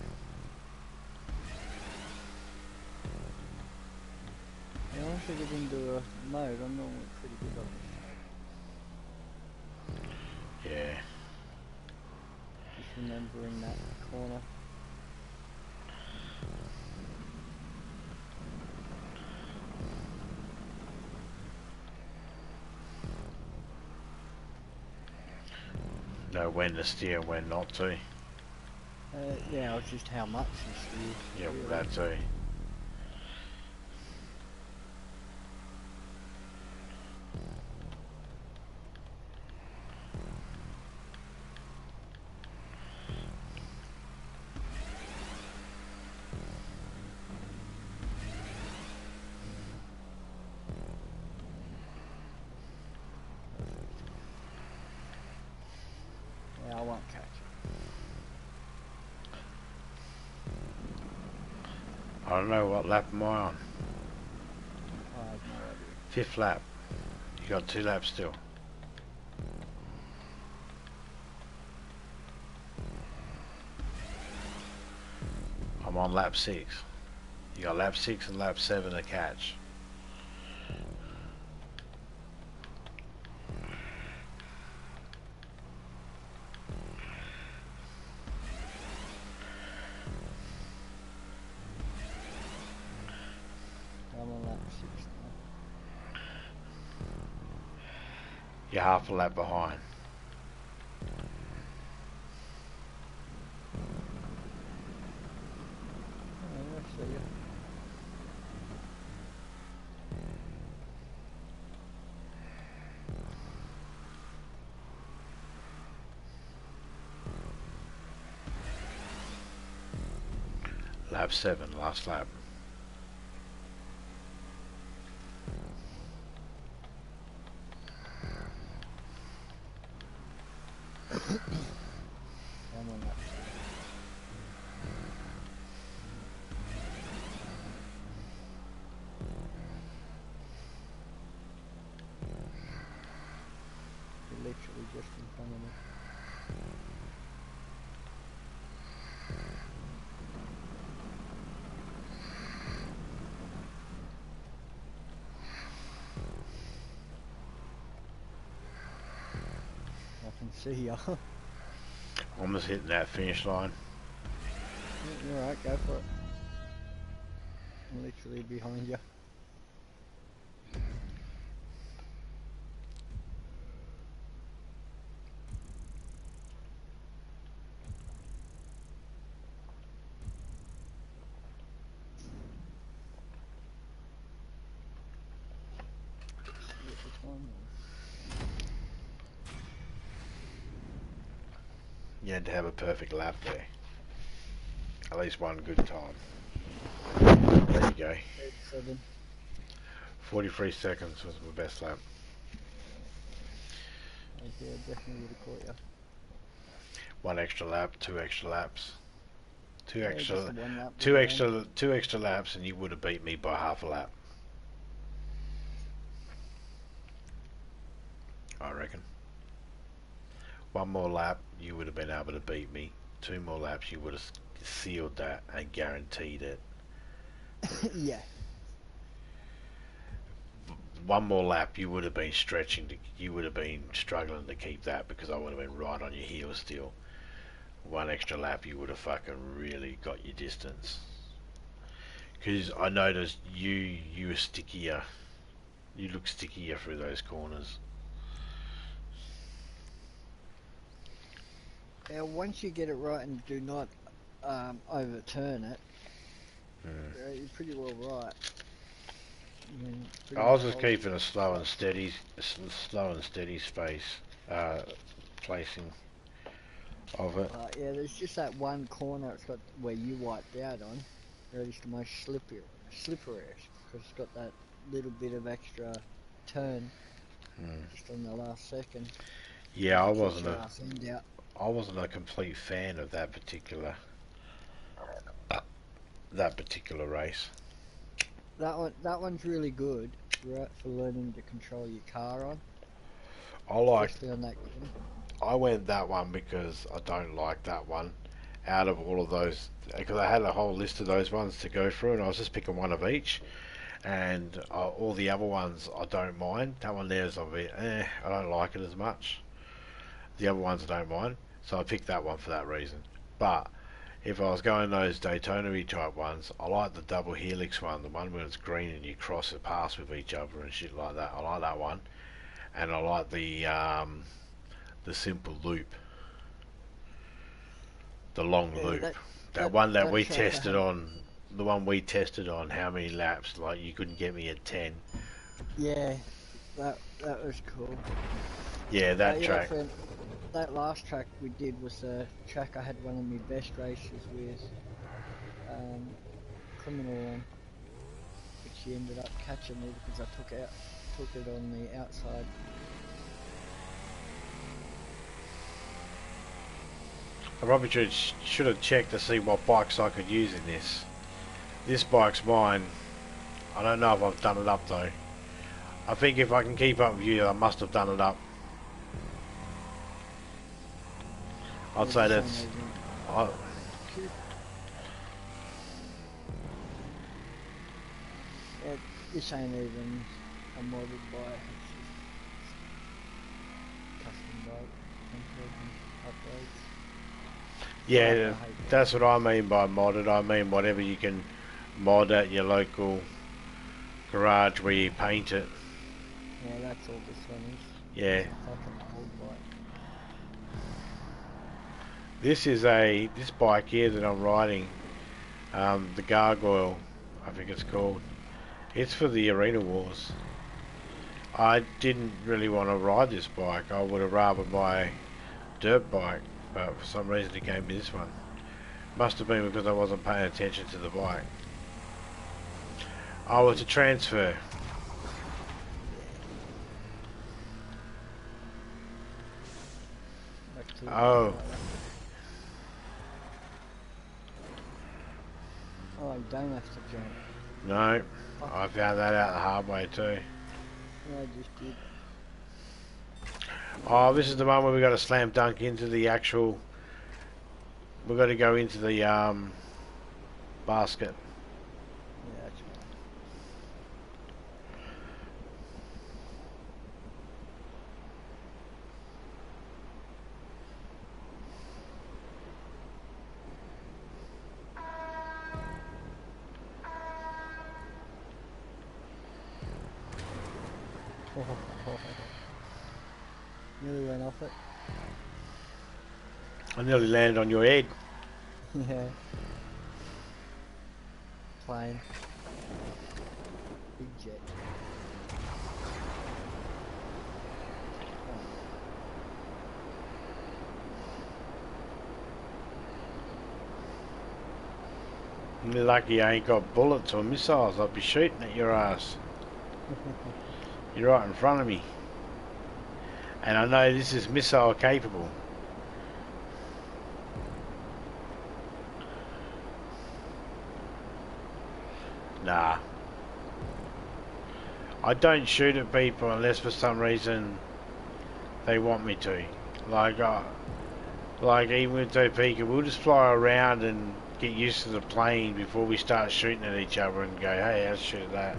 Yeah, once I get into a mode, I'm normally pretty good on this. Yeah. Just remembering that corner. Know when to steer and when not to. Yeah, or just how much you steer. Yeah, really. that too. Yeah, I won't catch it. I don't know what lap am I on. I have no idea. Fifth lap. You got 2 laps still. I'm on lap 6. You got lap 6 and lap 7 to catch. I'm on lap 6 now. You're half a lap behind. Oh, I see ya. Lap 7, last lap. I'm on that. You're literally just in front of me. I can see ya. Almost hitting that finish line. You're alright, go for it. I'm literally behind you. See what the time is. You had to have a perfect lap there. At least one good time. There you go. 37. 43 seconds was my best lap. Yeah, definitely would have caught you. One extra lap, two extra laps. Two Yeah, extra just the one lap two was extra two extra laps and you would have beat me by half a lap. I reckon. One more lap, you would have been able to beat me. Two more laps, you would have sealed that and guaranteed it. Yeah. One more lap, you would have been you would have been struggling to keep that because I would have been right on your heels still. One extra lap, you would have fucking really got your distance. Because I noticed you were stickier. You look stickier through those corners. Yeah, once you get it right and do not overturn it, you're pretty well right. I was just keeping a slow and steady space placing of it. Yeah, there's just that one corner it's got where you wiped out on. That is the most slipperiest because it's got that little bit of extra turn just on the last second. Yeah, I Kicks your ass end out. wasn't a complete fan of that particular race. That one's really good, right, for learning to control your car on. Especially on that corner. I went that one because I don't like that one out of all of those, because I had a whole list of those ones to go through and I was just picking one of each, and all the other ones I don't mind. That one there is a bit I don't like it as much. The other ones I don't mind, so I picked that one for that reason. But if I was going those Daytona-y type ones, I like the double helix one, the one where it's green and you cross it past with each other and shit like that. I like that one, and I like the simple loop, the long loop. That one that we tested on, the one we tested on how many laps, like you couldn't get me at 10. Yeah, that was cool. Yeah, that track. That last track we did was the track I had one of my best races with Criminal on, which he ended up catching me because I took it on the outside. I probably should have checked to see what bikes I could use in this. This bike's mine. I don't know if I've done it up though. I think if I can keep up with you, I must have done it up. I'd say that's... This ain't even a modded bike, it's just custom bike, upgrades. Yeah, that's what I mean by modded. I mean whatever you can mod at your local garage where you paint it. Yeah, that's all this one is. Yeah. It's a fucking old bike. This bike here that I'm riding, the Gargoyle, I think it's called. It's for the Arena Wars. I didn't really want to ride this bike. I would have rather buy a dirt bike, but for some reason it gave me this one. Must have been because I wasn't paying attention to the bike. Oh, it's a transfer. Back to to it. Oh. Like that. Oh, you don't have to jump. No, Fuck, I found that out the hard way too. I just did. Oh, this is the one where we got to slam dunk into the actual. We got to go into the basket. Yeah, that's right. Nearly went off it. I nearly landed on your head. Yeah. Plane. Big jet. You're lucky I ain't got bullets or missiles. I'd be shooting at your ass. You're right in front of me. And I know this is missile capable. Nah. I don't shoot at people unless for some reason they want me to. Like even with Topeka, we'll just fly around and get used to the plane before we start shooting at each other and go, hey, let's shoot at that.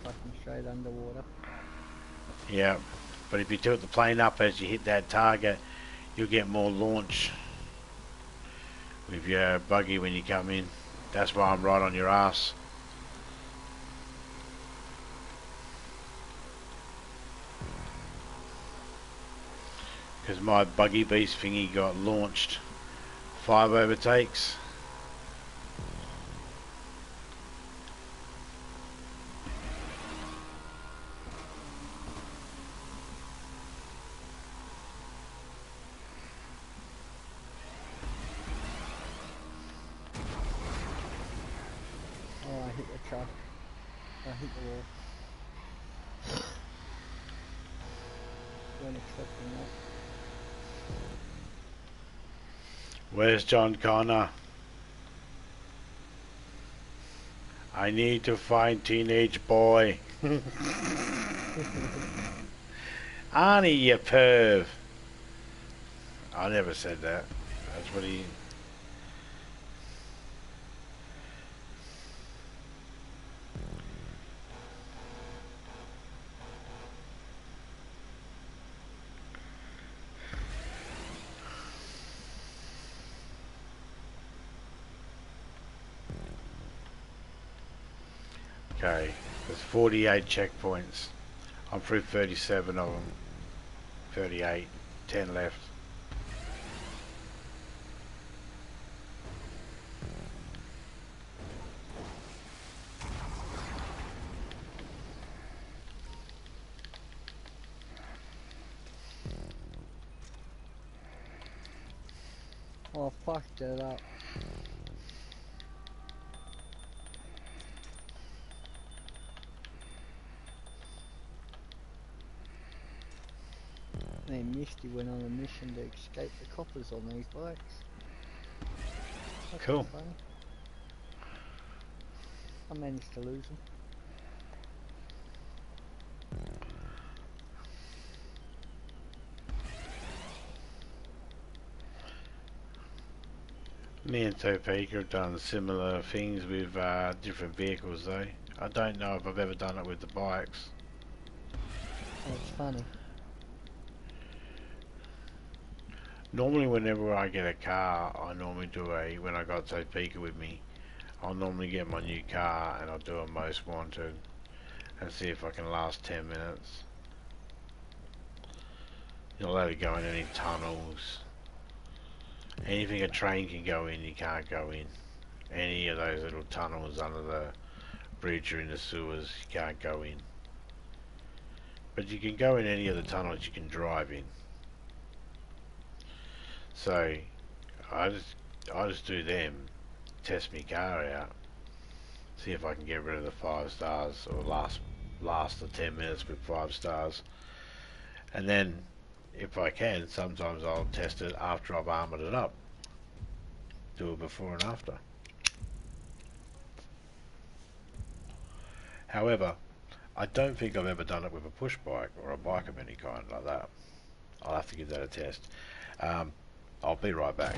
Fucking straight underwater. Yeah, but if you tilt the plane up as you hit that target, you'll get more launch with your buggy when you come in. That's why I'm right on your ass. Because my buggy beast thingy got launched. 5 overtakes. Oh, I hit the truck. I hit the wall. Weren't expecting that. Where's John Connor? I need to find teenage boy. Arnie, you perv. I never said that. That's what he... Okay, there's 48 checkpoints. I'm through 37 of them. 38, 10 left. Oh, I fucked it up. Then Misty went on a mission to escape the coppers on these bikes. That's Cool. funny. I managed to lose them. Me and Topeka have done similar things with different vehicles though. I don't know if I've ever done it with the bikes. That's funny. Normally whenever I get a car, I normally do when I got Topeka with me, I'll normally get my new car and I'll do a most wanted and see if I can last 10 minutes. You're allowed to go in any tunnels. Anything a train can go in, you can't go in. Any of those little tunnels under the bridge or in the sewers, you can't go in. But you can go in any of the tunnels you can drive in. So I just do them, test my car out, See if I can get rid of the 5 stars, or last the 10 minutes with 5 stars. And then, if I can, sometimes I'll test it after I've armoured it up. Do it before and after. However, I don't think I've ever done it with a push bike or a bike of any kind like that. I'll have to give that a test. I'll be right back.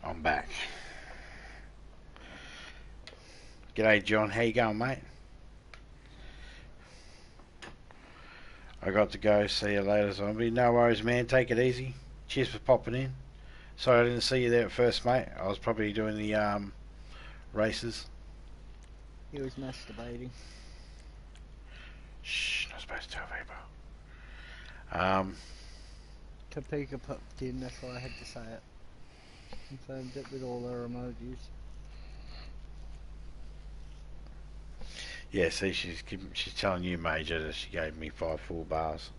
I'm back. G'day John, how you going, mate? I got to go, see you later, zombie. No worries, man, take it easy. Cheers for popping in. Sorry I didn't see you there at first, mate. I was probably doing the races. He was masturbating. Shh, not supposed to tell people. Topeka popped in, that's why I had to say it. Confirmed it with all their emojis. Yeah, see, she's telling you, Major, that she gave me 5 full bars.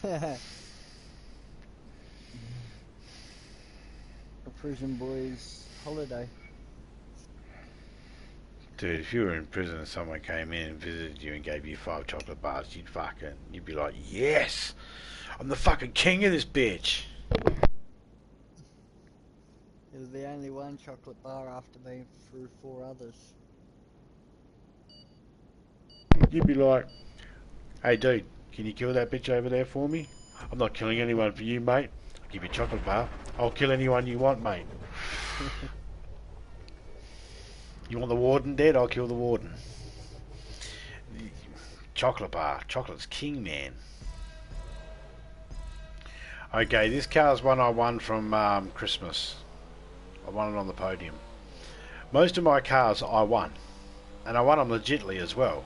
A prison boy's holiday. Dude, if you were in prison and someone came in and visited you and gave you 5 chocolate bars, you'd be like, yes! I'm the fucking king of this bitch! It was the only one chocolate bar after being through 4 others. You'd be like, hey dude, can you kill that bitch over there for me? I'm not killing anyone for you, mate. I'll give you a chocolate bar. I'll kill anyone you want, mate. You want the warden dead? I'll kill the warden. Chocolate bar. Chocolate's king, man. Okay, this car's one I won from Christmas. I won it on the podium. Most of my cars I won. And I won them legitly as well.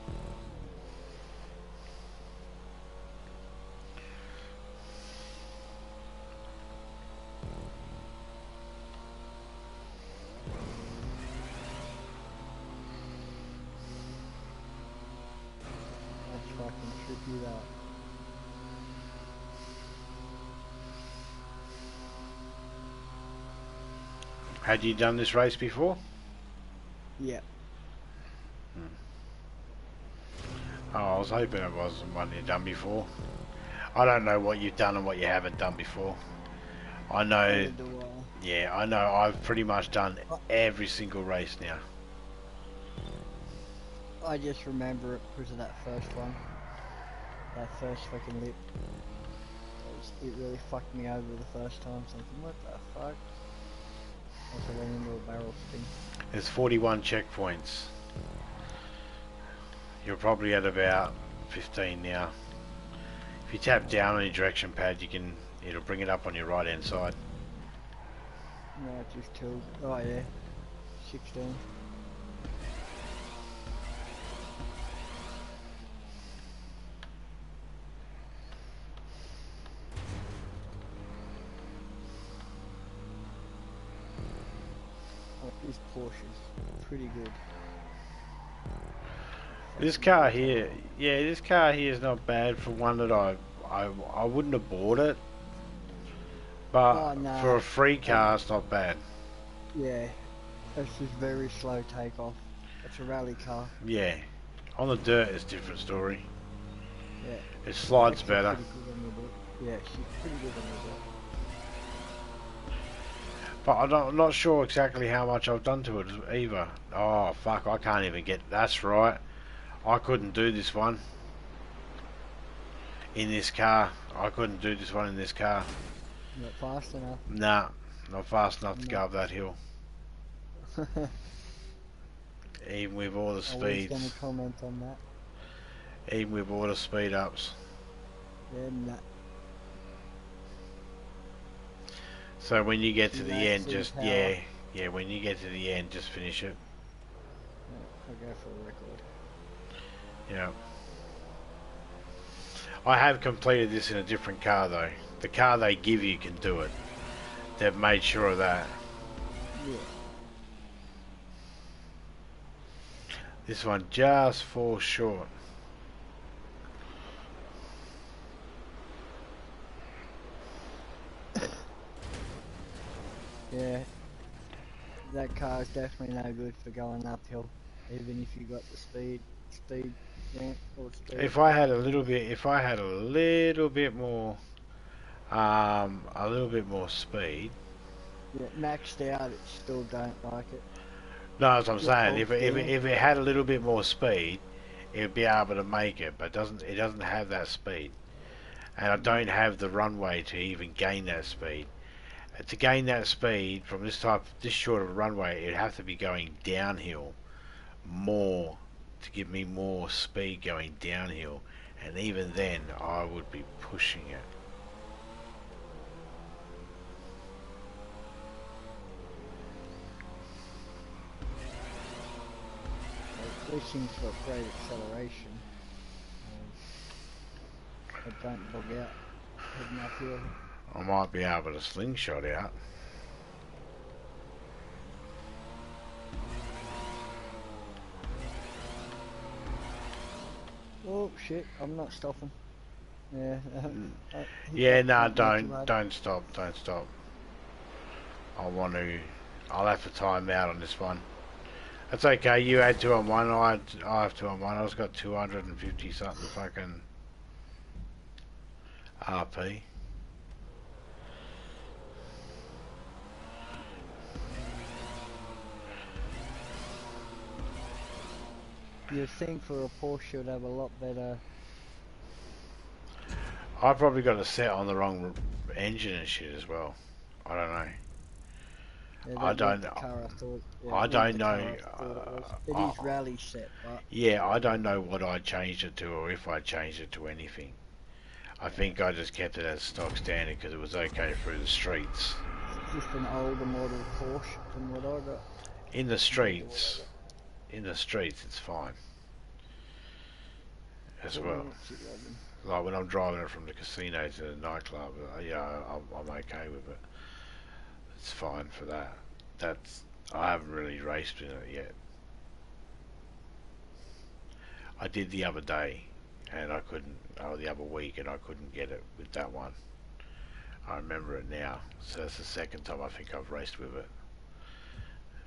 That's fucking trippy that. Had you done this race before? Yeah. Oh, I was hoping it wasn't one you'd done before. I don't know what you've done and what you haven't done before. I know, Neither do yeah, I know I've pretty much done every single race now. I just remember it because of that first one. That first fucking lip. It really fucked me over the first time, thinking, what the fuck? Also went into a barrel spin. There's 41 checkpoints. You're probably at about 15 now. If you tap down on your direction pad, it'll bring it up on your right hand side. No, it just killed. Oh yeah, 16. Oh, this Porsche's pretty good. This car here, yeah, this car here is not bad for one that I wouldn't have bought it, but Oh, no. for a free car, it's not bad. Yeah, it's just very slow takeoff. It's a rally car. Yeah, on the dirt, it's a different story. Yeah. It slides Actually better. pretty good on the dirt. Yeah, she's pretty good on the dirt. But I'm not sure exactly how much I've done to it either. Oh, fuck, I can't even get... That's right. I couldn't do this one in this car. I couldn't do this one in this car. Not fast enough. Nah, not fast enough to No. go up that hill. Even with all the I was speeds. going to comment on that. Even with all the speed ups. Yeah, nah. So when you get to the end, Maximum just... power. Yeah, when you get to the end, just finish it. I'll go for a record. Yeah. I have completed this in a different car though. The car they give you can do it. They've made sure of that. Yeah. This one just falls short. Yeah. That car is definitely no good for going uphill, even if you got the speed, yeah, or speed. If I had a little bit more, a little bit more speed. Yeah, maxed out, it still don't like it. No, that's what I'm Just saying. hold If it had a little bit more speed, it'd be able to make it. But it doesn't have that speed, and I don't have the runway to even gain that speed. To gain that speed from this short of a runway, it'd have to be going downhill more to give me more speed going downhill, and even then I would be pushing it. These things got great acceleration. They don't bug out heading uphill. I might be able to slingshot out. Oh shit, I'm not stopping. Yeah. Yeah, no, don't stop. I'll have to time out on this one. That's okay, you had 2 on 1, I have 2 on 1, I've got 250 something fucking RP. You'd think for a Porsche you'd have a lot better. I probably got it set on the wrong engine and shit as well. I don't know. Yeah, I don't the car I thought, yeah, I that don't was the know, car I thought it was. It is rally set, but Yeah, I don't know what I changed it to or if I changed it to anything. I think I just kept it as stock standard because it was okay through the streets. it's just an older model Porsche than what I got. In the streets, it's fine. As well. Like when I'm driving it from the casino to the nightclub, yeah, I'm okay with it. It's fine for that. I haven't really raced in it yet. I did the other day, and I couldn't. Oh, the other week, and I couldn't get it with that one. I remember it now. So it's the second time I think I've raced with it,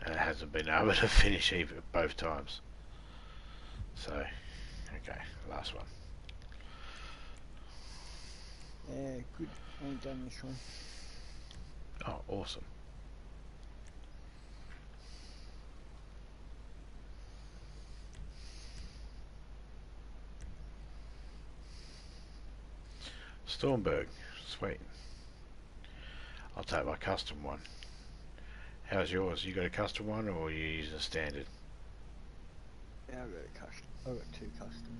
and it hasn't been able to finish either both times. So, okay, last one. Yeah, good. I ain't done this one. Oh, awesome. Stormberg, sweet. I'll take my custom one. How's yours? You got a custom one or are you using a standard? Yeah, I've got a custom. I've got 2 custom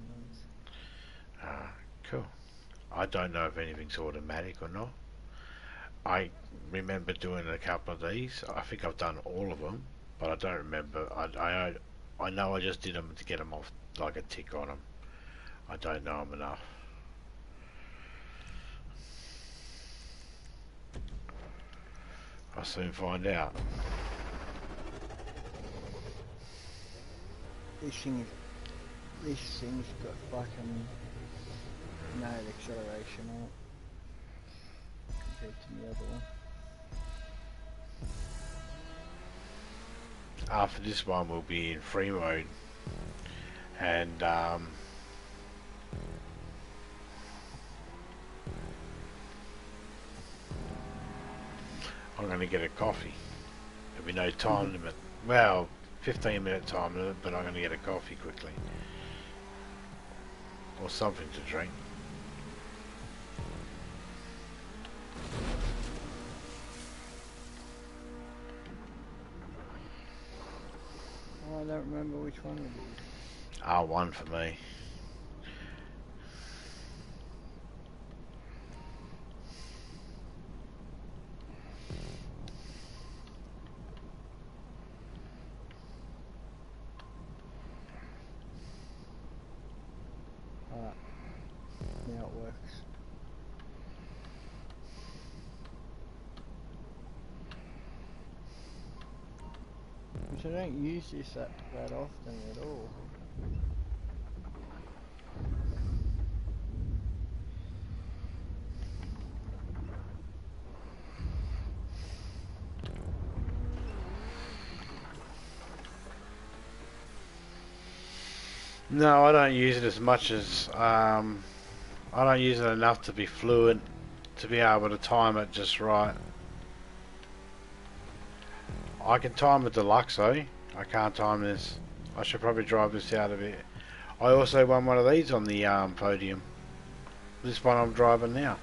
ones. Cool. I don't know if anything's automatic or not. I remember doing a couple of these. I think I've done all of them, but I don't remember. I know I just did them to get them off, like a tick on them. I don't know them enough. I'll soon find out. This thing's got fucking no acceleration on it compared to the other one. After this one, we'll be in free mode, and I'm going to get a coffee. There'll be no time limit. Well, 15-minute time limit, but I'm going to get a coffee quickly. Or something to drink. Oh, I don't remember which one it is. R1 for me. Alright, now it works. Which I don't use this that often at all. No, I don't use it as much as I don't use it enough to be fluent, to be able to time it just right. I can time the deluxe though. I can't time this. I should probably drive this out of it. I also won one of these on the podium. This one I'm driving now.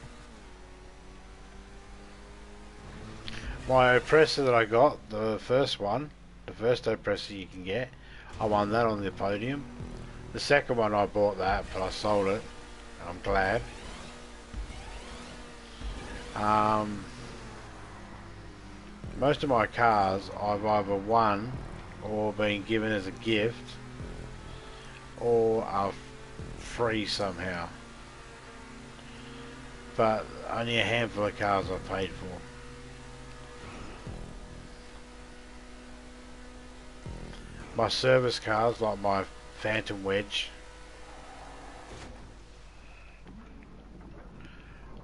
My oppressor that I got, the first one, the first oppressor you can get, I won that on the podium. The second one I bought that, but I sold it. I'm glad. Most of my cars I've either won or been given as a gift or are free somehow. But only a handful of cars I've paid for. My service cars, like my Phantom Wedge,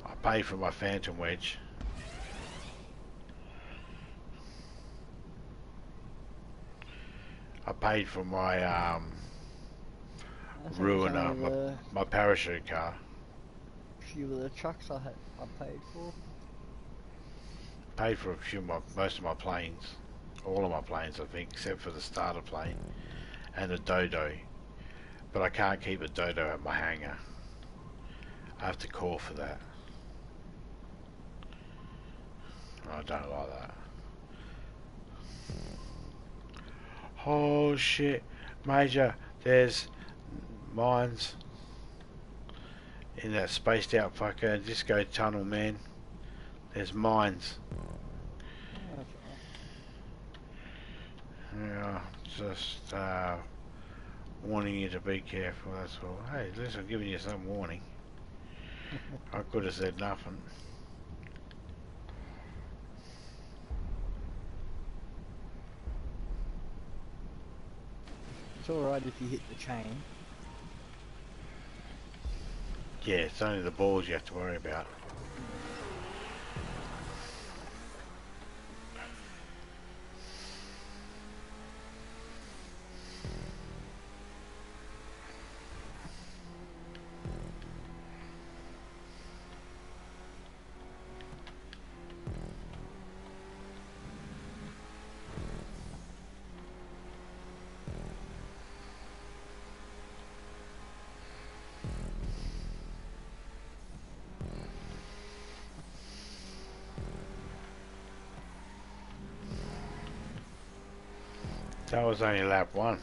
I paid for my Phantom Wedge. I paid for my Ruiner, my parachute car. Few of the trucks I paid for. Paid for a few of most of my planes. All of my planes, I think, except for the starter plane and the Dodo. But I can't keep a Dodo at my hangar. I have to call for that. I don't like that. Oh shit, Major, there's mines in that spaced out fucker disco tunnel, man. There's mines. Yeah, just warning you to be careful, that's all. Hey, at least I'm giving you some warning. I could have said nothing. It's alright if you hit the chain. Yeah, it's only the balls you have to worry about. That was only lap 1.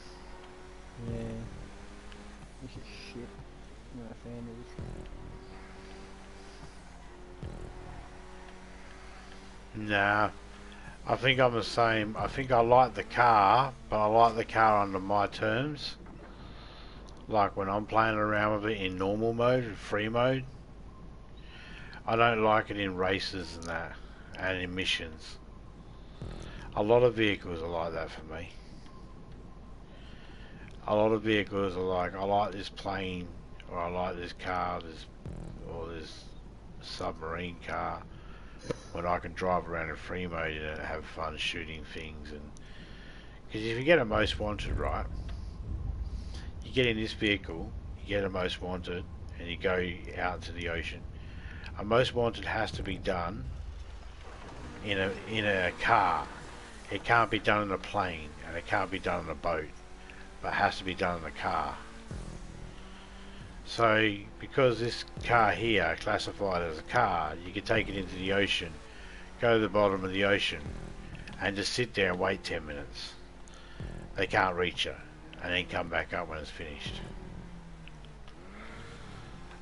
Yeah. This is shit. I'm not a fan of this. Nah, I think I'm the same. I think I like the car, but I like the car under my terms. Like when I'm playing around with it in normal mode, free mode. I don't like it in races and that, and in missions. A lot of vehicles are like that for me. A lot of vehicles are like, I like this plane, or I like this car, or this submarine car, when I can drive around in free mode and have fun shooting things. And because if you get a most wanted, right, you get in this vehicle, you get a most wanted, and you go out into the ocean. A most wanted has to be done in a car. It can't be done in a plane, and it can't be done in a boat, but it has to be done in a car. So because this car here classified as a car, you can take it into the ocean, go to the bottom of the ocean, and just sit there and wait 10 minutes. They can't reach you, and then come back up when it's finished.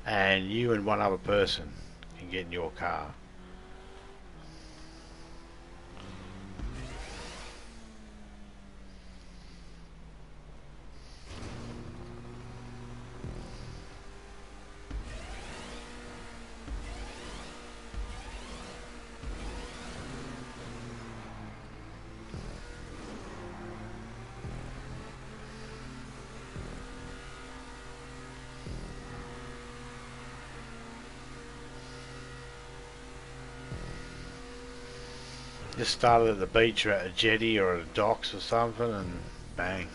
And you and one other person can get in your car. Just started at the beach or at a jetty or at a docks or something, and bang.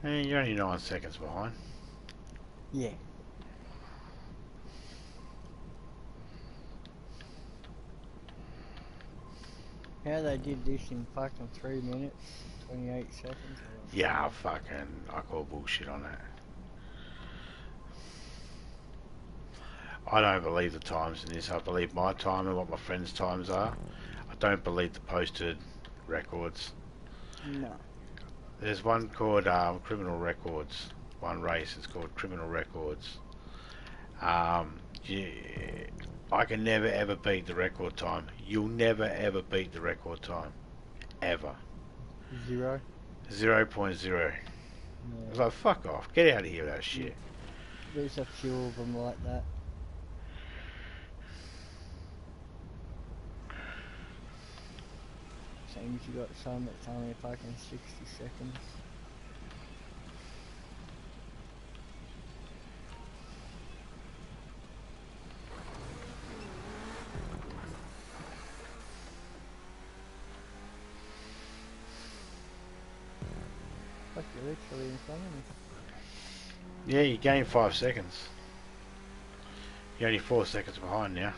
And you're only 9 seconds behind. Yeah. How they did this in fucking 3 minutes, 28 seconds? Yeah, I call bullshit on that. I don't believe the times in this. I believe my time and what my friends' times are. I don't believe the posted records. No. There's one called Criminal Records. One race, it's called Criminal Records. Yeah, I can never ever beat the record time. You'll never ever beat the record time. Ever. 0? 0.0. I was like, fuck off. Get out of here with that shit. There's a few of them like that. Same as you got some that's only fucking 60 seconds. Fuck, you're literally in front of me. Yeah, you gain 5 seconds. You're only 4 seconds behind now.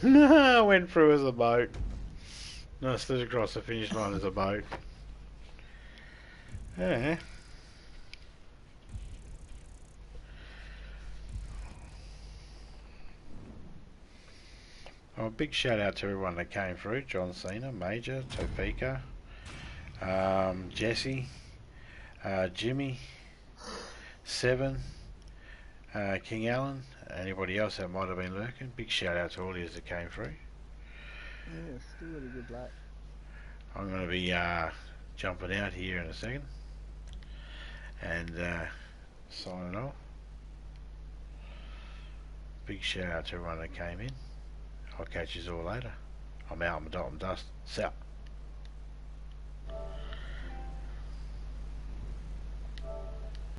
I went through as a boat. No, I slid across the finish line as a boat. Yeah. Oh, a big shout out to everyone that came through. John Cena, Major, Topeka, Jesse, Jimmy, Seven, King Allen, anybody else that might have been lurking. Big shout out to all of you that came through. Yeah, still got a good luck. I'm going to be jumping out here in a second and signing off. Big shout out to everyone that came in. I'll catch you all later. I'm out, I'm dust. Out.